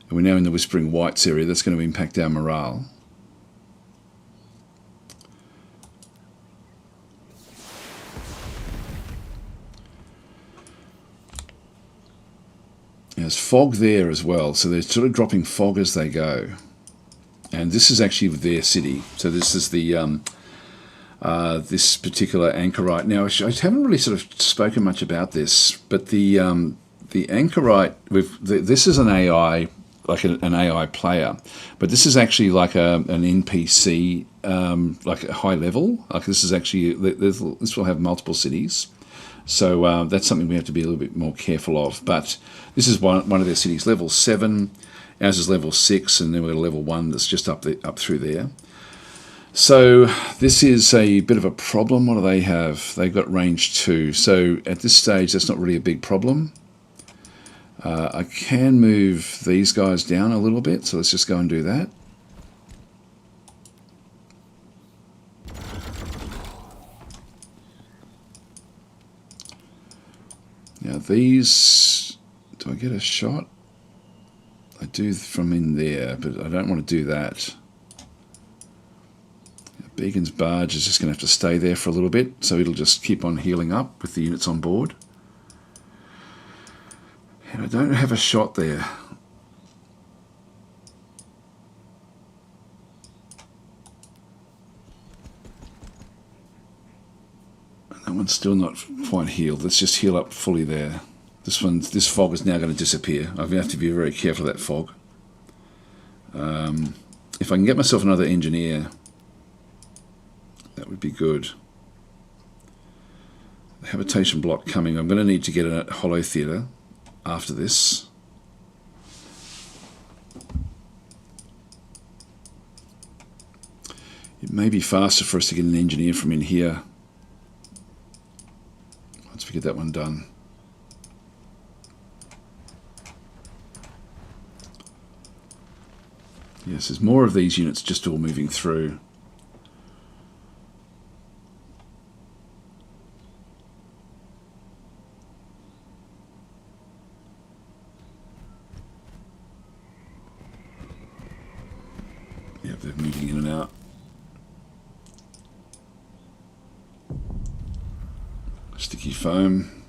And we're now in the Whispering Whites area. That's going to impact our morale. There's fog there as well, so they're sort of dropping fog as they go. And this is actually their city. So this is the this particular anchorite. Now, I haven't really sort of spoken much about this, but the anchorite, this is an AI, like an AI player, but this is actually like an NPC, like a high level. Like this is actually, this will have multiple cities. So that's something we have to be a little bit more careful of. But this is one of their cities, level 7. Ours is level 6, and then we've got a level 1 that's just up through there. So this is a bit of a problem. What do they have? They've got range 2. So at this stage, that's not really a big problem. I can move these guys down a little bit, so let's just go and do that. Now these, do I get a shot? I do from in there, but I don't want to do that. Beacon's Barge is just going to have to stay there for a little bit, so it'll just keep on healing up with the units on board. And I don't have a shot there. That one's still not quite healed. Let's just heal up fully there. This fog is now going to disappear. I have to be very careful of that fog. If I can get myself another engineer, that would be good. The habitation block coming. I'm going to need to get a hollow theatre after this. It may be faster for us to get an engineer from in here. Once we get that one done. Yes, there's more of these units just all moving through. Yeah, they're moving in and out. Sticky foam.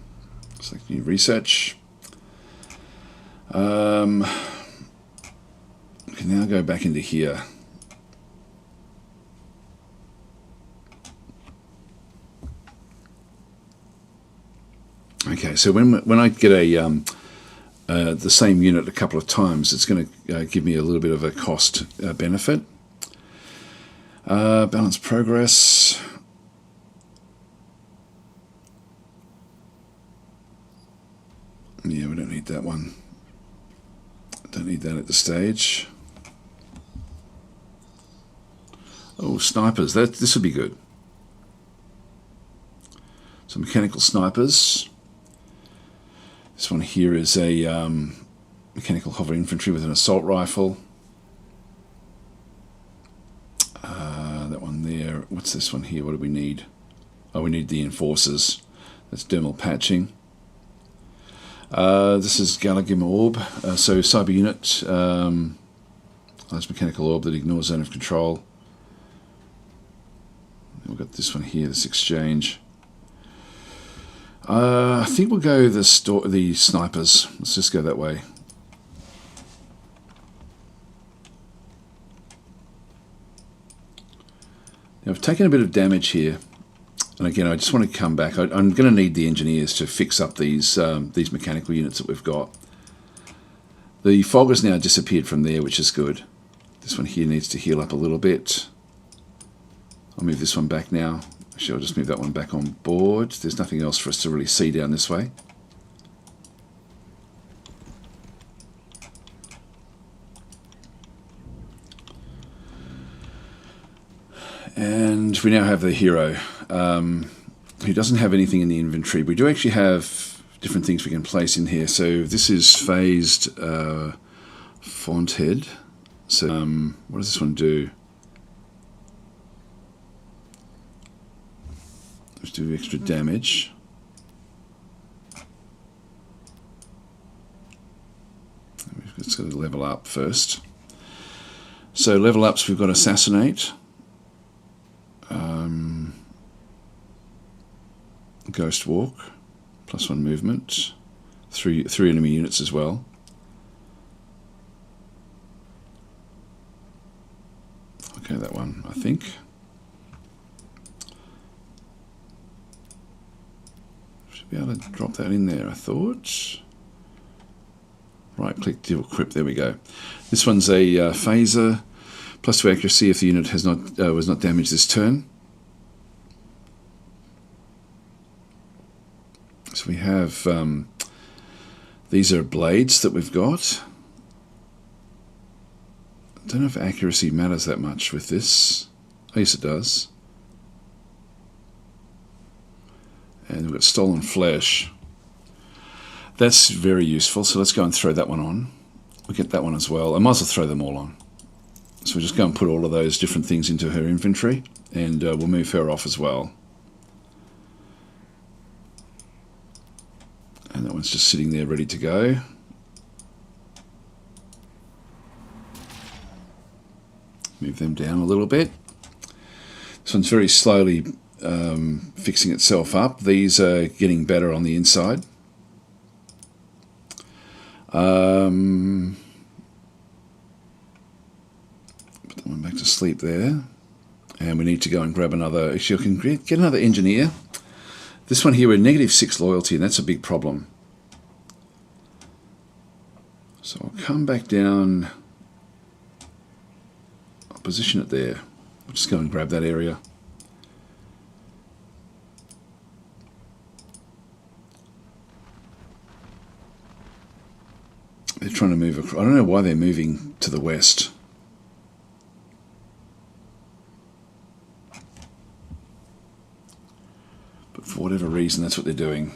Select new research. We can now go back into here. Okay, so when I get the same unit a couple of times, it's going to give me a little bit of a cost benefit. Balance progress. Yeah, we don't need that one. Don't need that at this stage. Oh, snipers. This would be good. Some mechanical snipers. This one here is a mechanical hover infantry with an assault rifle. That one there. What's this one here? What do we need? Oh, we need the enforcers. That's dermal patching. This is Galagim Orb. So cyber unit. Large mechanical orb that ignores zone of control. We've got this one here, this exchange. I think we'll go the snipers. Let's just go that way. Now I've taken a bit of damage here, and again I just want to come back. I'm going to need the engineers to fix up these mechanical units that we've got. The fog has now disappeared from there, which is good. This one here needs to heal up a little bit. I'll move this one back now. Actually, I'll just move that one back on board. There's nothing else for us to really see down this way. And we now have the hero, who doesn't have anything in the inventory. We do actually have different things we can place in here. So this is phased font head. So what does this one do? Let's do extra damage. It's got to level up first. So level ups, we've got Assassinate, Ghost Walk, +1 movement, three enemy units as well. Okay, that one, I think. Should be able to drop that in there, I thought. Right click, dual equip, there we go. This one's a phaser, +2 accuracy if the unit has was not damaged this turn. So we have, these are blades that we've got. I don't know if accuracy matters that much with this. Oh, yes it does. And we've got stolen flesh. That's very useful, so let's go and throw that one on. We'll get that one as well. I might as well throw them all on. So we'll just go and put all of those different things into her inventory, and we'll move her off as well. And that one's just sitting there ready to go. Move them down a little bit. This one's very slowly fixing itself up. These are getting better on the inside. Put that one back to sleep there. And we need to go and grab another. Actually, I can get another engineer. This one here, we're -6 loyalty, and that's a big problem. So I'll come back down. I'll position it there. We'll just go and grab that area. They're trying to move across. I don't know why they're moving to the west. But for whatever reason, that's what they're doing.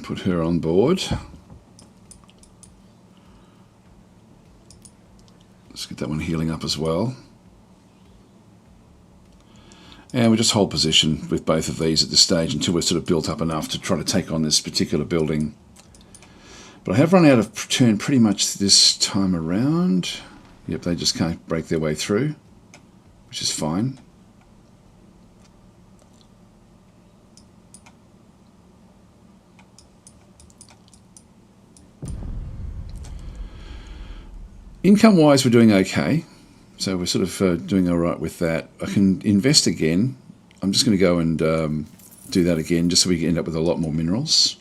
Put her on board. Let's get that one healing up as well. And we just hold position with both of these at this stage until we're sort of built up enough to try to take on this particular building. But I have run out of turn pretty much this time around. Yep, they just can't break their way through, which is fine. Income-wise, we're doing okay. So we're sort of doing all right with that. I can invest again. I'm just going to go and do that again, just so we can end up with a lot more minerals.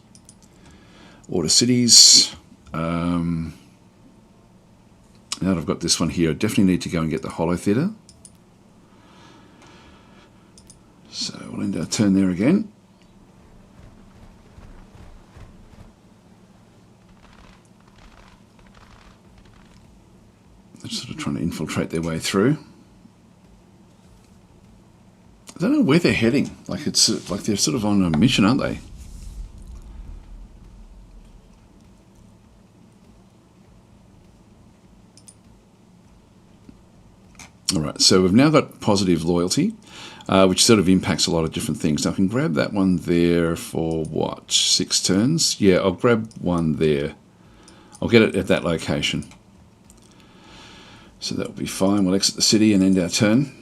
Order cities. Now that I've got this one here, I definitely need to go and get the Hollow Theatre. So we'll end our turn there again. They're sort of trying to infiltrate their way through. I don't know where they're heading. Like it's like they're sort of on a mission, aren't they? All right, so we've now got positive loyalty, which sort of impacts a lot of different things. Now I can grab that one there for what, 6 turns? Yeah, I'll grab one there. I'll get it at that location. So that'll be fine. We'll exit the city and end our turn.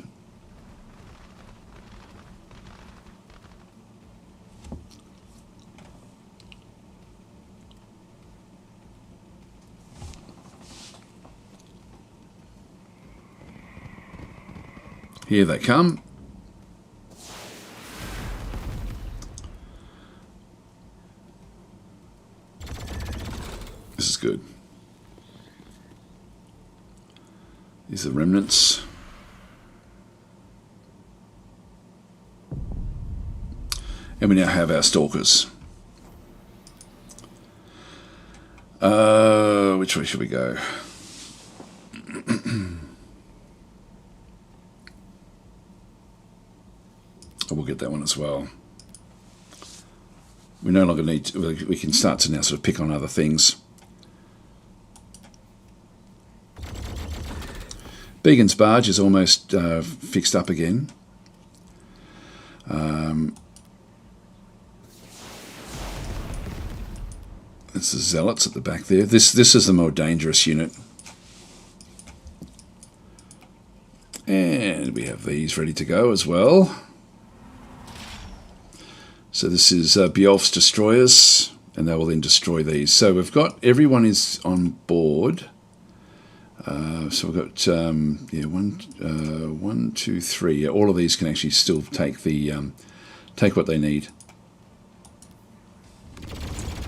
Here they come. This is good. These are remnants. And we now have our stalkers. Which way should we go? We'll get that one as well. We no longer need to, we can start to now sort of pick on other things. Began's barge is almost fixed up again. It's the zealots at the back there. This is the more dangerous unit. And we have these ready to go as well. So this is Beowulf's destroyers, and they will then destroy these. So we've got, everyone is on board. So we've got, yeah, one, two, three. Yeah, all of these can actually still take the, take what they need.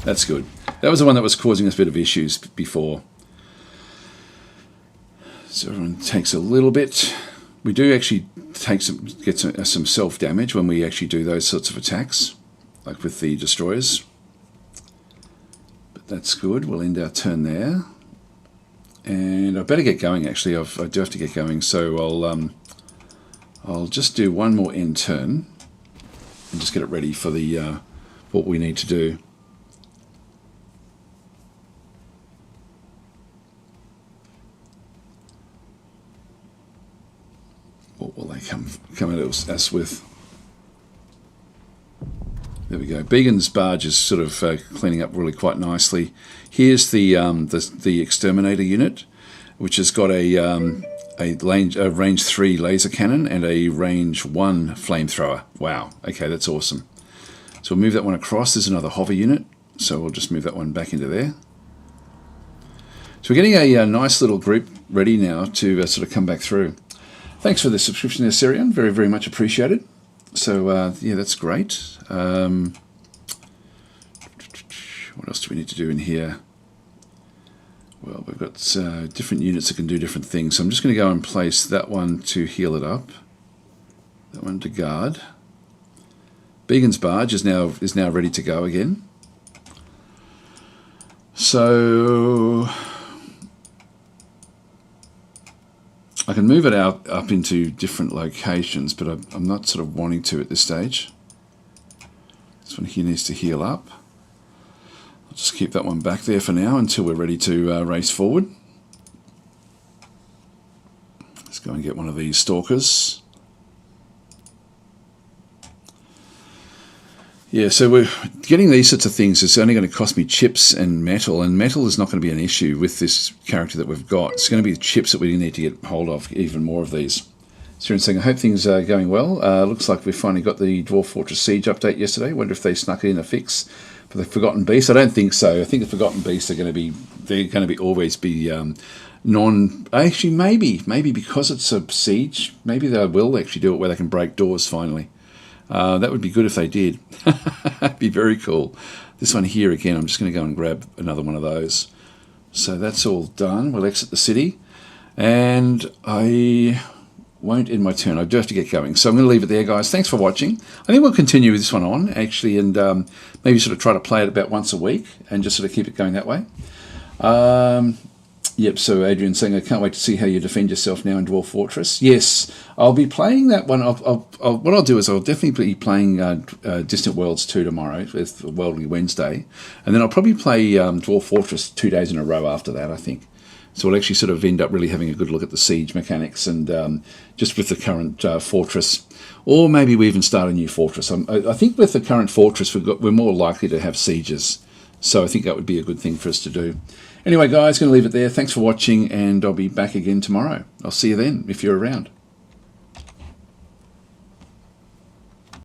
That's good. That was the one that was causing us a bit of issues before. So everyone takes a little bit. We do actually get some self-damage when we actually do those sorts of attacks, like with the destroyers. But that's good. We'll end our turn there. And I better get going, actually. I do have to get going, so I'll just do one more end turn and just get it ready for the what we need to do. What will they come at us with? There we go. Began's barge is sort of cleaning up really quite nicely. Here's the exterminator unit, which has got a range 3 laser cannon and a range 1 flamethrower. Wow. Okay, that's awesome. So we'll move that one across. There's another hover unit, so we'll just move that one back into there. So we're getting a nice little group ready now to sort of come back through. Thanks for the subscription there, Syrian. Very, very much appreciated. So, yeah, that's great. What else do we need to do in here? Well, we've got different units that can do different things. So I'm just going to go and place that one to heal it up. That one to guard. Began's barge is now ready to go again. So I can move it out up into different locations, but I'm not sort of wanting to at this stage. This one here needs to heal up. I'll just keep that one back there for now until we're ready to race forward. Let's go and get one of these stalkers. Yeah, so we're getting these sorts of things. It's only going to cost me chips and metal is not going to be an issue with this character that we've got. It's going to be the chips that we need to get hold of, even more of these. So saying, I hope things are going well. Looks like we finally got the Dwarf Fortress Siege update yesterday. Wonder if they snuck in a fix. for the Forgotten Beast? I don't think so. I think the Forgotten Beasts are going to be always be actually maybe because it's a siege, maybe they will actually do it where they can break doors finally. That would be good if they did. That'd be very cool. This one here again, I'm just going to go and grab another one of those. So that's all done. We'll exit the city, and I won't end my turn. I do have to get going. So I'm going to leave it there, guys. Thanks for watching. I think we'll continue with this one on, actually, and maybe sort of try to play it about once a week and just sort of keep it going that way. Yep, so Adrian's saying, I can't wait to see how you defend yourself now in Dwarf Fortress. Yes, I'll be playing that one. What I'll do is I'll definitely be playing Distant Worlds 2 tomorrow, with Worldly Wednesday, and then I'll probably play Dwarf Fortress 2 days in a row after that, I think. So we'll actually sort of end up really having a good look at the siege mechanics and just with the current fortress, or maybe we even start a new fortress. I think with the current fortress, we're more likely to have sieges, so I think that would be a good thing for us to do. Anyway, guys, going to leave it there. Thanks for watching, and I'll be back again tomorrow. I'll see you then, if you're around.